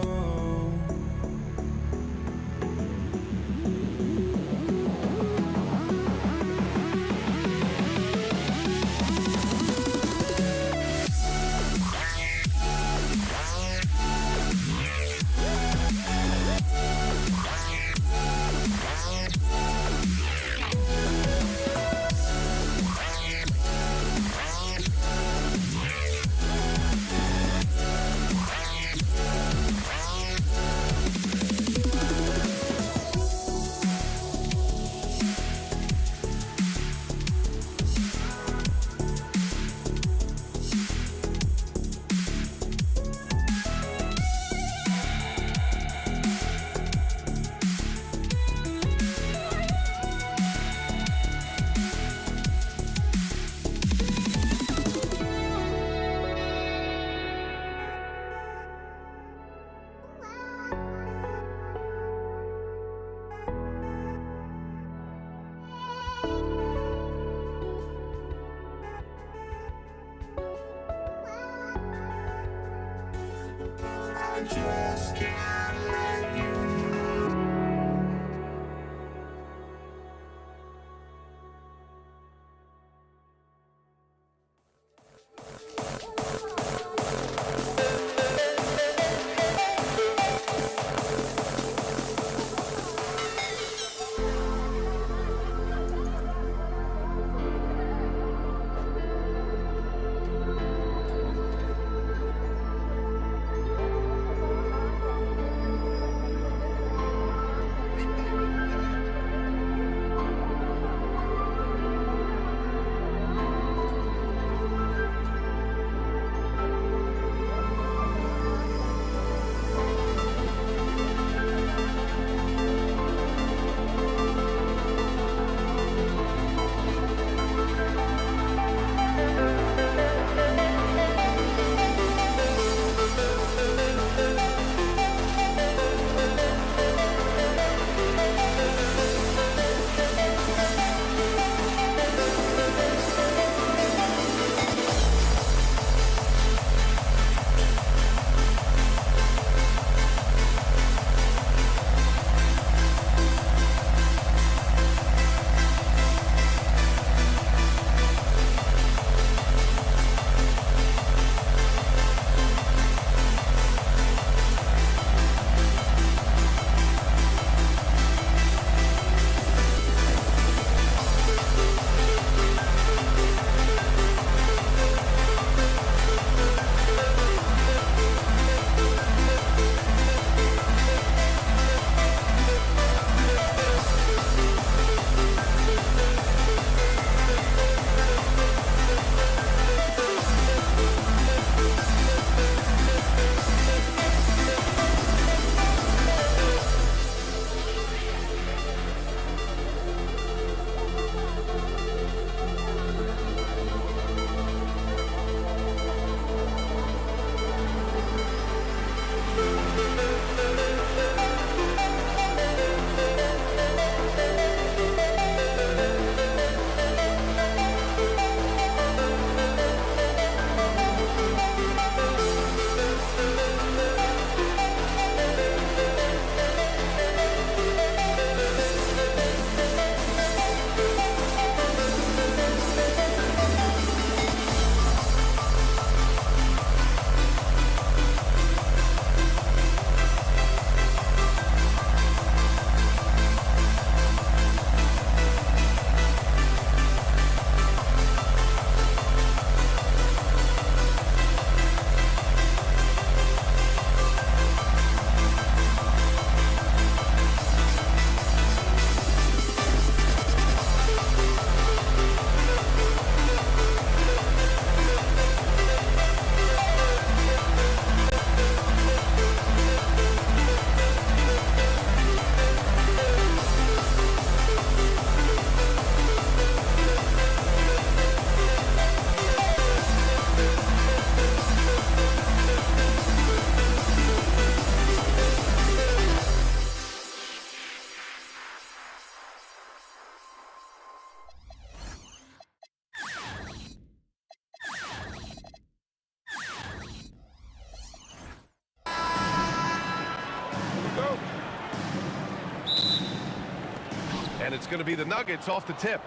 And it's going to be the Nuggets off the tip.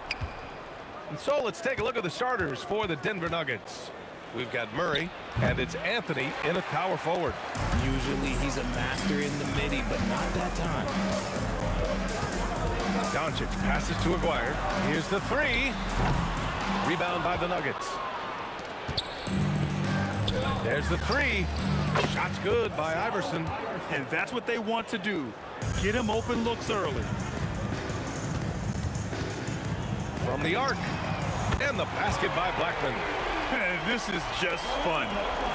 And so let's take a look at the starters for the Denver Nuggets. We've got Murray, and it's Anthony in at power forward.
Usually he's a master in the midi, but not that time.
Doncic passes to Aguirre. Here's the three. Rebound by the Nuggets. There's the three. Shot's good by Iverson.
And that's what they want to do. Get him open looks early.
From the arc. And the basket by Blackman.
This is just fun.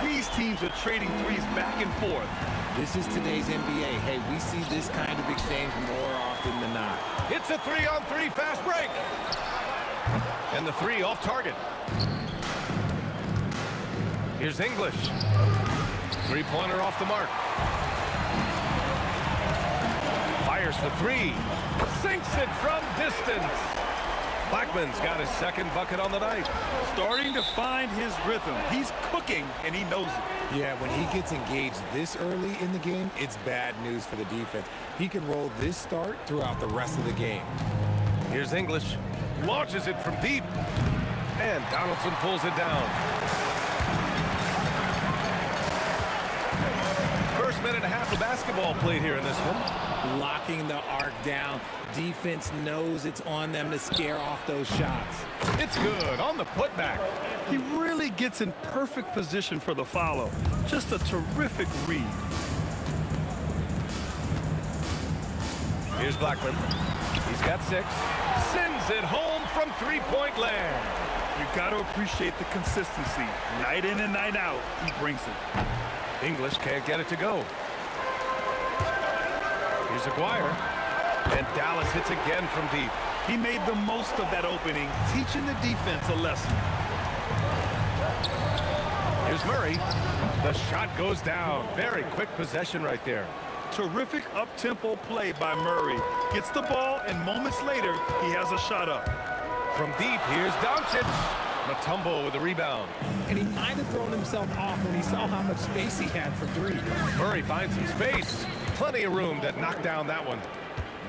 These teams are trading threes back and forth.
This is today's NBA. Hey, we see this kind of exchange more often than not.
It's a 3-on-3 fast break. And the three off target. Here's English. Three-pointer off the mark. Fires for three. Sinks it from distance. Blackman's got his second bucket on the night.
Starting to find his rhythm. He's cooking, and he knows it.
Yeah, when he gets engaged this early in the game, it's bad news for the defense. He can roll this start throughout the rest of the game.
Here's English. Launches it from deep. And Donaldson pulls it down. First minute and a half of basketball played here in this one.
Locking the arc down. Defense knows it's on them to scare off those shots.
It's good on the putback.
He really gets in perfect position for the follow. Just a terrific read.
Here's Blackman. He's got 6. Sends it home from three-point land.
You got to appreciate the consistency. Night in and night out, he brings it.
English can't get it to go. Here's Aguirre. And Dallas hits again from deep.
He made the most of that opening, teaching the defense a lesson.
Here's Murray. The shot goes down. Very quick possession right there.
Terrific up-tempo play by Murray. Gets the ball, and moments later, he has a shot up.
From deep, here's Doncic. Mutombo with the rebound.
And he might have thrown himself off when he saw how much space he had for three.
Murray finds some space. Plenty of room to knock down that one.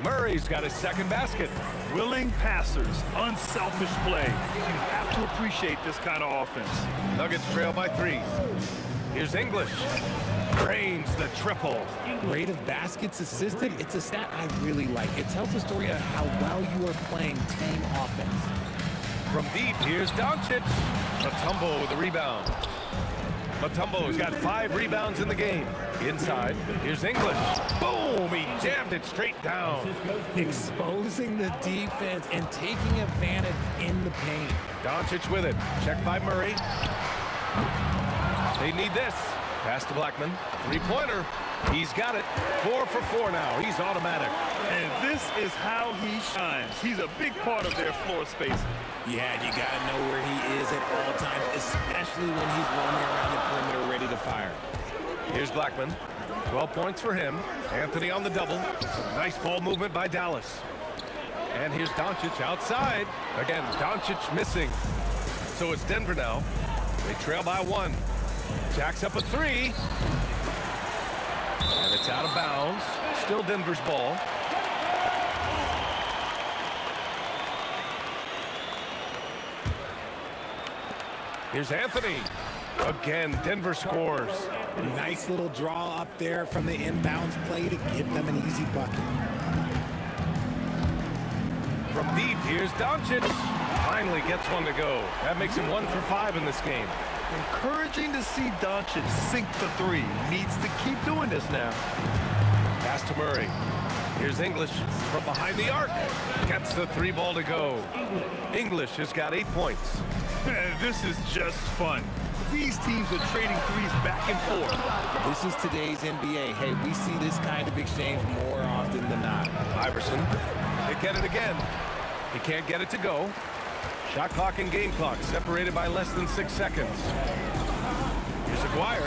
Murray's got his second basket.
Willing passers, unselfish play. You have to appreciate this kind of offense.
Nuggets trail by 3. Here's English. Drains the triple.
Rate of baskets assisted, it's a stat I really like. It tells the story of how well you are playing team offense.
From deep, here's Doncic. Mutombo with the rebound. Mutombo's got 5 rebounds in the game. Inside, here's English. Boom! He jammed it straight down.
Exposing the defense and taking advantage in the paint.
Doncic with it. Checked by Murray. They need this. Pass to Blackman. Three-pointer. He's got it. 4 for 4 now. He's automatic.
And this is how he shines. He's a big part of their floor spacing.
Yeah, you got to know where he is at all times, especially when he's roaming around the perimeter ready to fire.
Here's Blackman. 12 points for him. Anthony on the double. Some nice ball movement by Dallas. And here's Doncic outside. Again, Doncic missing. So it's Denver now. They trail by 1. Jacks up a 3. And it's out of bounds. Still Denver's ball. Here's Anthony. Again, Denver scores.
Nice little draw up there from the inbounds play to give them an easy bucket.
From deep, here's Doncic. Finally gets one to go. That makes him 1 for 5 in this game.
Encouraging to see Doncic sink the 3. Needs to keep doing this now.
Pass to Murray. Here's English from behind the arc. Gets the 3 ball to go. English has got 8 points.
This is just fun. These teams are trading threes back and forth.
This is today's NBA. Hey, we see this kind of exchange more often than not.
Iverson, they get it again. He can't get it to go. Shot clock and game clock separated by less than 6 seconds. Here's Aguirre.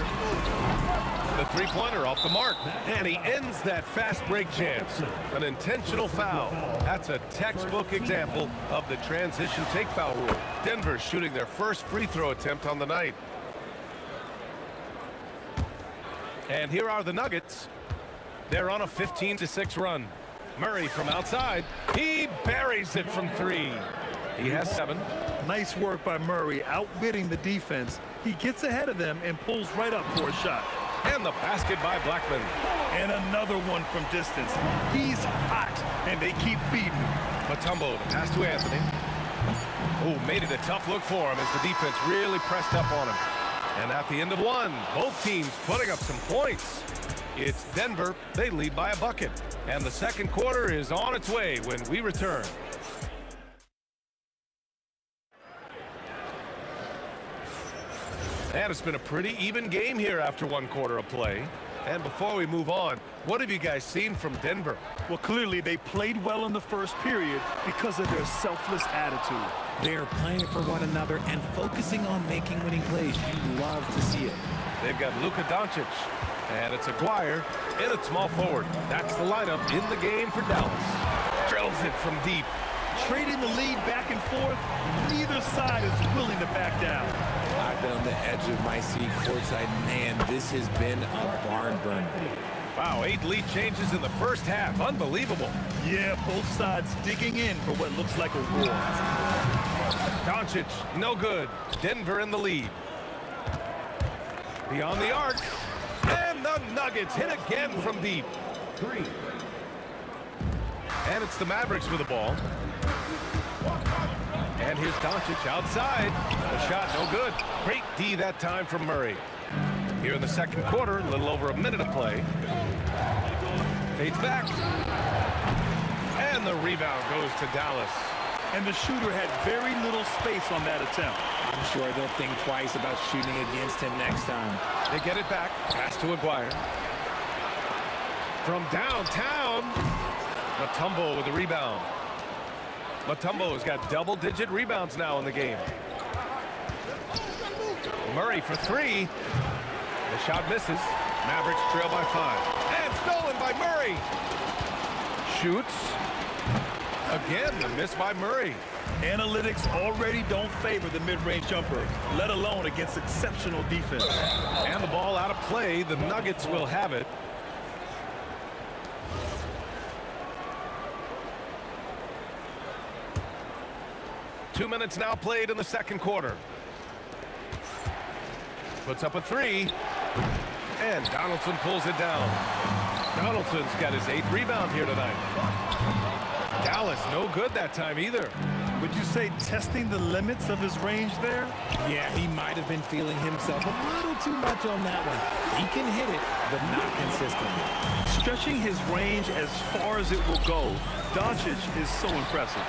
The three-pointer off the mark. And he ends that fast break chance. An intentional foul. That's a textbook example of the transition take foul rule. Denver shooting their first free throw attempt on the night. And here are the Nuggets. They're on a 15-6 run. Murray from outside. He buries it from 3. He has 7.
Nice work by Murray, outwitting the defense. He gets ahead of them and pulls right up for a shot.
And the basket by Blackman.
And another one from distance. He's hot, and they keep feeding him.
Mutombo, the pass to Anthony. Oh, made it a tough look for him as the defense really pressed up on him. And at the end of 1, both teams putting up some points. It's Denver. They lead by a bucket. And the second quarter is on its way when we return. And it's been a pretty even game here after 1 quarter of play. And before we move on, what have you guys seen from Denver?
Well, clearly they played well in the first period because of their selfless attitude.
They are playing for one another and focusing on making winning plays. You love to see it.
They've got Luka Doncic, and it's Aguirre in at small forward. That's the lineup in the game for Dallas. Drills it from deep.
Trading the lead back and forth, neither side is willing to back down.
I've been on the edge of my seat courtside. Man, this has been a barn burner.
Wow, 8 lead changes in the first half. Unbelievable.
Yeah, both sides digging in for what looks like a war.
Doncic, no good. Denver in the lead. Beyond the arc. And the Nuggets hit again from deep.
3.
And it's the Mavericks with the ball. And here's Doncic outside. The shot no good. Great D that time from Murray. Here in the second quarter, a little over a minute of play. Fades back. And the rebound goes to Dallas.
And the shooter had very little space on that attempt.
I'm sure they'll think twice about shooting against him next time.
They get it back. Pass to Aguirre. From downtown, Mutombo with the rebound. Mutombo's got double-digit rebounds now in the game. Murray for 3. The shot misses. Mavericks trail by 5. And stolen by Murray. Shoots. Again, the miss by Murray.
Analytics already don't favor the mid-range jumper, let alone against exceptional defense.
And the ball out of play. The Nuggets will have it. Two minutes now played in the second quarter. Puts up a 3. And Donaldson pulls it down. Donaldson's got his 8th rebound here tonight. Dallas no good that time either.
Would you say testing the limits of his range there?
Yeah, he might have been feeling himself a little too much on that one. He can hit it, but not consistently.
Stretching his range as far as it will go, Doncic is so impressive.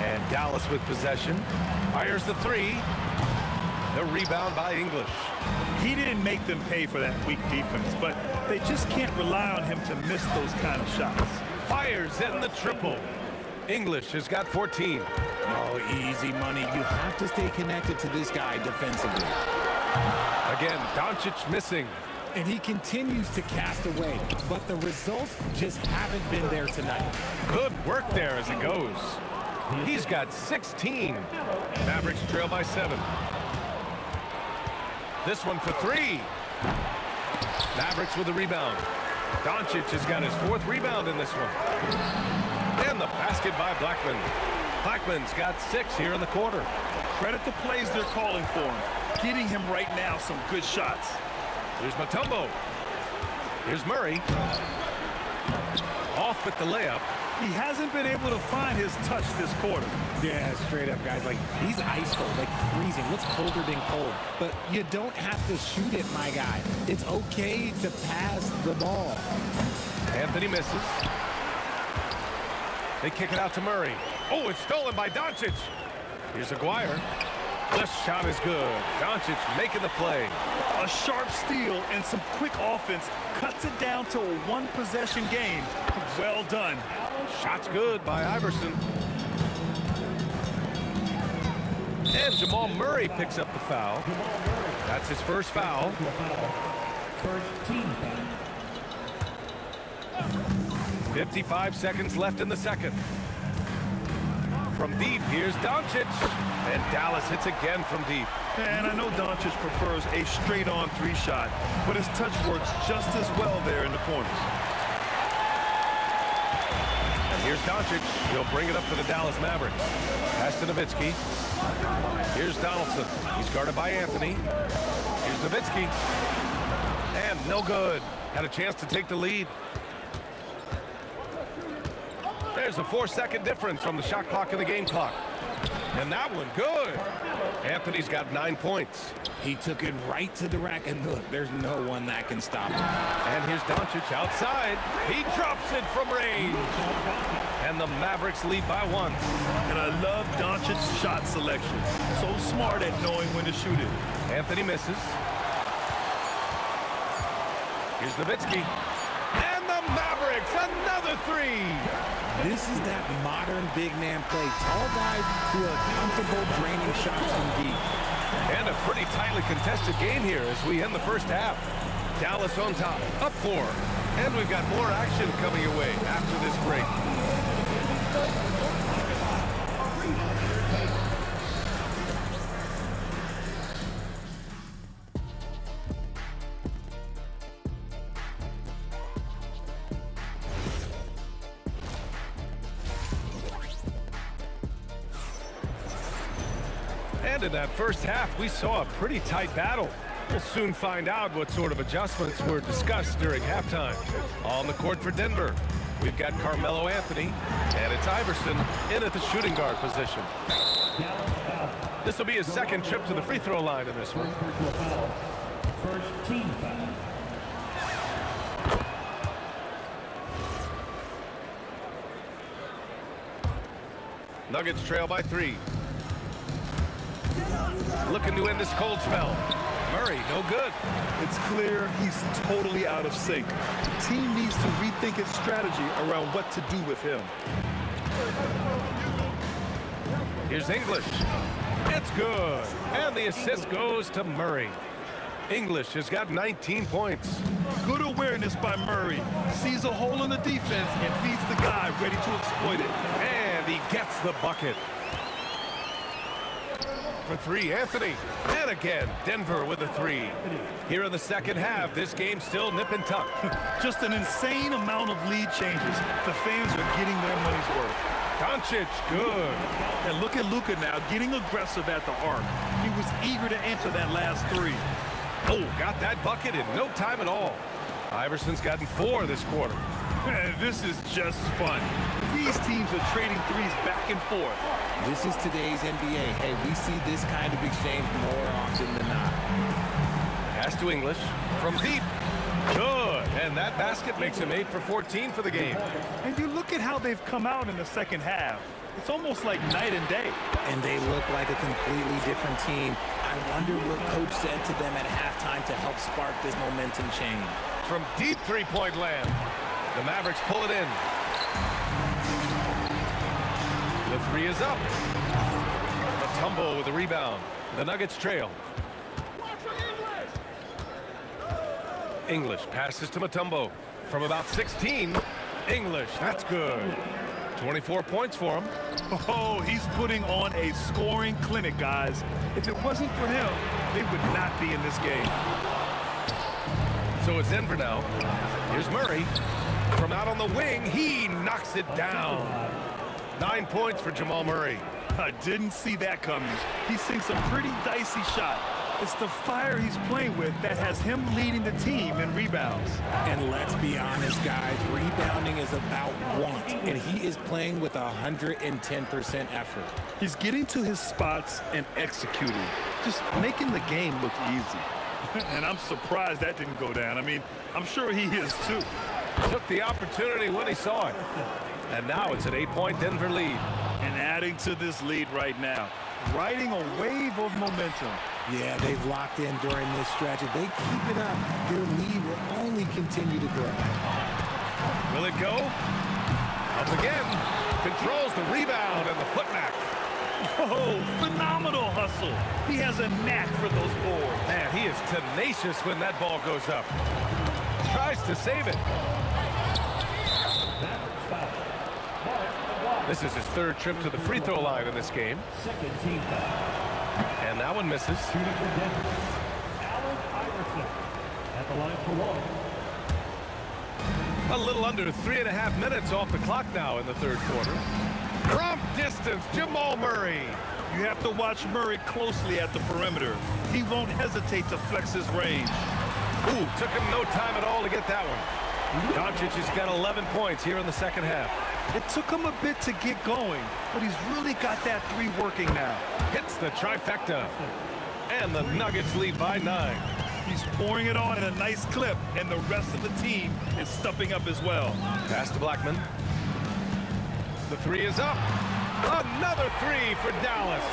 And Dallas with possession. Fires the 3. The rebound by English.
He didn't make them pay for that weak defense, but they just can't rely on him to miss those kind of shots.
Fires in the triple. English has got 14.
Oh, easy money. You have to stay connected to this guy defensively.
Again, Doncic missing.
And he continues to cast away, but the results just haven't been there tonight.
Good work there as it goes. He's got 16. Mavericks trail by 7. This one for 3. Mavericks with the rebound. Doncic has got his 4th rebound in this one. And the basket by Blackman. Blackman's got 6 here in the quarter.
Credit the plays they're calling for him. Getting him right now some good shots.
Here's Mutombo. Here's Murray. Off with the layup.
He hasn't been able to find his touch this quarter.
Yeah, straight up, guys. Like, he's ice cold, like freezing. What's colder than cold? But you don't have to shoot it, my guy. It's okay to pass the ball.
Anthony misses. They kick it out to Murray. Oh, it's stolen by Doncic. Here's Aguirre. The shot is good. Doncic making the play.
A sharp steal and some quick offense cuts it down to a one-possession game. Well done.
Shot's good by Iverson. And Jamal Murray picks up the foul. That's his first foul.
First team foul.
55 seconds left in the second. From deep, here's Doncic. And Dallas hits again from deep.
And I know Doncic prefers a straight-on 3 shot, but his touch works just as well there in the corners.
Here's Doncic. He'll bring it up for the Dallas Mavericks. Pass to Nowitzki. Here's Donaldson. He's guarded by Anthony. Here's Nowitzki. And no good. Had a chance to take the lead. There's a 4-second difference from the shot clock and the game clock. And that one, good. Anthony's got 9 points.
He took it right to the rack, and look, there's no one that can stop him.
And here's Doncic outside. He drops it from range. And the Mavericks lead by 1.
And I love Doncic's shot selection. So smart at knowing when to shoot it.
Anthony misses. Here's Nowitzki. And the Mavericks, another 3.
This is that modern big man play. Tall guys who are comfortable draining shots from deep.
And a pretty tightly contested game here as we end the first half. Dallas on top, up 4. And we've got more action coming your way after this break. And in that first half, we saw a pretty tight battle. We'll soon find out what sort of adjustments were discussed during halftime. On the court for Denver, we've got Carmelo Anthony, and it's Iverson in at the shooting guard position. This will be his second trip to the free throw line in this one.
First team foul.
Nuggets trail by 3. Looking to end this cold spell. Murray, no good.
It's clear he's totally out of sync. The team needs to rethink its strategy around what to do with him.
Here's English. It's good. And the assist goes to Murray. English has got 19 points.
Good awareness by Murray. Sees a hole in the defense and feeds the guy ready to exploit it.
And he gets the bucket. For 3, Anthony. And again, Denver with a 3. Here in the second half, this game's still nip and tuck.
Just an insane amount of lead changes. The fans are getting their money's worth.
Doncic, good.
And look at Luka now, getting aggressive at the arc. He was eager to enter that last 3.
Oh, got that bucket in no time at all. Iverson's gotten 4 this quarter.
This is just fun. These teams are trading threes back and forth.
This is today's NBA. Hey, we see this kind of exchange more often than not.
Pass to English from deep. Good. And that basket makes him 8 for 14 for the game.
And you look at how they've come out in the second half. It's almost like night and day.
And they look like a completely different team. I wonder what coach said to them at halftime to help spark this momentum change.
From deep three-point land, the Mavericks pull it in. The 3 is up. Mutombo with the rebound. The Nuggets trail. English passes to Mutombo. From about 16, English, that's good. 24 points for him.
Oh, he's putting on a scoring clinic, guys. If it wasn't for him, they would not be in this game.
So it's Denver now. Here's Murray. From out on the wing, he knocks it down. 9 points for Jamal Murray.
I didn't see that coming. He sinks a pretty dicey shot. It's the fire he's playing with that has him leading the team in rebounds.
And let's be honest, guys, rebounding is about want, and he is playing with 110% effort.
He's getting to his spots and executing, just making the game look easy. And I'm surprised that didn't go down. I mean, I'm sure he is too.
Took the opportunity when he saw it. And now it's an 8-point Denver lead.
And adding to this lead right now, riding a wave of momentum.
Yeah, they've locked in during this stretch. If they keep it up, their lead will only continue to grow.
Will it go? Up again. Controls the rebound and the putback.
Oh, phenomenal hustle. He has a knack for those boards.
Man, he is tenacious when that ball goes up. Tries to save it. This is his 3rd trip to the free throw line in this game.
Second team foul.
And that one misses.
Shooting for Denver, Allen Iverson at the line for 1.
A little under 3.5 minutes off the clock now in the third quarter. From distance, Jamal Murray.
You have to watch Murray closely at the perimeter. He won't hesitate to flex his range.
Ooh, took him no time at all to get that one. Doncic has got 11 points here in the second half.
It took him a bit to get going, but he's really got that three working now.
Hits the trifecta. And the Nuggets lead by 9.
He's pouring it on in a nice clip, and the rest of the team is stepping up as well.
Pass to Blackman. The three is up. Another three for Dallas.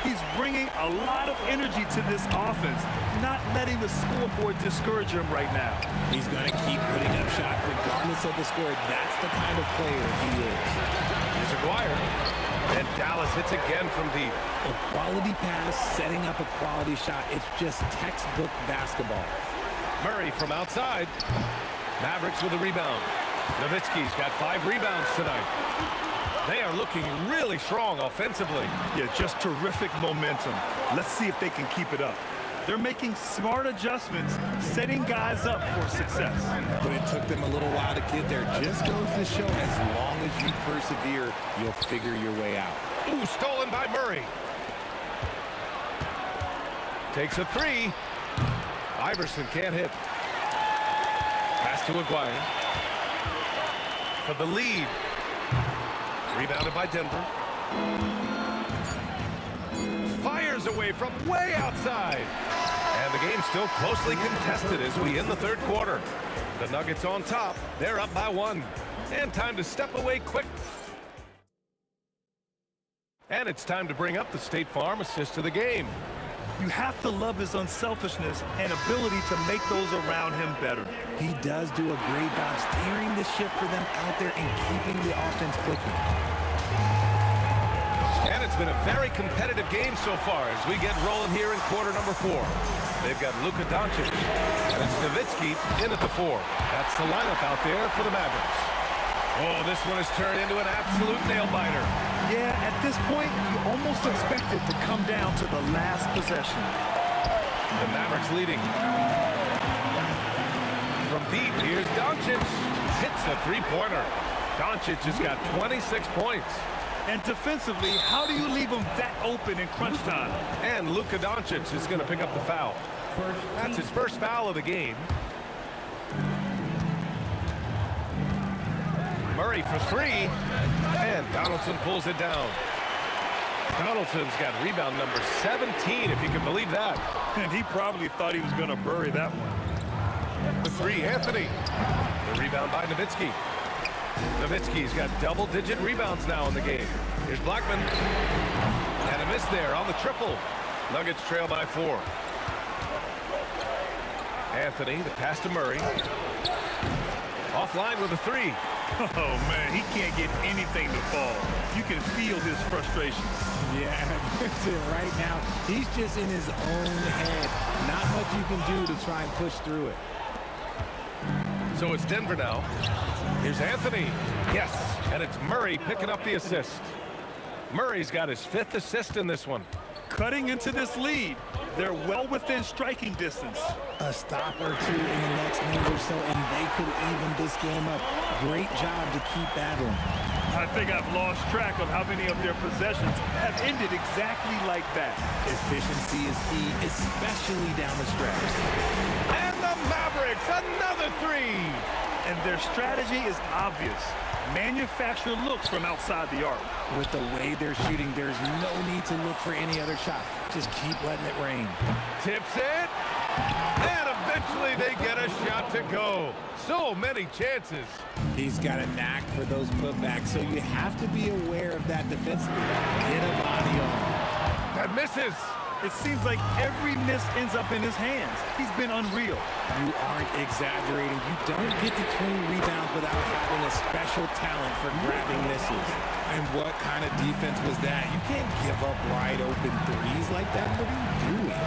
He's bringing a lot of energy to this offense, not letting the scoreboard discourage him right now.
He's going to keep putting up shots regardless of the score. That's the kind of player he is.
Here's Aguirre. And Dallas hits again from deep.
A quality pass, setting up a quality shot. It's just textbook basketball.
Murray from outside. Mavericks with a rebound. Nowitzki's got 5 rebounds tonight. They are looking really strong offensively.
Yeah, just terrific momentum. Let's see if they can keep it up. They're making smart adjustments, setting guys up for success.
But it took them a little while to get there. Just goes to show as long as you persevere, you'll figure your way out.
Ooh, stolen by Murray. Takes a 3. Iverson can't hit. Pass to Aguirre. For the lead. Rebounded by Denver. Fires away from way outside. And the game's still closely contested as we end the third quarter. The Nuggets on top. They're up by 1. And time to step away quick. And it's time to bring up the State Farm assist of the game.
You have to love his unselfishness and ability to make those around him better.
He does do a great job steering the ship for them out there and keeping the offense clicking.
And it's been a very competitive game so far as we get rolling here in quarter number 4. They've got Luka Doncic and it's Nowitzki in at the 4. That's the lineup out there for the Mavericks. Oh, this one has turned into an absolute nail-biter.
Yeah, at this point, you almost expect it to come down to the last possession.
The Mavericks leading. From deep, here's Doncic. Hits a three-pointer. Doncic has got 26 points.
And defensively, how do you leave him that open in crunch time?
And Luka Doncic is going to pick up the foul. That's his first foul of the game. Murray for 3, and Donaldson pulls it down. Donaldson's got rebound number 17, if you can believe that.
And he probably thought he was going to bury that one.
The 3, Anthony. The rebound by Nowitzki. Nowitzki's got double-digit rebounds now in the game. Here's Blackman. And a miss there on the triple. Nuggets trail by 4. Anthony, the pass to Murray. Offline with a 3.
Oh, man, he can't get anything to fall. You can feel his frustration.
Yeah, right now, he's just in his own head. Not much you can do to try and push through it.
So it's Denver now. Here's Anthony. Yes, and it's Murray picking up the assist. Murray's got his 5th assist in this one.
Cutting into this lead. They're well within striking distance.
A stop or 2 in the next minute or so, and they could even this game up. Great job to keep battling.
I think I've lost track of how many of their possessions have ended exactly like that.
Efficiency is key, especially down the stretch.
And the Mavericks, another 3.
And their strategy is obvious. Manufacture looks from outside the arc.
With the way they're shooting, there's no need to look for any other shot. Just keep letting it rain.
Tips it. And eventually they get a shot to go. So many chances.
He's got a knack for those putbacks, so you have to be aware of that defensively. Get a body on.
That misses.
It seems like every miss ends up in his hands. He's been unreal.
You aren't exaggerating. You don't get to 20 rebounds without having a special talent for grabbing misses. And what kind of defense was that? You can't give up wide open threes like that. What are you doing?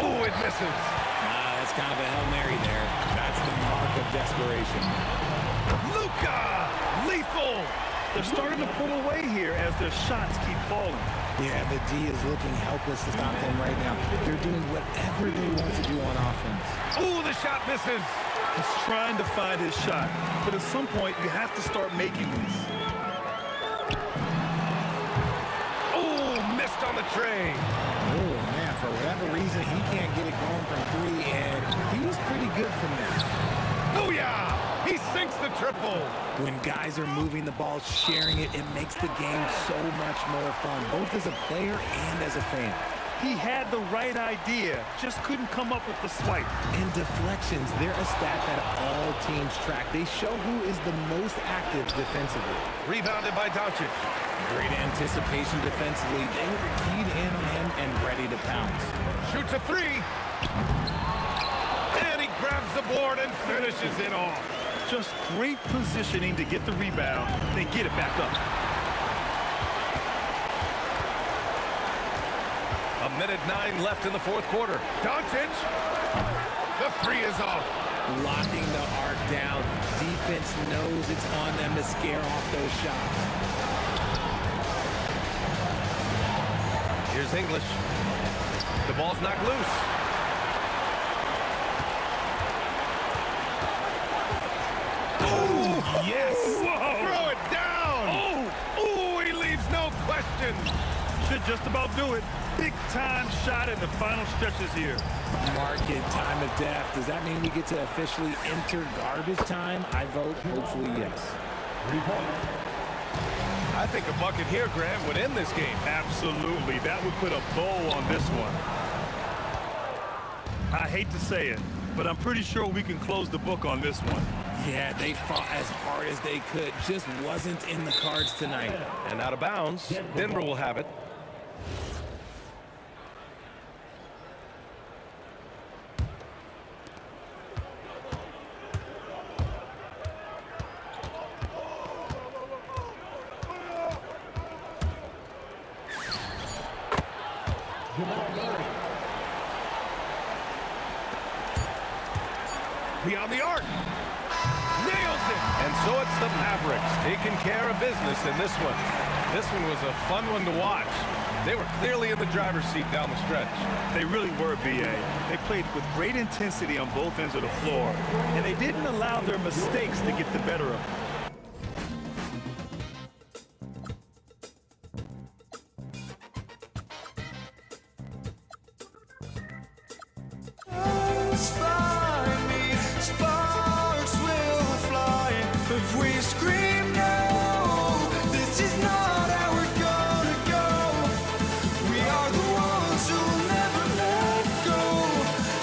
Oh, it misses.
That's kind of a Hail Mary there. That's the mark of desperation.
Luka! Lethal!
They're starting to pull away here as their shots keep falling.
Yeah, the D is looking helpless to stop them right now. They're doing whatever they want to do on offense.
Oh, the shot misses.
He's trying to find his shot, but at some point you have to start making these.
Oh, missed on the train.
Oh, man, for whatever reason, he can't get it going from three, and he's pretty good from there.
Booyah! He sinks the triple.
When guys are moving the ball, sharing it, it makes the game so much more fun, both as a player and as a fan.
He had the right idea, just couldn't come up with the swipe.
And deflections, they're a stat that all teams track. They show who is the most active defensively.
Rebounded by Doncic.
Great anticipation defensively. They were keyed in on him and ready to pounce.
Shoots a three. And he grabs the board and finishes it off.
Just great positioning to get the rebound, then get it back up.
A minute 9 left in the fourth quarter. Doncic. The three is off.
Locking the arc down. Defense knows it's on them to scare off those shots.
Here's English. The ball's knocked loose.
Oh, yes!
Whoa. Throw it down! Oh, he leaves no question.
Should just about do it. Big time shot in the final stretches here.
Market time of death. Does that mean we get to officially enter garbage time? I vote hopefully yes.
3 points.
I think a bucket here, Grant, would end this game.
Absolutely. That would put a bow on this one. I hate to say it, but I'm pretty sure we can close the book on this one.
Yeah, they fought as hard as they could. Just wasn't in the cards tonight.
And out of bounds. Denver will have it. Beyond the arc. Nails it. And so it's the Mavericks taking care of business in this one. This one was a fun one to watch. They were clearly in the driver's seat down the stretch.
They really were, B.A. They played with great intensity on both ends of the floor, and they didn't allow their mistakes to get the better of them.
Find me, sparks will fly if we scream no. This is not how we're gonna go. We are the ones who'll never let go.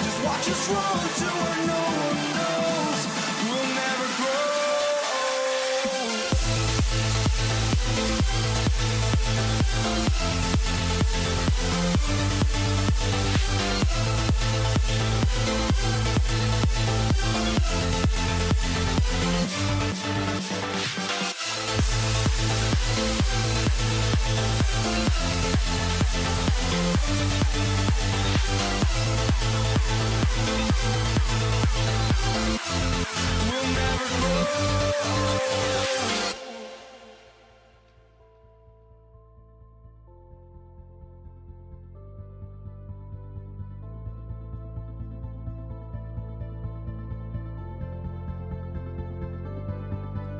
Just watch us run to where no one knows. We'll never grow. We'll never grow.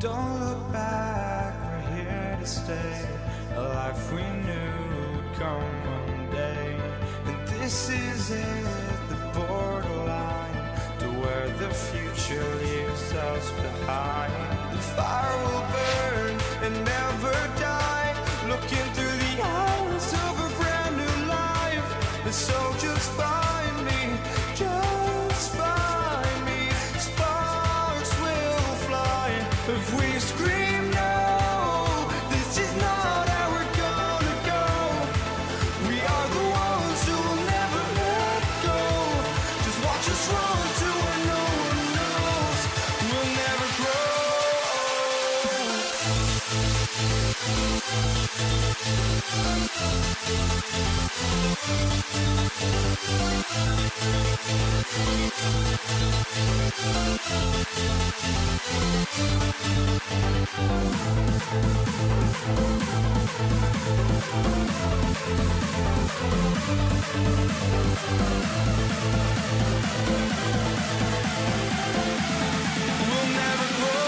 Don't look back, we're here to stay. A life we knew would come one day. And this is it, the borderline to where the future leaves us behind. The fire will burn and never die, looking through the eyes of a brand new life. And so just find me, just find me. Sparks will fly if we scream no. This is not how we're gonna go. We are the ones who will never let go. Just watch us run to where no one knows. We'll never grow. We'll never grow. We'll never grow.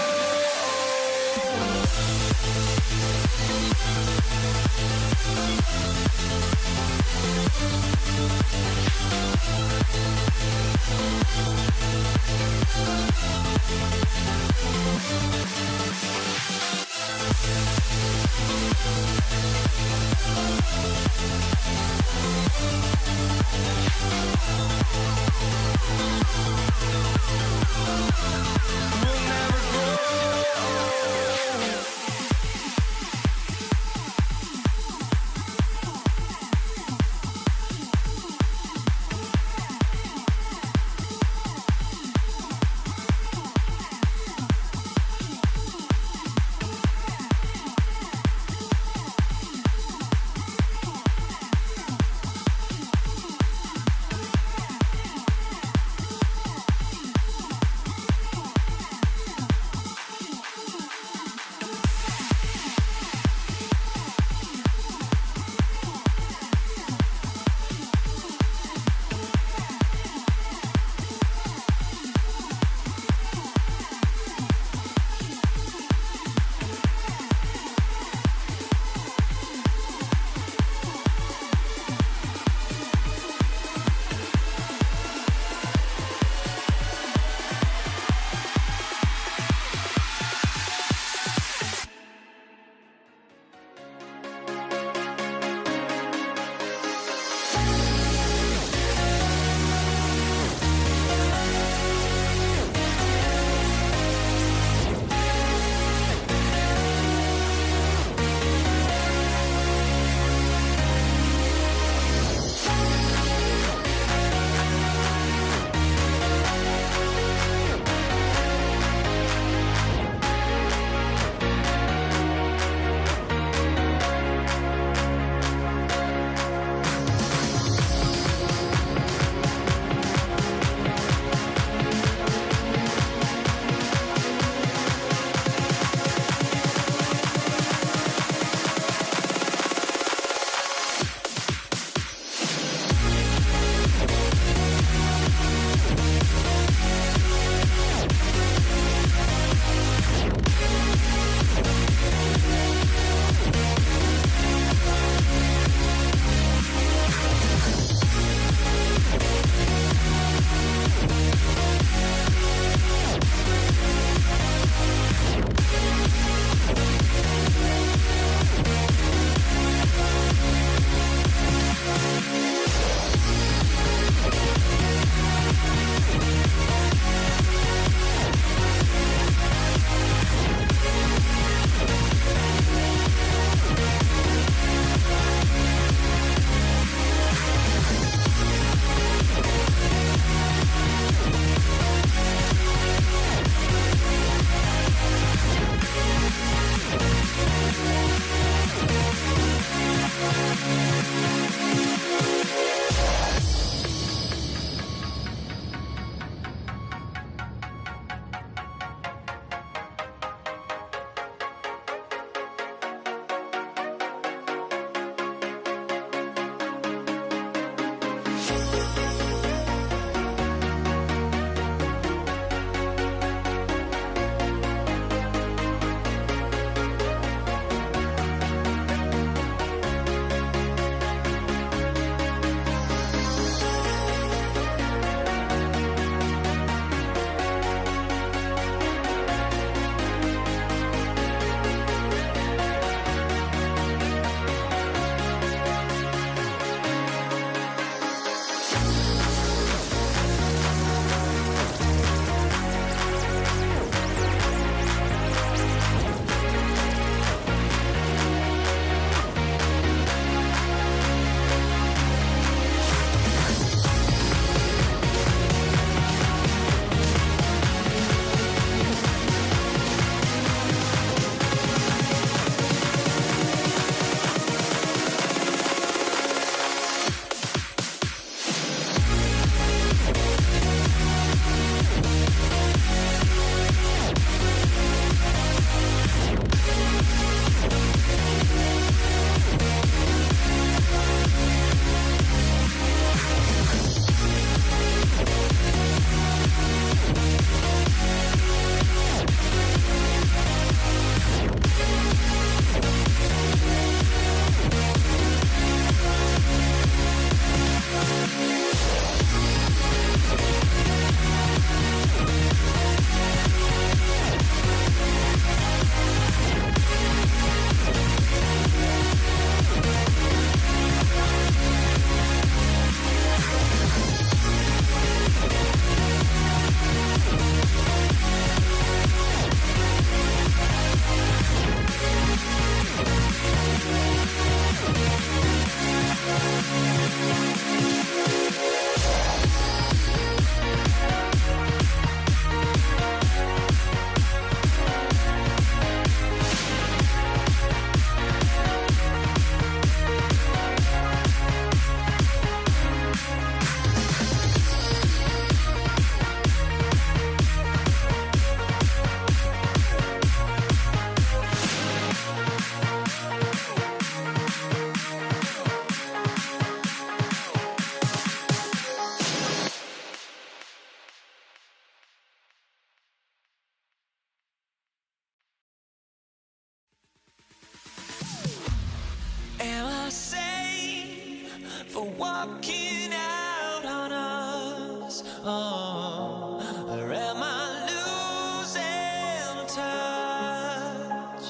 walking out on us. Oh, or am I losing touch?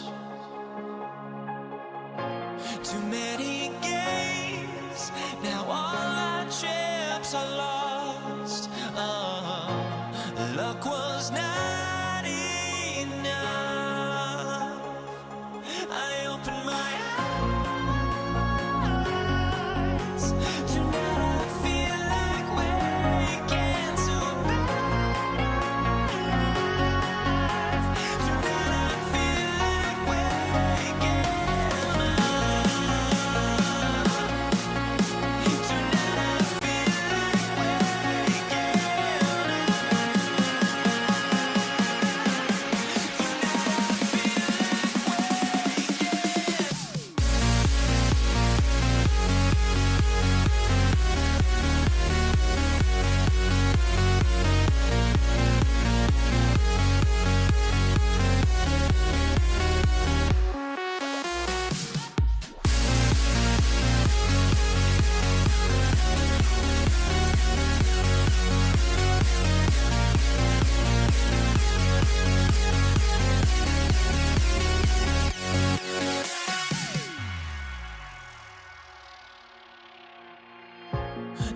Too many games, now all our chips are lost. Oh, luck was not enough. I opened my eyes. Tonight I feel like waking to life. Tonight I feel like waking up. Tonight I feel like waking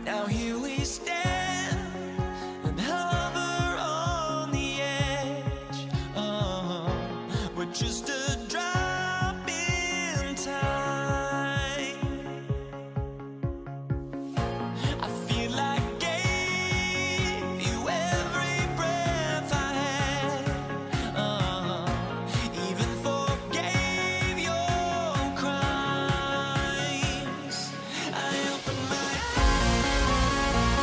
Now here we stand and hover on the edge. Oh, we're just a drop in time. I feel like I gave you every breath I had. Even forgave your crimes. I opened my eyes.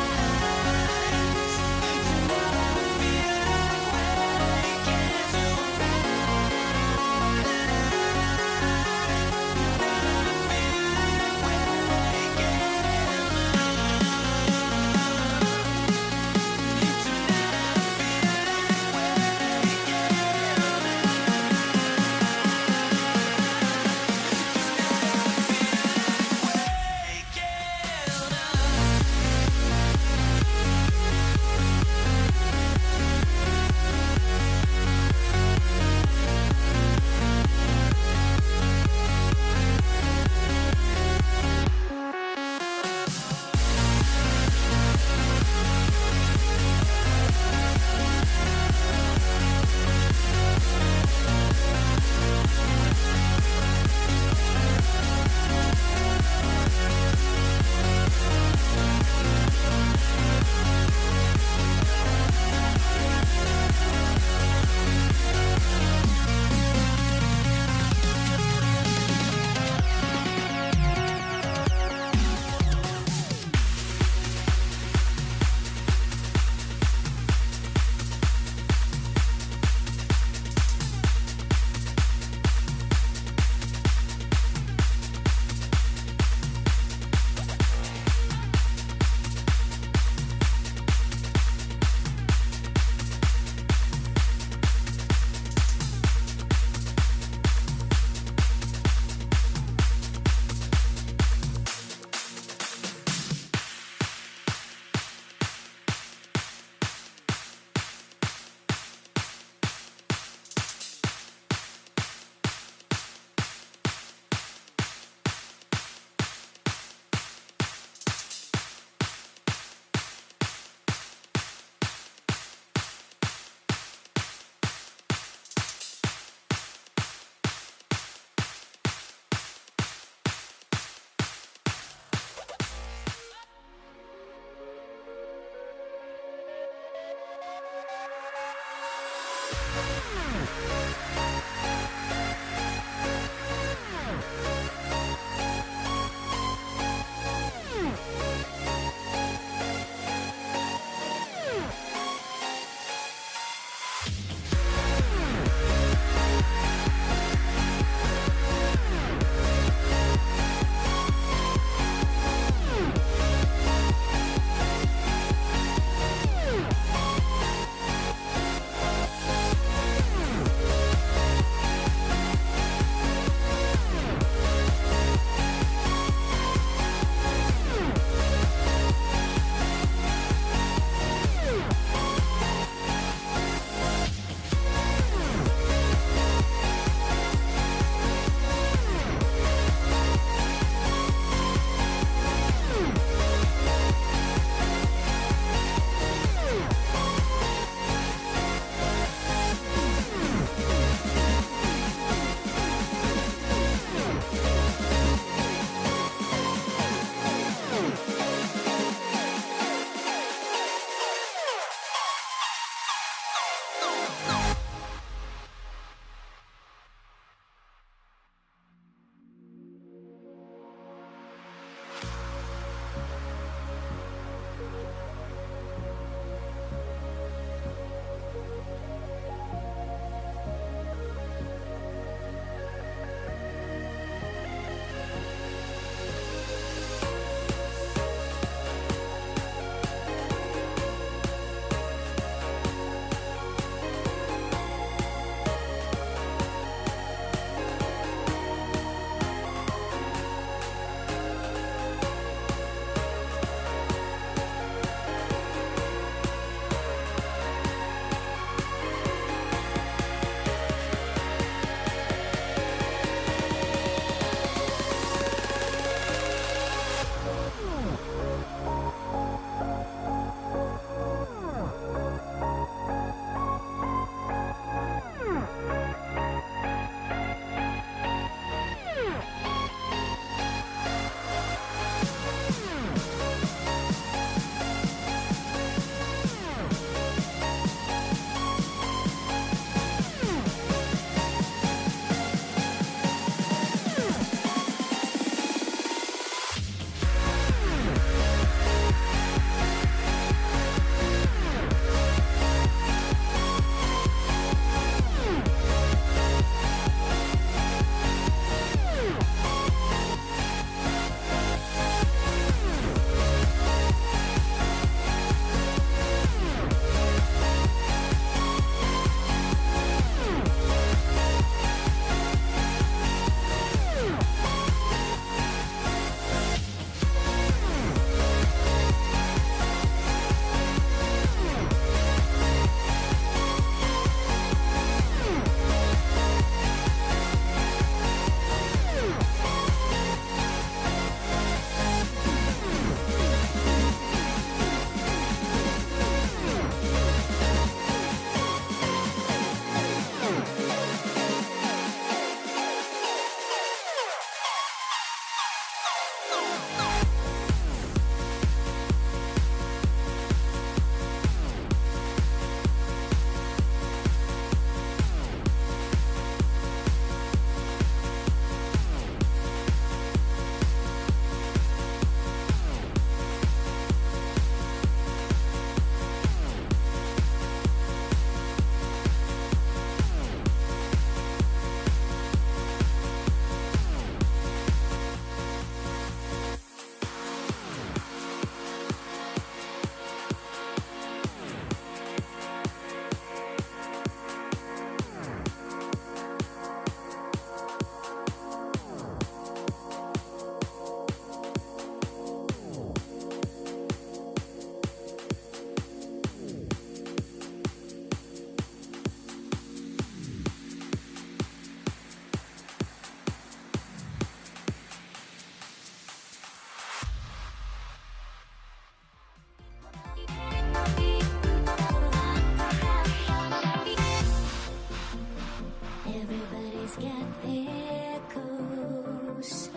Everybody's got their goals,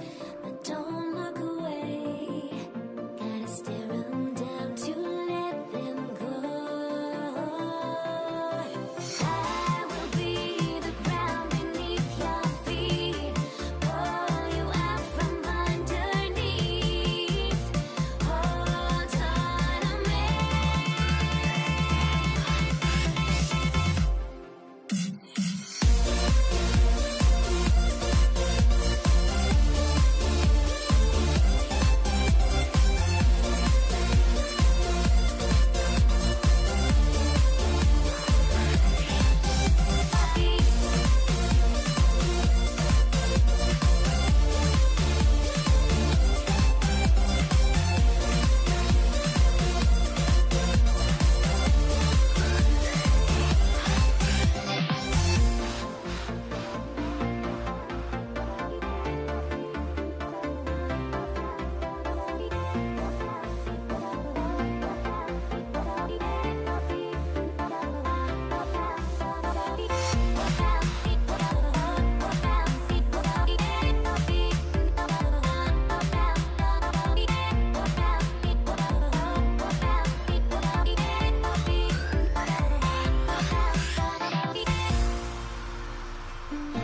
but don't look away. Gotta stare 'em down to let them go. I will be the ground beneath your feet, pull you out from underneath. Hold on to me.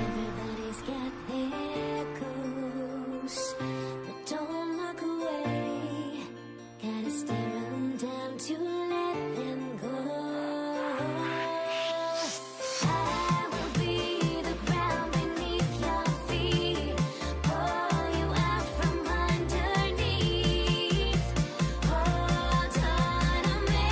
Everybody's got their goals, but don't look away. Gotta stare 'em down to let them go. I will be the ground beneath your feet, pull you out from underneath. Hold on to me.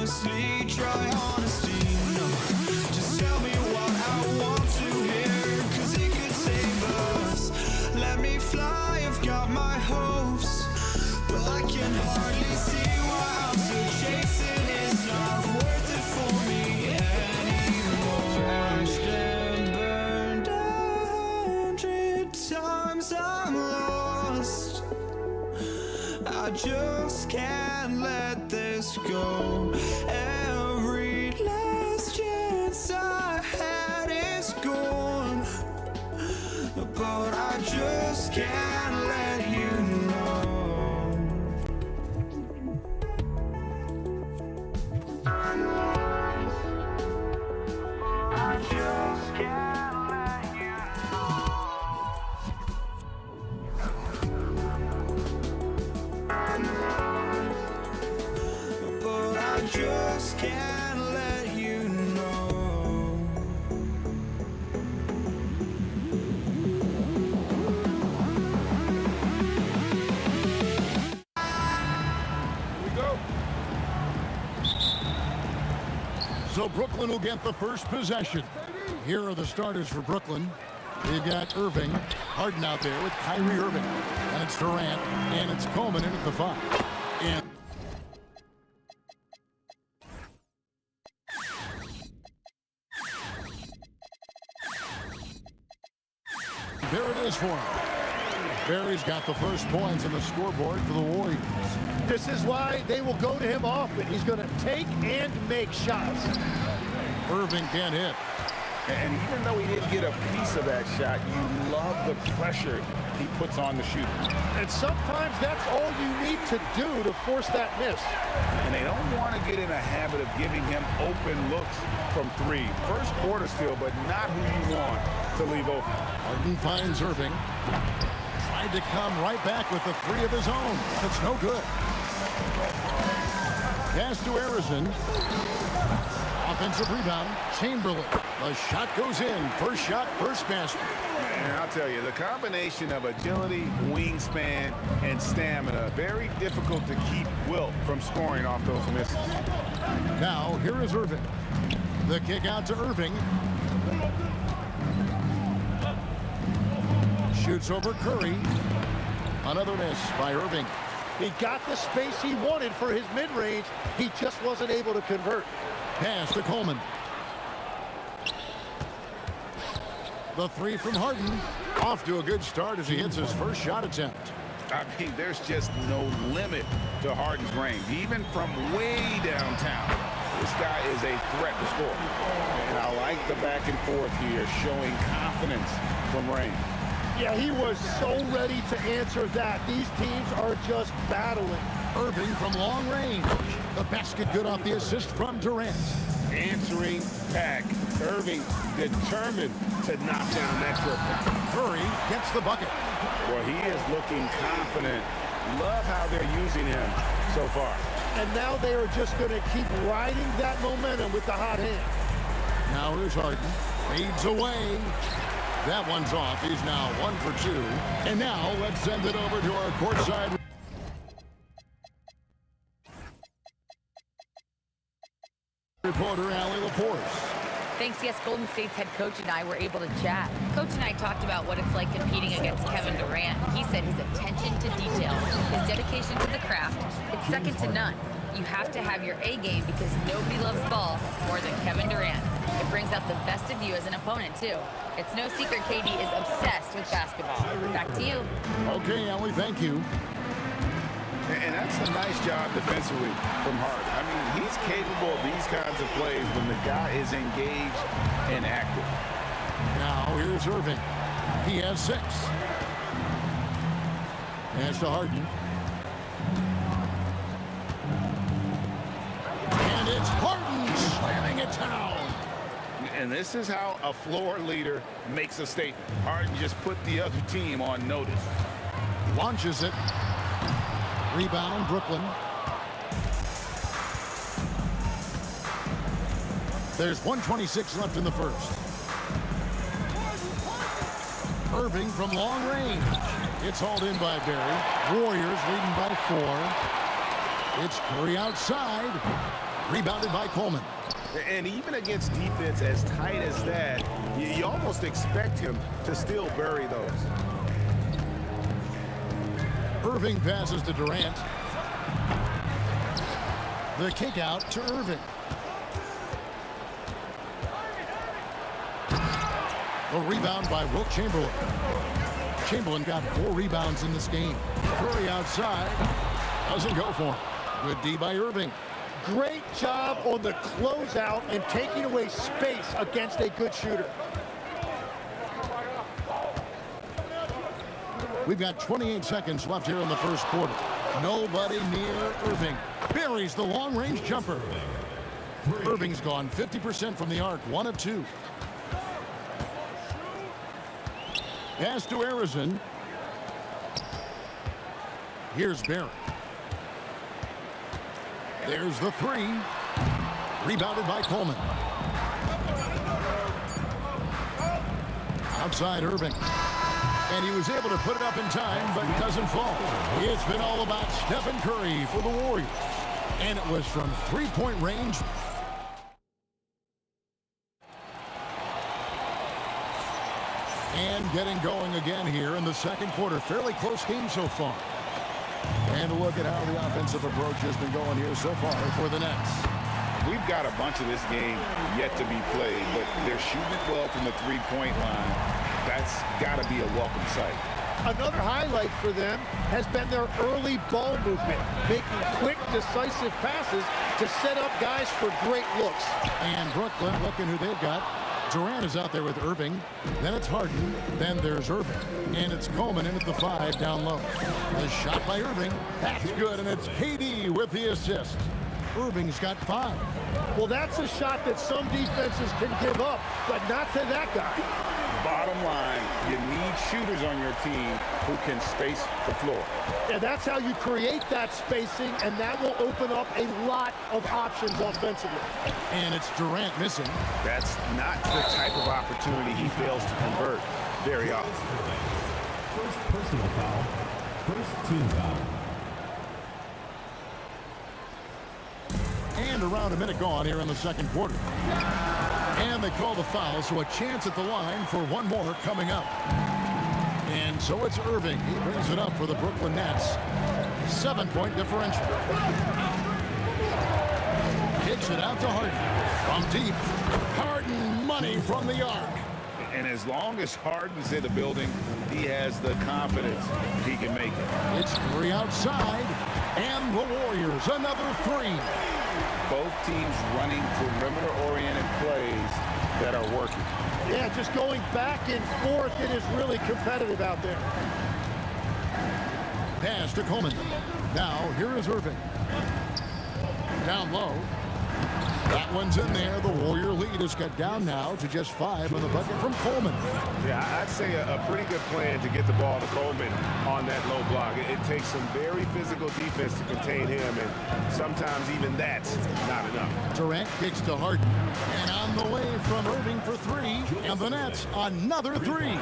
honestly try honesty. No, just tell me what I want to hear, 'cause it could save us. Let me fly, I've got my hopes, but I can hardly see why I'm still chasing. It's not worth it for me anymore. Crashed and burned 100 times, I'm lost. I just can't let this go. Every last chance I had is gone, but I just can't let you know. I just can't let you know. But I just can't let you know.
So Brooklyn will get the first possession. Here are the starters for Brooklyn. We've got Irving, Harden out there with Kyrie Irving. And it's Durant, and it's Coleman in at the 5. And there it is for him. Barry's got the first points on the scoreboard for the Warriors.
This is why they will go to him often. He's going to take and make shots.
Irving can't hit.
And even though he didn't get a piece of that shot, you love the pressure he puts on the shooter.
And sometimes that's all you need to do to force that miss.
And they don't want to get in a habit of giving him open looks from 3. First quarter still, but not who you want to leave open.
Harden finds Irving. Tried to come right back with the 3 of his own. That's no good. Pass to Harrison. Offensive rebound, Chamberlain. The shot goes in. First shot, first basket.
And I'll tell you, the combination of agility, wingspan, and stamina, very difficult to keep Wilt from scoring off those misses.
Now, here is Irving. The kick out to Irving. Shoots over Curry. Another miss by Irving.
He got the space he wanted for his mid-range. He just wasn't able to convert.
Pass to Coleman. The 3 from Harden. Off to a good start as he hits his first shot attempt.
I mean, there's just no limit to Harden's range. Even from way downtown, this guy is a threat to score. And I like the back and forth here, showing confidence from range.
Yeah, he was so ready to answer that. These teams are just battling.
Irving from long range. The basket good off the assist from Durant.
Answering back. Irving determined to knock down that triple.
Curry gets the bucket.
Well, he is looking confident. Love how they're using him so far.
And now they are just going to keep riding that momentum with the hot hand.
Now here's Harden. Fades away. That one's off. He's now 1 for 2. And now let's send it over to our courtside reporter, Allie LaForce.
Thanks, yes, Golden State's head coach and I were able to chat. Coach and I talked about what it's like competing against Kevin Durant. He said his attention to detail, his dedication to the craft, it's second to none. You have to have your A game because nobody loves ball more than Kevin Durant. It brings out the best of you as an opponent, too. It's no secret KD is obsessed with basketball. Back to you.
Okay, Allie, thank you.
And that's a nice job defensively from Harden. I mean, he's capable of these kinds of plays when the guy is engaged and active.
Now here's Irving. He has 6. Pass to Harden. And it's Harden slamming it down.
And this is how a floor leader makes a statement. Harden just put the other team on notice.
Launches it. Rebound, Brooklyn. There's 1:26 left in the first. Irving from long range. It's hauled in by Barry. Warriors leading by 4. It's Curry outside. Rebounded by Coleman.
And even against defense as tight as that, you almost expect him to still bury those.
Irving passes to Durant. The kick out to Irving. The rebound by Wilt Chamberlain. Chamberlain got 4 rebounds in this game. Curry outside. Doesn't go for him. Good D by Irving.
Great job on the closeout and taking away space against a good shooter.
We've got 28 seconds left here in the first quarter. Nobody near Irving. Buries the long-range jumper. Irving's gone 50% from the arc, 1 of 2. Pass to Arizon. Here's Barry. There's the 3. Rebounded by Coleman. Outside Irving. And he was able to put it up in time, but doesn't fall. It's been all about Stephen Curry for the Warriors. And it was from 3-point range. And getting going again here in the second quarter. Fairly close game so far. And look at how the offensive approach has been going here so far for the Nets.
We've got a bunch of this game yet to be played, but they're shooting it well from the three-point line. That's got to be a welcome sight.
Another highlight for them has been their early ball movement, making quick, decisive passes to set up guys for great looks.
And Brooklyn, looking who they've got. Durant is out there with Irving. Then it's Harden. Then there's Irving. And it's Coleman in at the 5 down low. The shot by Irving. That's good, and it's KD with the assist. Irving's got 5.
Well, that's a shot that some defenses can give up, but not to that guy.
Bottom line, you need shooters on your team who can space the floor.
And that's how you create that spacing, and that will open up a lot of options offensively.
And it's Durant missing.
That's not the type of opportunity he fails to convert very often.
First personal foul. First team foul.
And around a minute gone here in the second quarter. And they call the foul, so a chance at the line for one more coming up. And so it's Irving. He brings it up for the Brooklyn Nets. 7-point differential. Kicks it out to Harden. From deep. Harden, money from the arc.
And as long as Harden's in the building, he has the confidence he can make it.
It's Curry outside. And the Warriors, another 3.
Both teams running perimeter-oriented plays that are working.
Yeah, just going back and forth, it is really competitive out there.
Pass to Coleman. Now, here is Irving. Down low. That one's in there. The Warrior lead is cut down now to just 5 on the bucket from Coleman.
Yeah, I'd say a pretty good plan to get the ball to Coleman on that low block. It takes some very physical defense to contain him, and sometimes even that's not enough.
Durant kicks to Harden. And on the way from Irving for 3. And the Nets, another 3.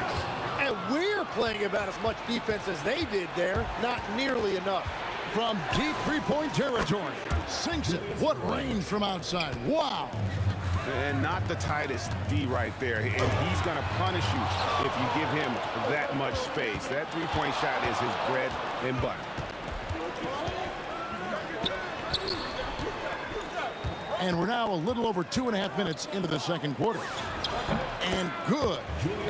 And we're playing about as much defense as they did there. Not nearly enough.
From deep 3-point territory. Sinks it. What range from outside. Wow.
And not the tightest D right there. And he's going to punish you if you give him that much space. That 3-point shot is his bread and butter.
And we're now a little over 2.5 minutes into the second quarter. And good,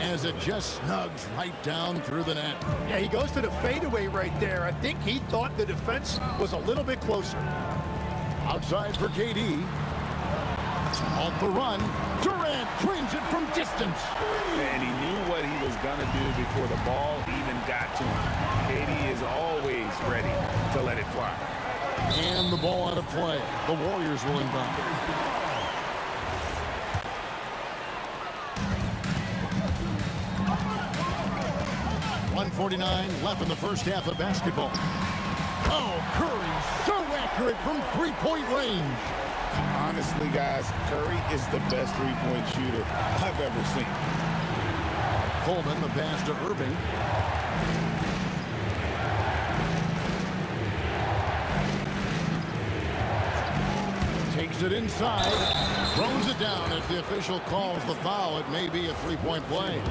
as it just snugs right down through the net.
Yeah, he goes to the fadeaway right there. I think he thought the defense was a little bit closer.
Outside for KD. Off the run. Durant drains it from distance.
And he knew what he was going to do before the ball even got to him. KD is always ready to let it fly.
And the ball out of play. The Warriors will inbound. .149 left in the first half of basketball. Oh, Curry, so accurate from 3-point range.
Honestly, guys, Curry is the best 3-point shooter I've ever seen.
Coleman, the pass to Irving. Takes it inside. Throws it down as the official calls the foul. It may be a three-point play.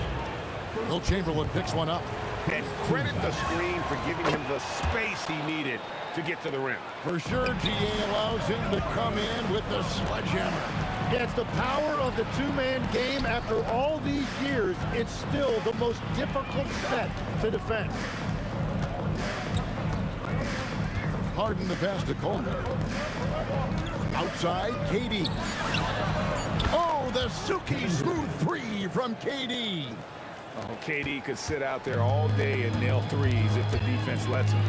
Will Chamberlain picks one up.
And credit the screen for giving him the space he needed to get to the rim.
For sure, GA allows him to come in with the sledgehammer.
Yeah, it's the power of the two-man game. After all these years, it's still the most difficult set to defend.
Harden the pass to Coleman. Outside, KD. Oh, the silky smooth three from KD.
Oh, KD could sit out there all day and nail threes if the defense lets him.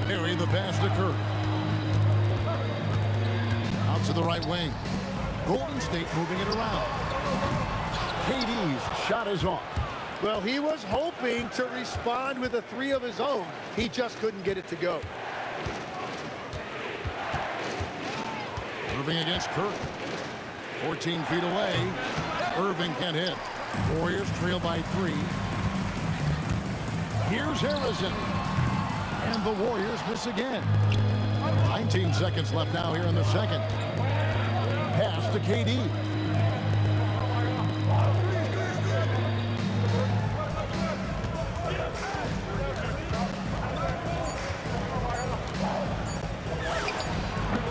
Perry the pass to Curry. Out to the right wing. Golden State moving it around. KD's shot is off.
Well, he was hoping to respond with a three of his own. He just couldn't get it to go.
Irving against Curry. 14 feet away. Irving can't hit. Warriors trail by 3. Here's Harrison. And the Warriors miss again. 19 seconds left now here in the second. Pass to KD.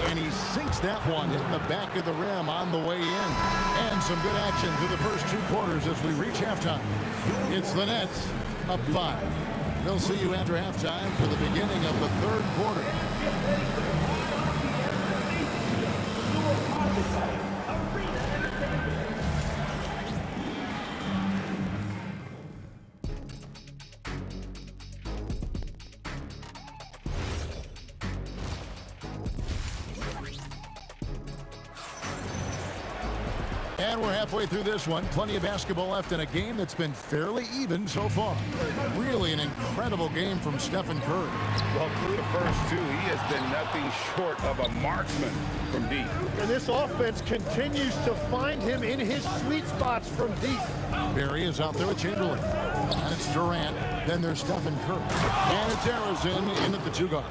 And he sinks that one, hitting the back of the rim on the way in. And some good action through the first 2 quarters as we reach halftime. It's the Nets up 5. We'll see you after halftime for the beginning of the 3rd quarter. And we're halfway through this one. Plenty of basketball left in a game that's been fairly even so far. Really an incredible game from Stephen Curry.
Well, through the first 2, he has been nothing short of a marksman from deep.
And this offense continues to find him in his sweet spots from deep.
Barry is out there with Chamberlain. And it's Durant. Then there's Stephen Curry. And it's Harrison in at the 2 guard.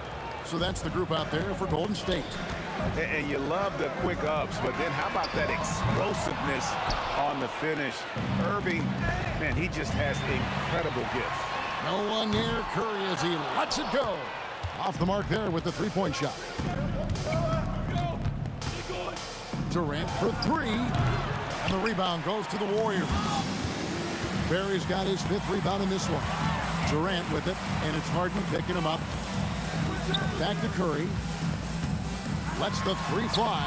So that's the group out there for Golden State.
And you love the quick ups, but then how about that explosiveness on the finish? Irving, man, he just has incredible gifts.
No one near Curry as he lets it go. Off the mark there with the 3-point shot. Durant for 3. And the rebound goes to the Warriors. Barry's got his 5th rebound in this one. Durant with it, and it's Harden picking him up. Back to Curry. Lets the 3 fly.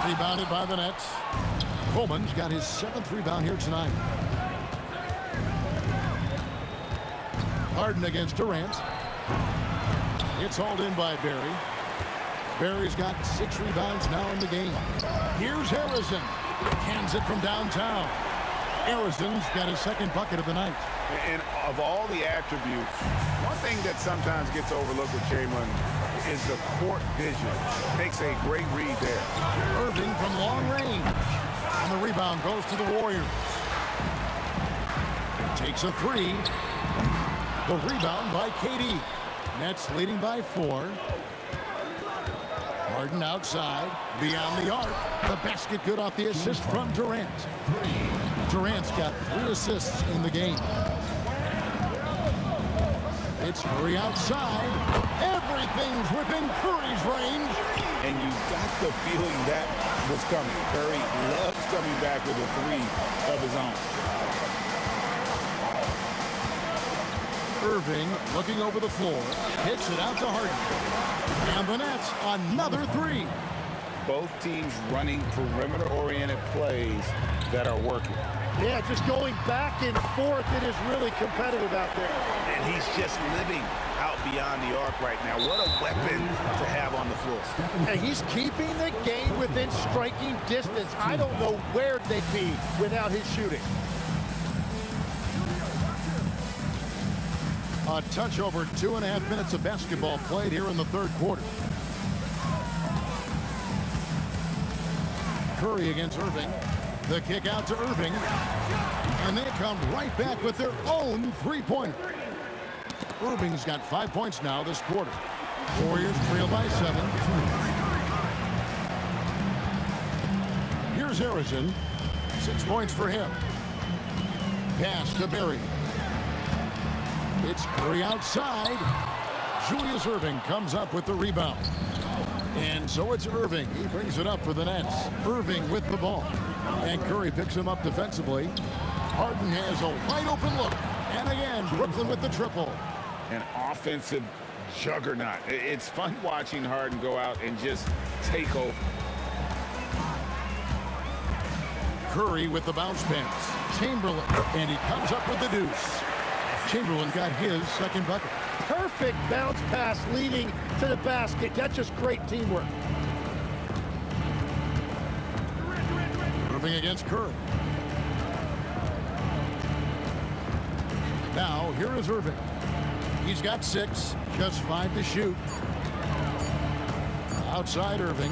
Rebounded by the Nets. Coleman's got his 7th rebound here tonight. Harden against Durant. It's hauled in by Barry. Barry's got 6 rebounds now in the game. Here's Harrison. Cans it from downtown. Harrison's got his 2nd bucket of the night.
And of all the attributes, one thing that sometimes gets overlooked with Chamberlain is the court vision. Makes a great read there.
Irving from long range. And the rebound goes to the Warriors. Takes a 3. The rebound by KD. Nets leading by 4. Harden outside. Beyond the arc. The basket good off the assist from Durant. Durant's got 3 assists in the game. It's Curry outside. Everything's within Curry's range.
And you got the feeling that was coming. Curry loves coming back with a 3 of his own.
Irving looking over the floor. Hits it out to Harden. And the Nets, another 3.
Both teams running perimeter-oriented plays that are working.
Yeah, just going back and forth. It is really competitive out there.
And he's just living out beyond the arc right now. What a weapon to have on the floor.
And he's keeping the game within striking distance. I don't know where they'd be without his shooting.
A touch over 2.5 minutes of basketball played here in the 3rd quarter. Curry against Irving. The kick out to Irving. And they come right back with their own 3-pointer. Irving's got 5 points now this quarter. Warriors trail by 7. Here's Harrison. 6 points for him. Pass to Berry. It's Curry outside. Julius Erving comes up with the rebound. And so it's Erving. He brings it up for the Nets. Erving with the ball. And Curry picks him up defensively. Harden has a wide open look. And again, Brooklyn with the triple.
An offensive juggernaut. It's fun watching Harden go out and just take over.
Curry with the bounce pass. Chamberlain, and he comes up with the deuce. Chamberlain got his second bucket.
Perfect bounce pass leading to the basket. That's just great teamwork.
Irving against Curry. Now, here is Irving. He's got 6, just 5 to shoot. Outside Irving.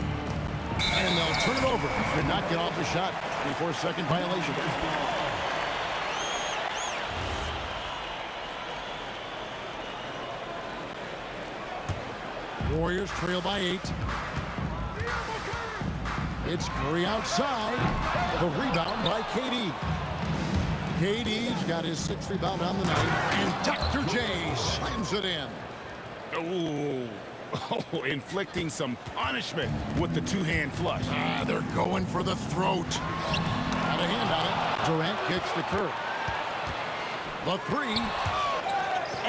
And they'll turn it over. Did not get off the shot. 24-second violation. Warriors trail by 8. It's Curry outside. The rebound by KD. KD's got his 6th rebound on the night. And Dr. J slams it in.
Oh, inflicting some punishment with the two-hand flush.
They're going for the throat. Got a hand on it. Durant kicks to Curry. The 3.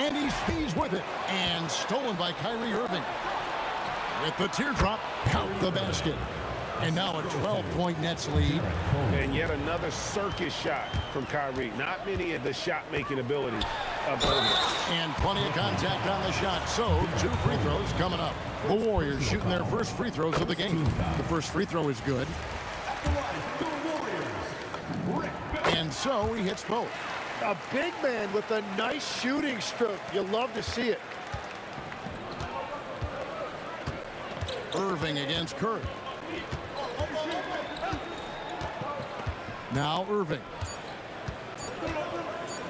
And he speeds with it. And stolen by Kyrie Irving. With the teardrop, count the basket. And now a 12-point Nets lead.
And yet another circus shot from Kyrie. Not many of the shot-making abilities of Irving.
And plenty of contact on the shot. So, 2 free throws coming up. The Warriors shooting their first free throws of the game. The first free throw is good. And so he hits both.
A big man with a nice shooting stroke. You love to see it.
Irving against Curry. Now Irving.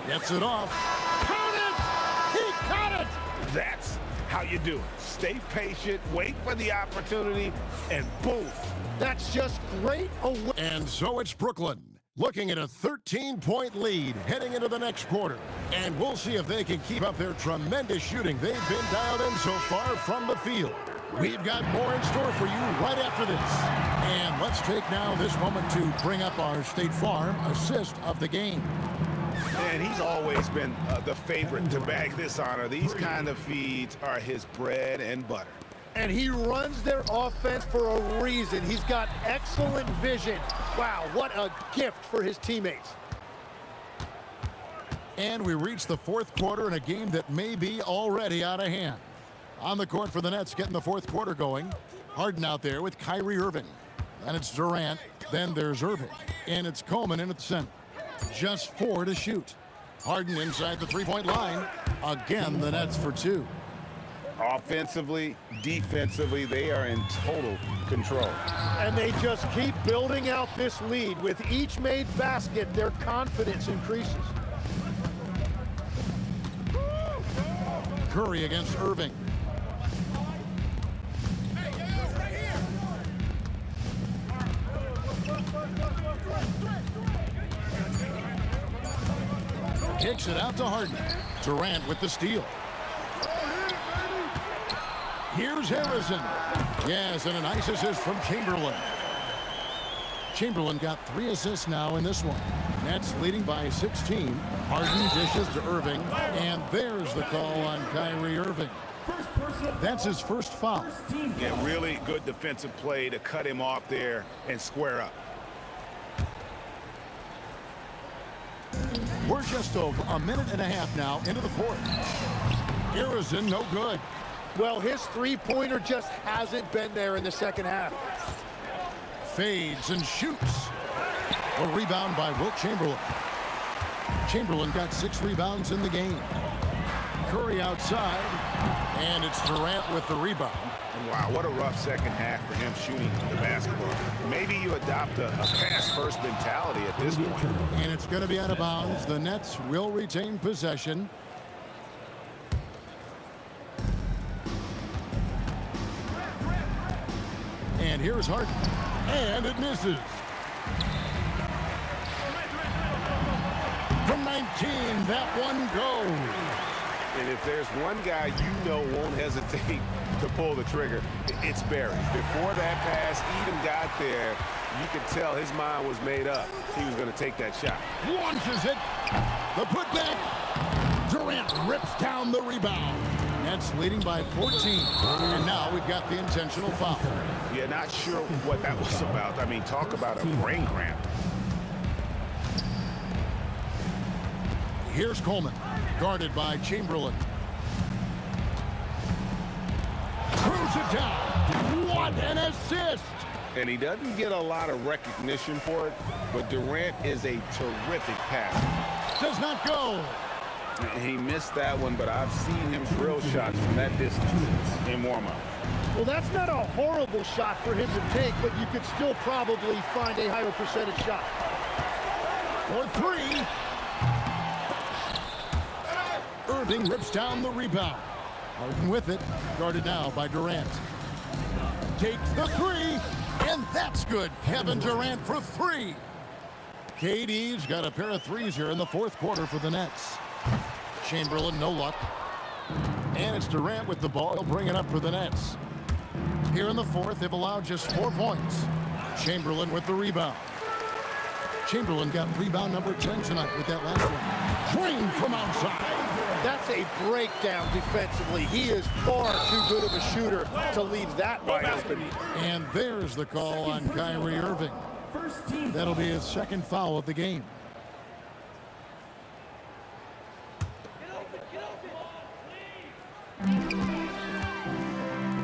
Gets it off.
Count it! He caught it!
That's how you do it. Stay patient, wait for the opportunity, and boom.
That's just great.
And so it's Brooklyn, looking at a 13-point lead heading into the next quarter. And we'll see if they can keep up their tremendous shooting they've been dialed in so far from the field. We've got more in store for you right after this. And let's take now this moment to bring up our State Farm assist of the game.
And he's always been the favorite to bag this honor. These kind of feeds are his bread and butter.
And he runs their offense for a reason. He's got excellent vision. Wow, what a gift for his teammates.
And we reach the 4th quarter in a game that may be already out of hand. On the court for the Nets, getting the 4th quarter going. Harden out there with Kyrie Irving. Then it's Durant. Then there's Irving. And it's Coleman in at the center. Just 4 to shoot. Harden inside the 3-point line. Again, the Nets for 2.
Offensively, defensively, they are in total control.
And they just keep building out this lead. With each made basket, their confidence increases.
Curry against Irving. Kicks it out to Harden. Durant with the steal. Here's Harrison. Yes, and a nice assist from Chamberlain. Chamberlain got 3 assists now in this one. Nets leading by 16. Harden dishes to Irving. And there's the call on Kyrie Irving. That's his first foul.
Yeah, really good defensive play to cut him off there and square up.
We're just over a minute and a half now into the 4th. Harrison, no good.
Well, his 3-pointer just hasn't been there in the second half.
Fades and shoots. A rebound by Wilt Chamberlain. Chamberlain got 6 rebounds in the game. Curry outside, and it's Durant with the rebound.
And wow, what a rough second half for him shooting the basketball. Maybe you adopt a pass-first mentality at this point.
And it's going to be out of bounds. The Nets will retain possession. And here's Harden. And it misses. From 19, that one goes.
And if there's one guy you know won't hesitate to pull the trigger, it's Barry. Before that pass even got there, you could tell his mind was made up. He was going to take that shot.
Launches it. The putback. Durant rips down the rebound. Nets leading by 14. And now we've got the intentional foul.
Yeah, not sure what that was about. I mean, talk about a brain cramp.
Here's Coleman, guarded by Chamberlain. Throws it down. What an assist!
And he doesn't get a lot of recognition for it, but Durant is a terrific passer.
Does not go.
He missed that one, but I've seen him drill shots from that distance in warm-up.
Well, that's not a horrible shot for him to take, but you could still probably find a higher percentage shot.
For three. Irving rips down the rebound. Harden with it, guarded now by Durant. Takes the three, and that's good. Kevin Durant for three. KD's got a pair of threes here in the fourth quarter for the Nets. Chamberlain, no luck. And it's Durant with the ball. He'll bring it up for the Nets. Here in the fourth, they've allowed just 4 points. Chamberlain with the rebound. Chamberlain got rebound number 10 tonight with that last one. Drained from outside.
That's a breakdown defensively. He is far too good of a shooter to leave that wide open.
And there's the call on Kyrie Irving. That'll be his second foul of the game.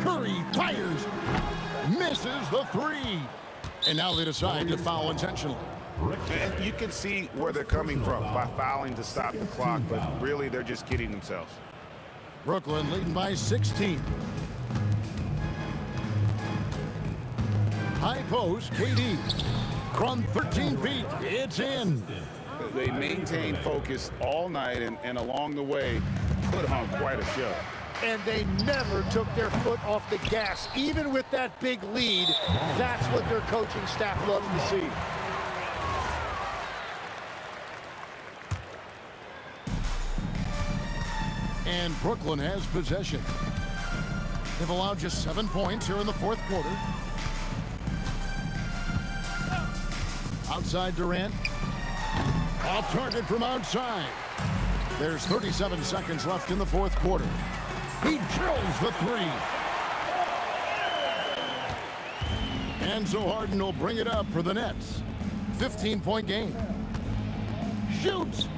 Curry fires, misses the three. And now they decide to foul intentionally.
And you can see where they're coming from by fouling to stop the clock, but really they're just kidding themselves.
Brooklyn leading by 16. High post, KD. From 13 feet, it's in.
They maintained focus all night and along the way put on quite a show.
And they never took their foot off the gas. Even with that big lead, that's what their coaching staff loves to see.
And Brooklyn has possession. They've allowed just 7 points here in the fourth quarter. Outside Durant. Off target from outside. There's 37 seconds left in the fourth quarter. He drills the three. And so Harden will bring it up for the Nets. 15-point game. Shoots.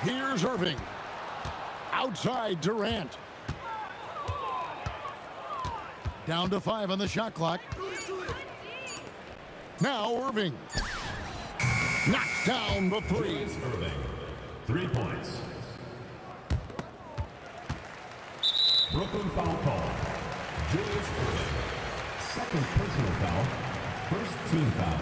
Here's Irving. Outside Durant. Down to 5 on the shot clock. Now Irving. Knocks down the three.
Irving, 3 points. Brooklyn foul call. Julius Irving. Second personal foul. First team foul.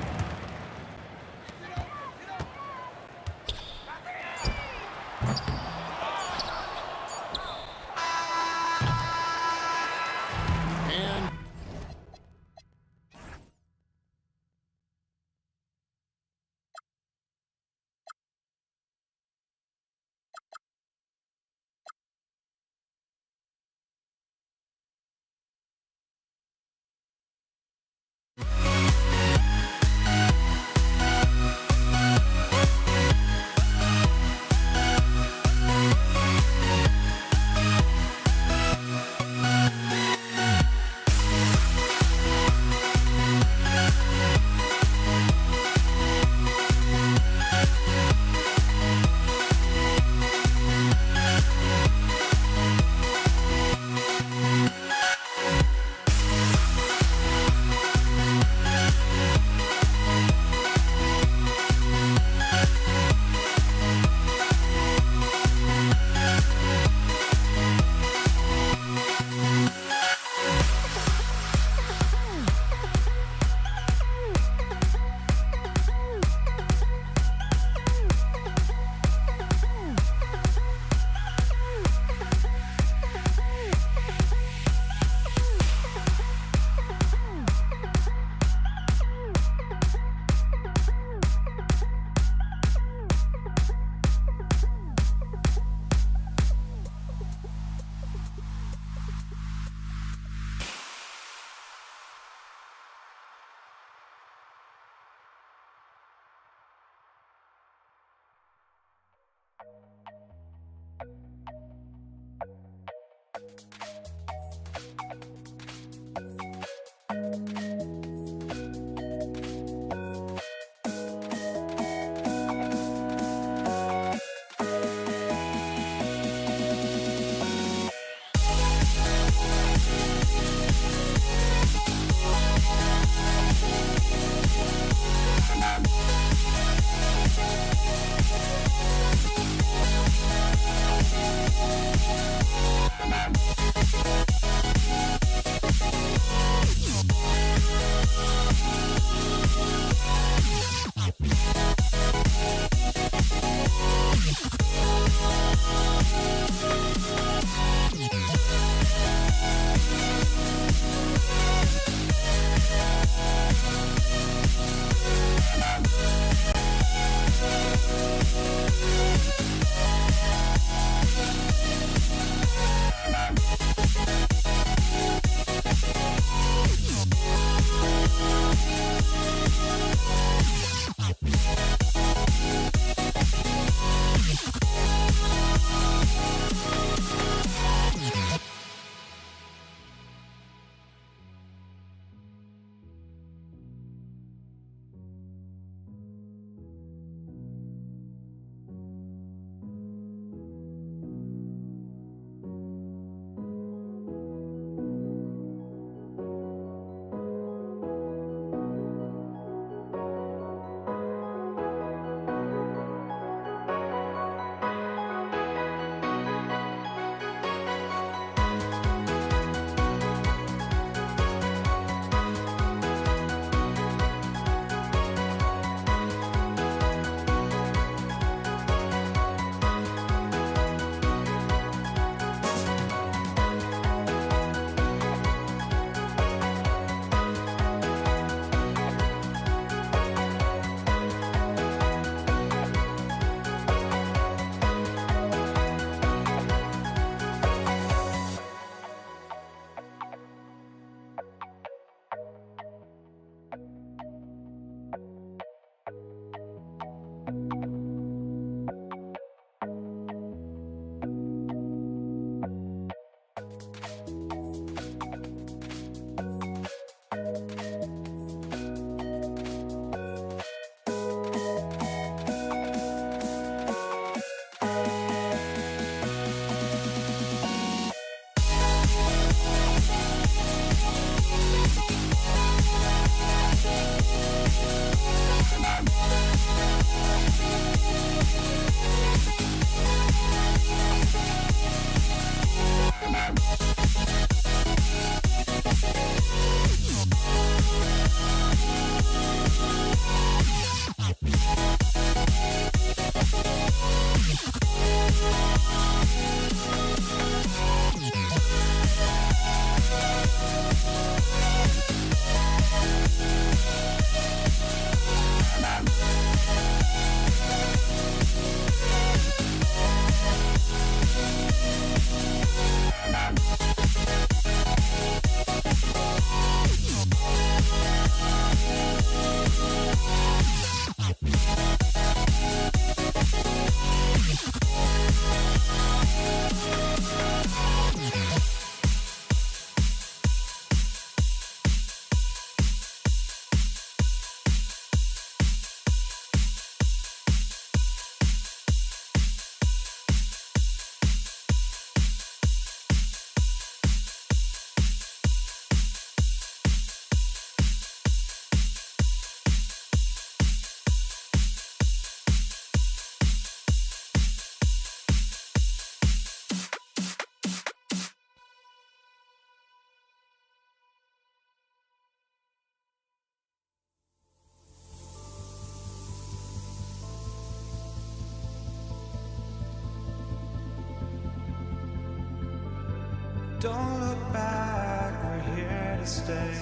Don't look back, we're here to stay.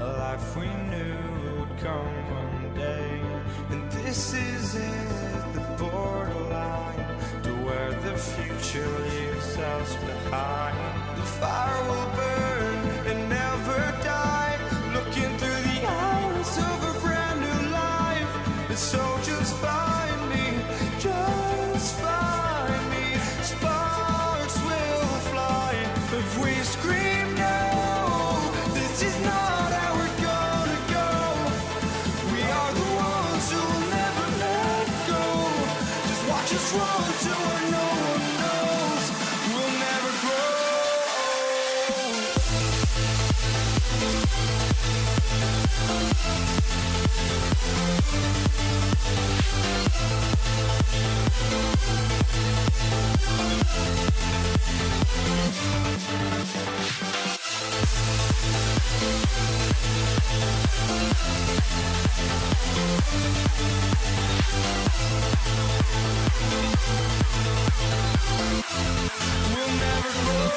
A life we knew would come one day. And this is it, the borderline to where the future leaves us behind. The fire will burn and never die. Looking through the eyes of a brand new life. And so just find me, just find me. Sparks will fly if we scream no. This is not how we're gonna go. We are the ones who'll never let go. Just watch us run to where no one knows. We'll never grow. We'll never grow.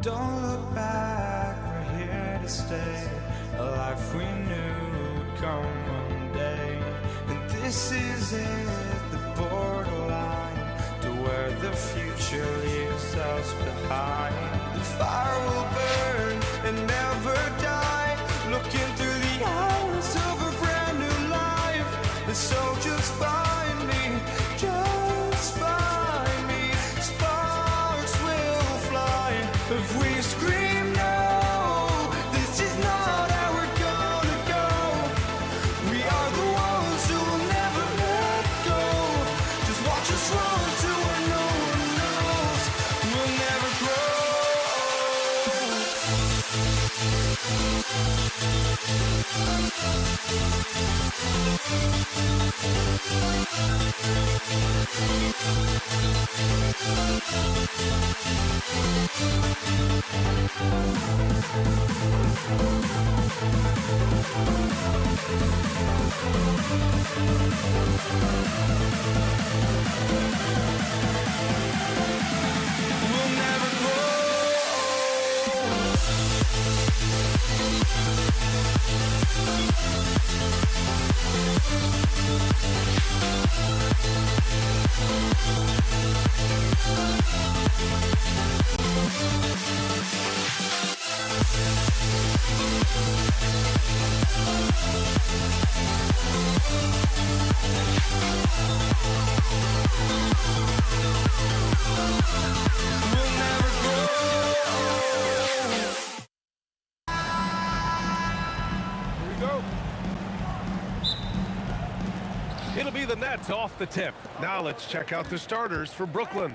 Don't look back, we're here to stay. A life we knew would come one day. And this is it, the borderline to where the future leaves us behind. The fire will burn and never die. Looking through the eyes of a brand new life. And so just find me, just find me. Sparks will fly if we scream no. This is not how we're gonna go. We are the ones who will never let go. Just watch us run to where no one knows. We'll never grow. We'll never grow. We'll never grow.
Here we go. It'll be the Nets off the tip. Now let's check out the starters for Brooklyn.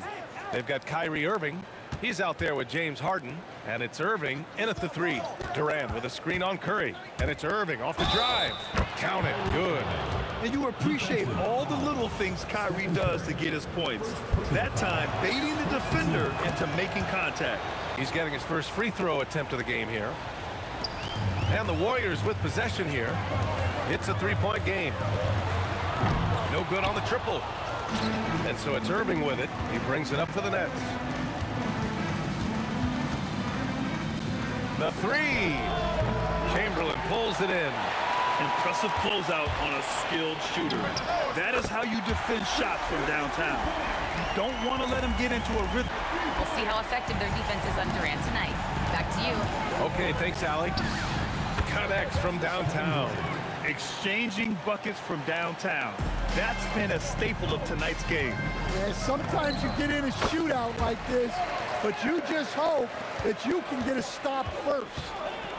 They've got Kyrie Irving. He's out there with James Harden. And it's Irving in at the 3. Durant with a screen on Curry. And it's Irving off the drive. Count it. Good.
And you appreciate all the little things Kyrie does to get his points. That time, baiting the defender into making contact.
He's getting his first free throw attempt of the game here. And the Warriors with possession here. It's a 3-point game. No good on the triple. And so it's Irving with it. He brings it up for the Nets. The 3. Chamberlain pulls it in.
Impressive closeout on a skilled shooter. That is how you defend shots from downtown. You don't want to let him get into a rhythm.
We'll see how effective their defense is on Durant tonight. Back to you.
Okay, thanks, Allie. Connects from downtown.
Exchanging buckets from downtown. That's been a staple of tonight's game.
Yeah, sometimes you get in a shootout like this, but you just hope that you can get a stop first.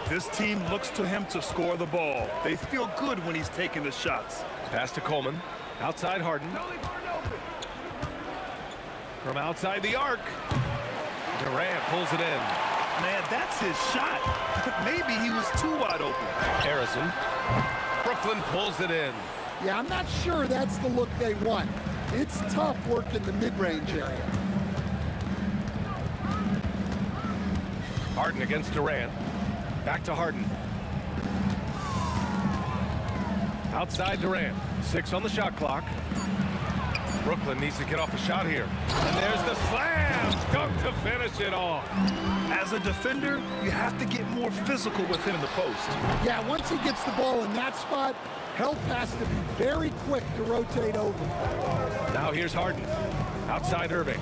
This team looks to him to score the ball. They feel good when he's taking the shots.
Pass to Coleman. Outside Harden. From outside the arc. Durant pulls it in.
Man, that's his shot. Maybe he was too wide open.
Harrison. Brooklyn pulls it in.
Yeah, I'm not sure that's the look they want. It's tough working the mid-range area.
Harden against Durant. Back to Harden. Outside Durant. 6 on the shot clock. Brooklyn needs to get off a shot here. And there's the slam. Dunk to finish it off.
As a defender, you have to get more physical with him in the post.
Yeah, once he gets the ball in that spot, help has to be very quick to rotate over.
Now here's Harden. Outside Irving.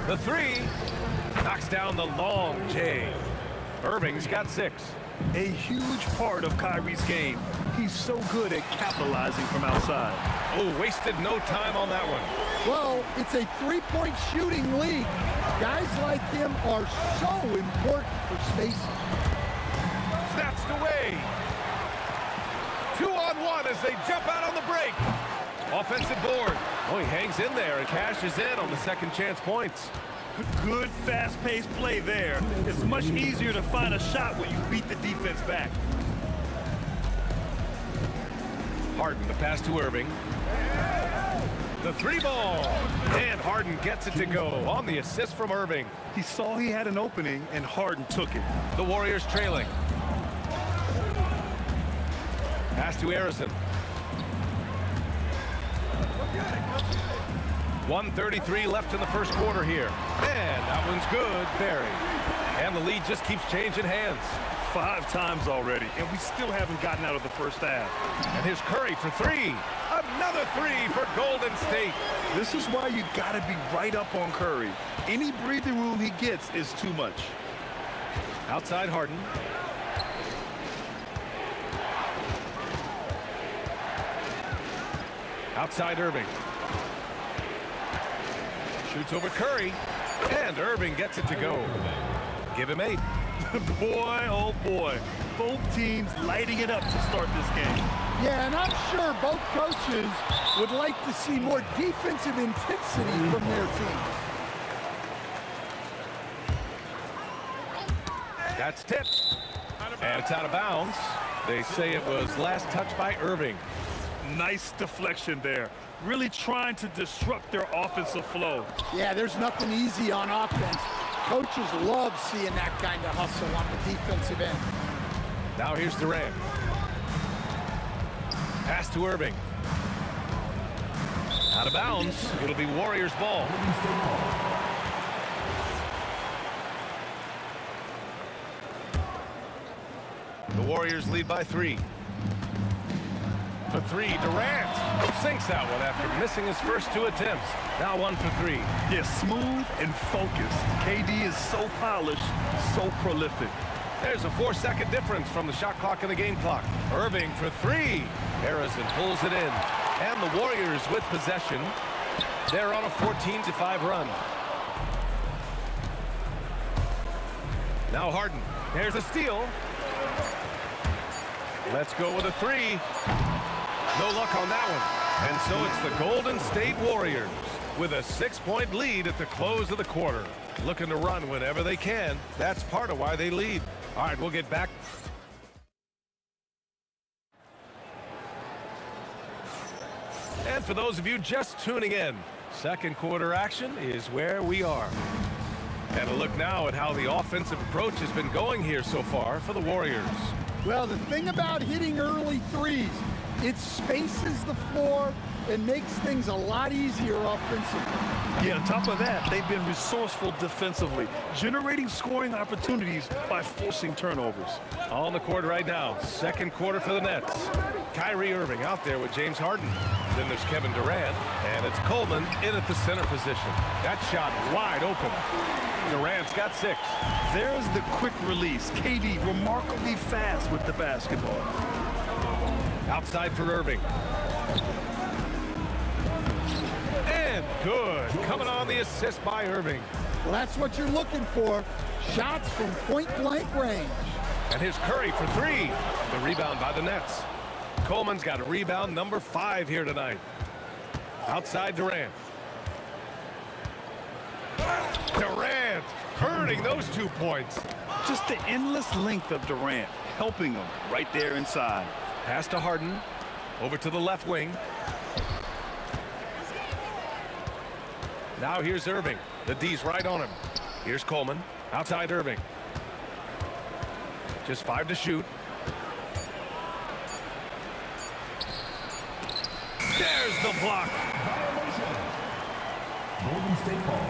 The 3. Knocks down the long J. Irving's got 6.
A huge part of Kyrie's game. He's so good at capitalizing from outside.
Oh, wasted no time on that one.
Well, it's a 3-point shooting league. Guys like him are so important for spacing.
Snatched away. 2-on-1 as they jump out on the break. Offensive board. Oh, he hangs in there and cashes in on the second chance points.
Good fast-paced play there. It's much easier to find a shot when you beat the defense back.
Harden, the pass to Irving. The 3 ball. And Harden gets it to go on the assist from Irving.
He saw he had an opening, and Harden took it.
The Warriors trailing. Pass to Harrison. 1:33 left in the first quarter here. And that one's good. Barry. And the lead just keeps changing hands.
5 times already, and we still haven't gotten out of the first half.
And here's Curry for 3. Another 3 for Golden State.
This is why you got to be right up on Curry. Any breathing room he gets is too much.
Outside Harden. Outside Irving. Shoots over Curry. And Irving gets it to go. Give him 8.
Boy, oh boy. Both teams lighting it up to start this game.
Yeah, and I'm sure both coaches would like to see more defensive intensity from their teams.
That's tipped. And it's out of bounds. They say it was last touched by Irving.
Nice deflection there. Really trying to disrupt their offensive flow.
Yeah, there's nothing easy on offense. Coaches love seeing that kind of hustle on the defensive end.
Now here's Durant. Pass to Irving. Out of bounds. It'll be Warriors ball. The Warriors lead by 3. For 3, Durant sinks that one after missing his first 2 attempts. Now 1 for 3.
Yeah, smooth and focused. KD is so polished, so prolific.
There's a 4-second difference from the shot clock and the game clock. Irving for 3. Harrison pulls it in. And the Warriors with possession. They're on a 14-5 run. Now Harden. There's a steal. Let's go with a 3. No luck on that one. And so it's the Golden State Warriors with a 6-point lead at the close of the quarter. Looking to run whenever they can. That's part of why they lead. All right, we'll get back. And for those of you just tuning in, second quarter action is where we are. And a look now at how the offensive approach has been going here so far for the Warriors.
Well, the thing about hitting early threes, it spaces the floor and makes things a lot easier offensively.
Yeah, on top of that, they've been resourceful defensively, generating scoring opportunities by forcing turnovers.
On the court right now, second quarter for the Nets. Kyrie Irving out there with James Harden. Then there's Kevin Durant, and it's Coleman in at the center position. That shot wide open. Durant's got 6.
There's the quick release. KD remarkably fast with the basketball.
Outside for Irving. And good. Coming on the assist by Irving.
Well, that's what you're looking for. Shots from point-blank range.
And here's Curry for 3. The rebound by the Nets. Coleman's got a rebound number 5 here tonight. Outside Durant. Durant earning those 2 points.
Just the endless length of Durant, helping him right there inside.
Pass to Harden. Over to the left wing. Now here's Irving. The D's right on him. Here's Coleman. Outside Irving. Just 5 to shoot. There's the block.
Golden State ball.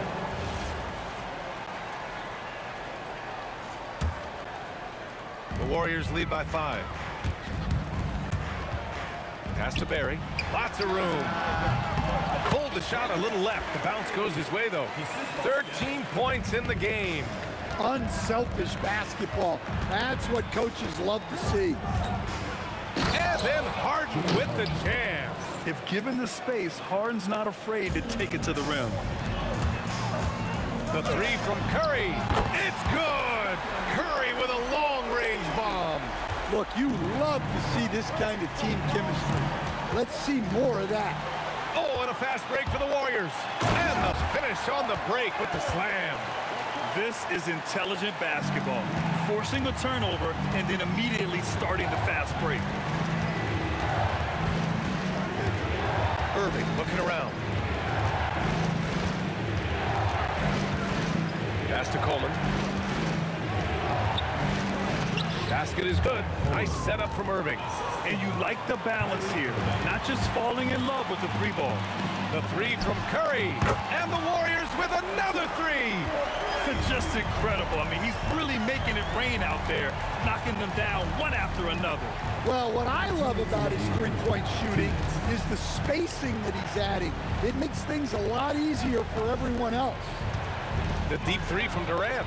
The Warriors lead by 5. Pass to Barry. Lots of room. Pulled the shot a little left. The bounce goes his way, though. 13 points in the game.
Unselfish basketball. That's what coaches love to see.
And then Harden with the jam.
If given the space, Harden's not afraid to take it to the rim.
The 3 from Curry. It's good. Curry with a long-range bomb.
Look, you love to see this kind of team chemistry. Let's see more of that.
Oh, and a fast break for the Warriors. And the finish on the break with the slam.
This is intelligent basketball. Forcing a turnover and then immediately starting the fast break.
Irving looking around. Pass to Coleman. Basket is good. Nice setup from Irving.
And you like the balance here. Not just falling in love with the 3 ball.
The 3 from Curry. And the Warriors with another 3.
Just incredible. I mean, he's really making it rain out there, knocking them down one after another.
Well, what I love about his three-point shooting is the spacing that he's adding. It makes things a lot easier for everyone else.
The deep 3 from Durant.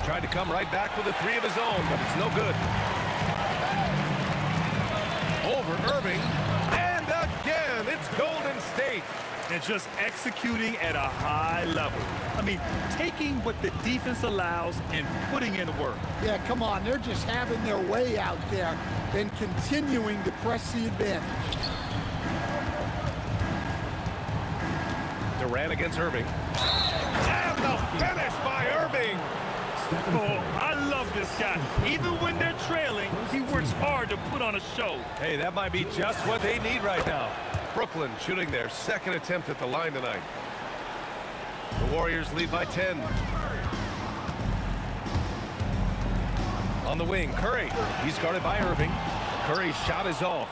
Tried to come right back with a 3 of his own, but it's no good. Over Irving. And again, it's Golden State.
And just executing at a high level. I mean, taking what the defense allows and putting in work.
Yeah, come on. They're just having their way out there and continuing to press the advantage.
Durant against Irving. And the finish by Irving.
Oh, I love this guy. Even when they're trailing, he works hard to put on a show.
Hey, that might be just what they need right now. Brooklyn shooting their second attempt at the line tonight. The Warriors lead by 10. On the wing, Curry. He's guarded by Irving. Curry's shot is off.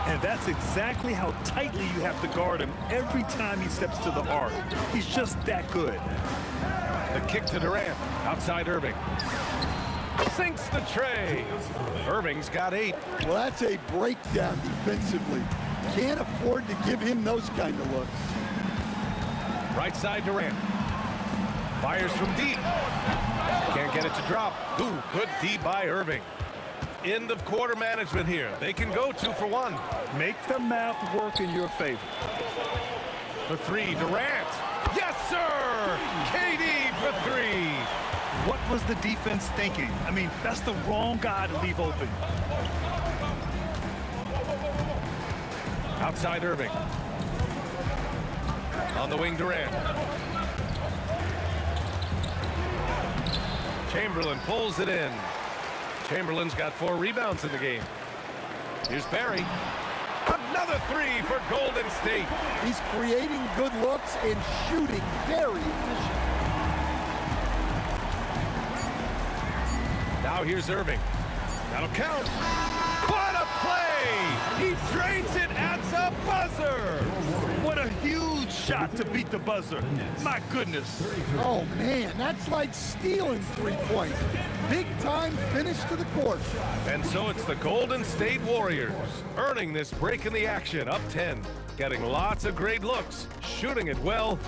And that's exactly how tightly you have to guard him every time he steps to the arc. He's just that good.
The kick to Durant. Outside Irving. Sinks the tray. Irving's got 8.
Well, that's a breakdown defensively. Can't afford to give him those kind of looks.
Right side Durant. Fires from deep. Can't get it to drop. Ooh, good D by Irving. End of quarter management here. They can go 2 for 1.
Make the math work in your favor.
For 3, Durant. Yes, sir! KD for 3.
What was the defense thinking? I mean, that's the wrong guy to leave open.
Outside Irving. On the wing, Durant. Chamberlain pulls it in. Chamberlain's got 4 rebounds in the game. Here's Barry. Another 3 for Golden State.
He's creating good looks and shooting very efficient.
Now here's Irving. That'll count. What a play! He drains it at the buzzer.
What a huge shot to beat the buzzer. My goodness.
Oh, man, that's like stealing 3 points. Big time finish to the court.
And so it's the Golden State Warriors earning this break in the action, up 10. Getting lots of great looks, shooting it well.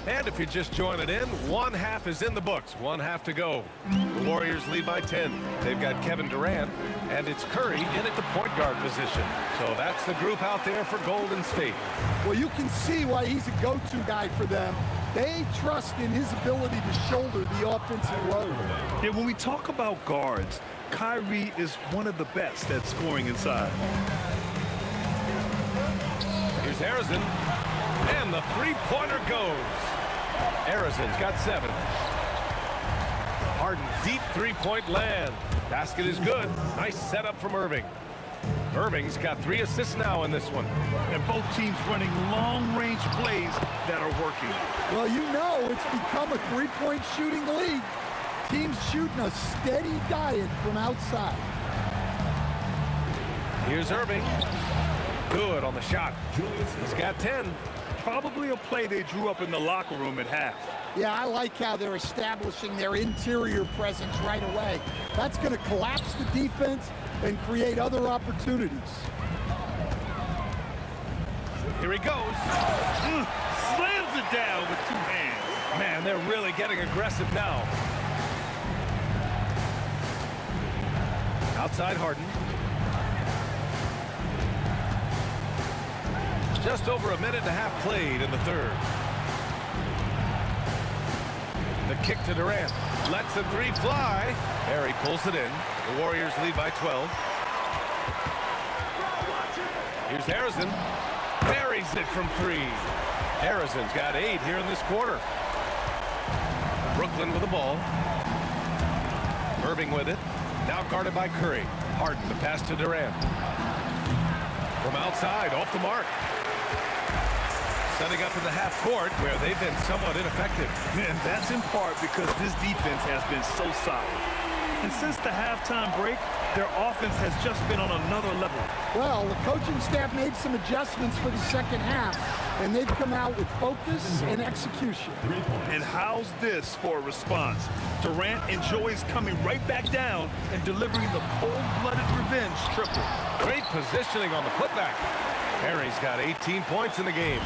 And if you're just joining in, 1 half is in the books, 1 half to go. The Warriors lead by 10. They've got Kevin Durant, and it's Curry in at the point guard position. So that's the group out there for Golden State.
Well, you can see why he's a go-to guy for them. They trust in his ability to shoulder the offensive load.
Yeah, when we talk about guards, Kyrie is one of the best at scoring inside.
Here's Harrison, and the three-pointer goes. Harrison's got 7. Harden, deep three-point land. Basket is good. Nice setup from Irving. Irving's got 3 assists now in this one.
And both teams running long-range plays that are working.
Well, you know it's become a three-point shooting league. Teams shooting a steady diet from outside.
Here's Irving. Good on the shot. He's got 10.
Probably a play they drew up in the locker room at half.
Yeah, I like how they're establishing their interior presence right away. That's going to collapse the defense and create other opportunities.
Here he goes.
Slams it down with 2 hands.
Man, they're really getting aggressive now. Outside Harden. Just over a minute and a half played in the third. The kick to Durant. Lets the 3 fly. Barry pulls it in. The Warriors lead by 12. Here's Harrison. Buries it from 3. Harrison's got 8 here in this quarter. Brooklyn with the ball. Irving with it. Now guarded by Curry. Harden, the pass to Durant. From outside, off the mark. Setting up in the half court where they've been somewhat ineffective.
And that's in part because this defense has been so solid. And since the halftime break, their offense has just been on another level.
Well, the coaching staff made some adjustments for the second half, and they've come out with focus and execution.
And how's this for a response? Durant enjoys coming right back down and delivering the cold-blooded revenge triple.
Great positioning on the putback. Harry's got 18 points in the game.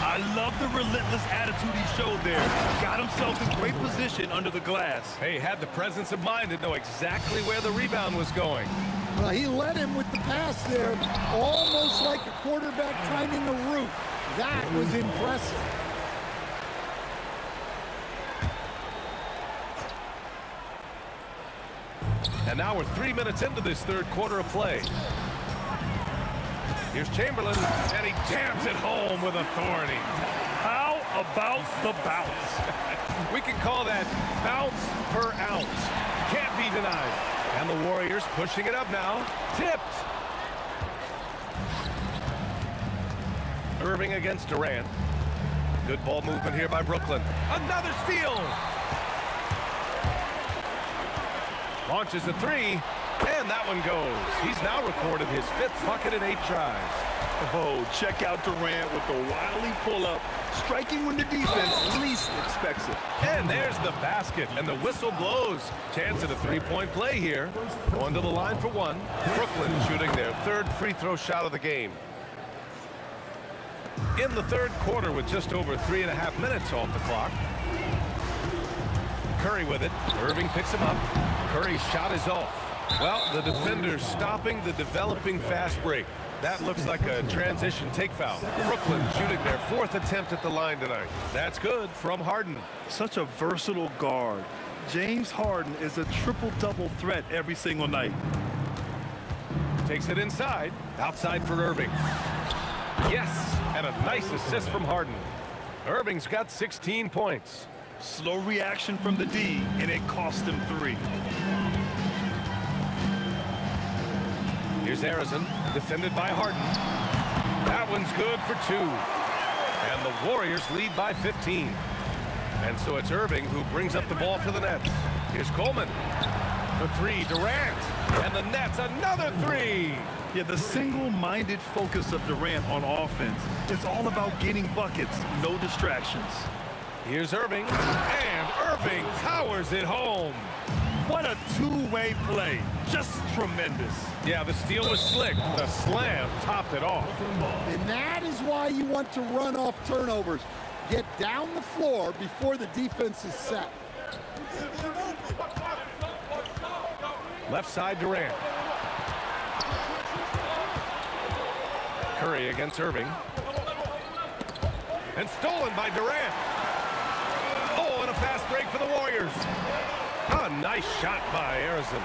I love the relentless attitude he showed there. Got himself in great position under the glass.
Hey, had the presence of mind to know exactly where the rebound was going.
Well, he led him with the pass there, almost like a quarterback timing a route. That was impressive.
And now we're 3 minutes into this third quarter of play. Here's Chamberlain, and he jams it home with authority.
How about the bounce?
We can call that bounce per ounce. Can't be denied. And the Warriors pushing it up now. Tipped. Irving against Durant. Good ball movement here by Brooklyn. Another steal. Launches a 3. And that one goes. He's now recorded his 5th bucket in 8 tries.
Oh, check out Durant with the wily pull-up, striking when the defense least expects it.
And there's the basket, and the whistle blows. Chance at a 3-point play here. Going to the line for 1. Brooklyn shooting their 3rd free throw shot of the game. In the third quarter with just over 3.5 minutes off the clock. Curry with it. Irving picks him up. Curry's shot is off. Well, the defender's stopping the developing fast break. That looks like a transition take foul. Brooklyn shooting their 4th attempt at the line tonight. That's good from Harden.
Such a versatile guard. James Harden is a triple-double threat every single night.
Takes it inside. Outside for Irving. Yes, and a nice assist from Harden. Irving's got 16 points.
Slow reaction from the D, and it cost him 3.
Here's Harrison, defended by Harden. That one's good for 2. And the Warriors lead by 15. And so it's Irving who brings up the ball for the Nets. Here's Coleman. For 3, Durant. And the Nets, another 3.
Yeah, the single-minded focus of Durant on offense is all about getting buckets, no distractions.
Here's Irving. And Irving towers it home.
What a two-way play. Just tremendous.
Yeah, the steal was slick. The slam topped it off.
And that is why you want to run off turnovers. Get down the floor before the defense is set.
Left side, Durant. Curry against Irving. And stolen by Durant. Oh, and a fast break for the Warriors. A nice shot by Harrison.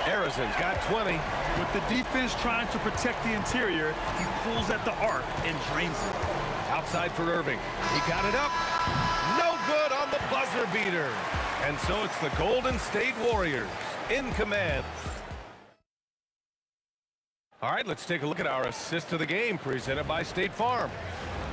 Harrison's got 20.
With the defense trying to protect the interior, he pulls at the arc and drains it.
Outside for Irving. He got it up. No good on the buzzer beater. And so it's the Golden State Warriors in command. All right, let's take a look at our assist of the game presented by State Farm.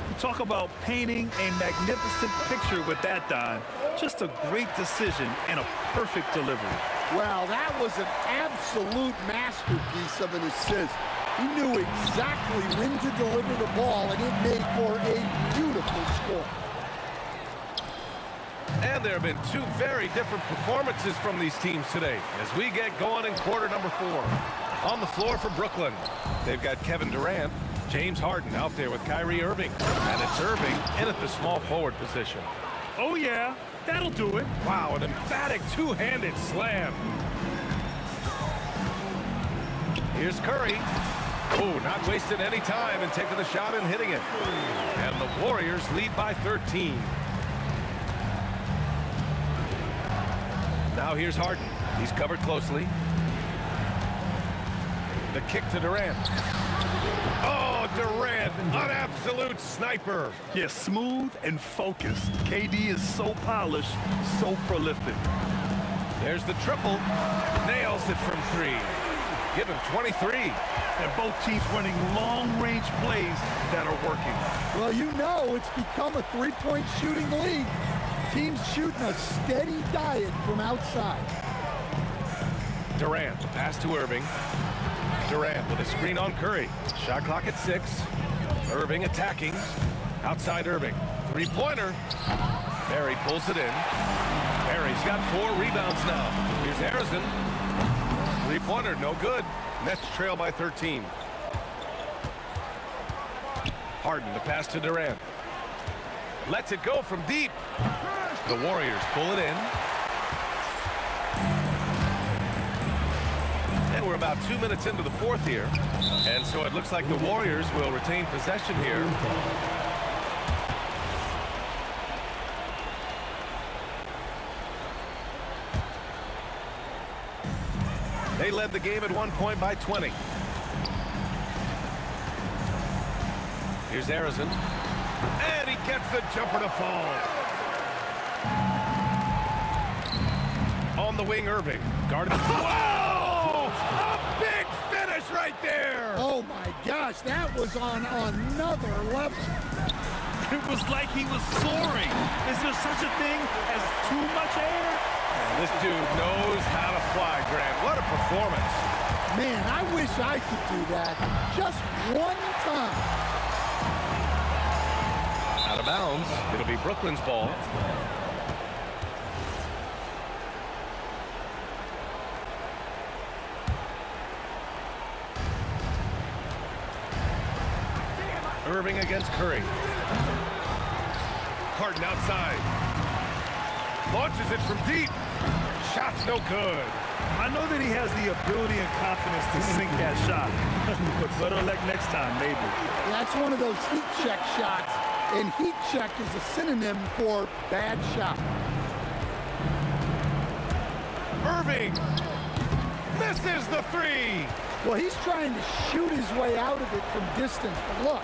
You talk about painting a magnificent picture with that, Don. Just a great decision and a perfect delivery.
Well, that was an absolute masterpiece of an assist. He knew exactly when to deliver the ball, and it made for a beautiful score.
And there have been 2 very different performances from these teams today as we get going in quarter number 4. On the floor for Brooklyn, they've got Kevin Durant, James Harden out there with Kyrie Irving, and it's Irving in at the small forward position.
Oh, yeah, that'll do it.
Wow, an emphatic two-handed slam. Here's Curry. Oh, not wasting any time and taking the shot and hitting it. And the Warriors lead by 13. Now here's Harden. He's covered closely. The kick to Durant. Oh, Durant, an absolute sniper.
Yeah, smooth and focused. KD is so polished, so prolific.
There's the triple. Nails it from 3. Give him 23.
And both teams running long-range plays that are working.
Well, you know it's become a three-point shooting league. Teams shooting a steady diet from outside.
Durant, the pass to Irving. Durant with a screen on Curry. Shot clock at 6. Irving attacking. Outside Irving. Three-pointer. Barry pulls it in. Barry's got 4 rebounds now. Here's Harrison. Three-pointer, no good. Nets trail by 13. Harden, the pass to Durant. Lets it go from deep. The Warriors pull it in. And we're about 2 minutes into the 4th here. And so it looks like the Warriors will retain possession here. They led the game at one point by 20. Here's Harrison. And he gets the jumper to fall. On the wing, Irving. Guarded. Whoa! A big finish right there!
Oh, my gosh, that was on another level.
It was like he was soaring. Is there such a thing as too much air?
This dude knows how to fly, Grant. What a performance.
Man, I wish I could do that just one time.
Out of bounds. It'll be Brooklyn's ball. Irving against Curry. Harden outside. Launches it from deep. Shot's no good.
I know that he has the ability and confidence to sink that shot. But better luck next time, maybe.
That's one of those heat check shots. And heat check is a synonym for bad shot.
Irving misses the three.
Well, he's trying to shoot his way out of it from distance, but look,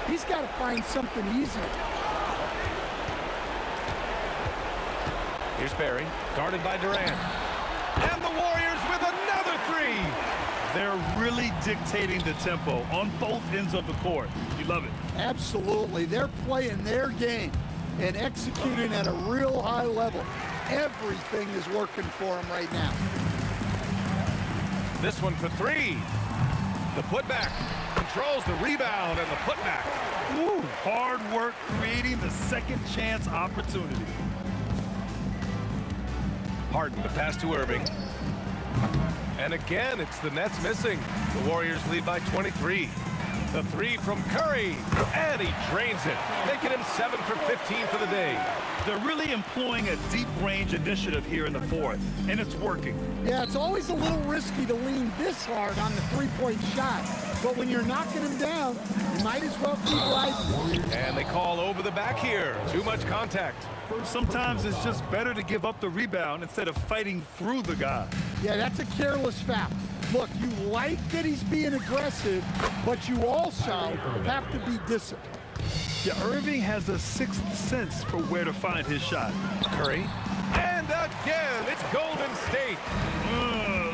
he's got to find something easier.
Here's Barry, guarded by Durant. And the Warriors with another three.
They're really dictating the tempo on both ends of the court. You love it.
Absolutely. They're playing their game and executing at a real high level. Everything is working for them right now.
This one for three. The putback controls the rebound and the putback.
Ooh, hard work creating the second chance opportunity.
Harden to pass to Irving. And again, it's the Nets missing. The Warriors lead by 23. The three from Curry, and he drains it, making him 7 for 15 for the day.
They're really employing a deep range initiative here in the fourth, and it's working.
Yeah, it's always a little risky to lean this hard on the three-point shot, but when you're knocking him down, you might as well keep rising.
And they call over the back here. Too much contact.
Sometimes it's just better to give up the rebound instead of fighting through the guy.
Yeah, that's a careless foul. Look, you like that he's being aggressive, but you also have to be disciplined.
Yeah, Irving has a sixth sense for where to find his shot.
Curry. And again, it's Golden State.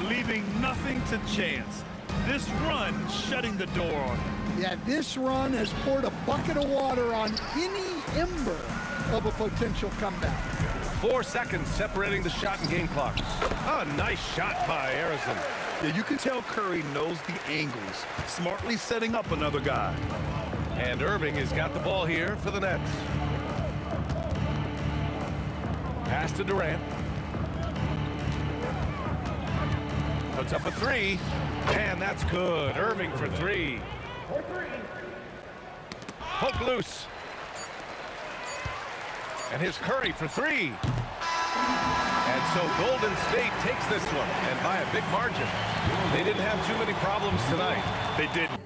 Leaving nothing to chance. This run shutting the door on him.
Yeah, this run has poured a bucket of water on any ember of a potential comeback.
4 seconds separating the shot and game clocks. A nice shot by Harrison.
Yeah, you can tell Curry knows the angles, smartly setting up another guy.
And Irving has got the ball here for the Nets. Pass to Durant. Puts up a three, and that's good. Irving for three. Poke loose. And here's Curry for three. And so Golden State takes this one, and by a big margin. They didn't have too many problems tonight.
They didn't.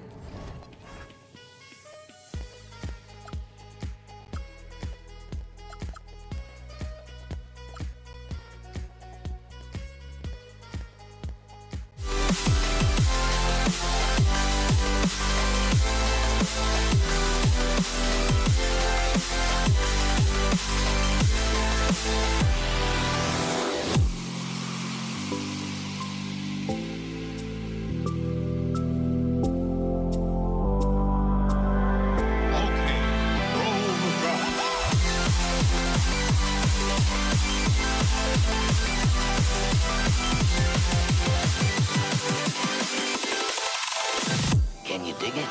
Can you dig it?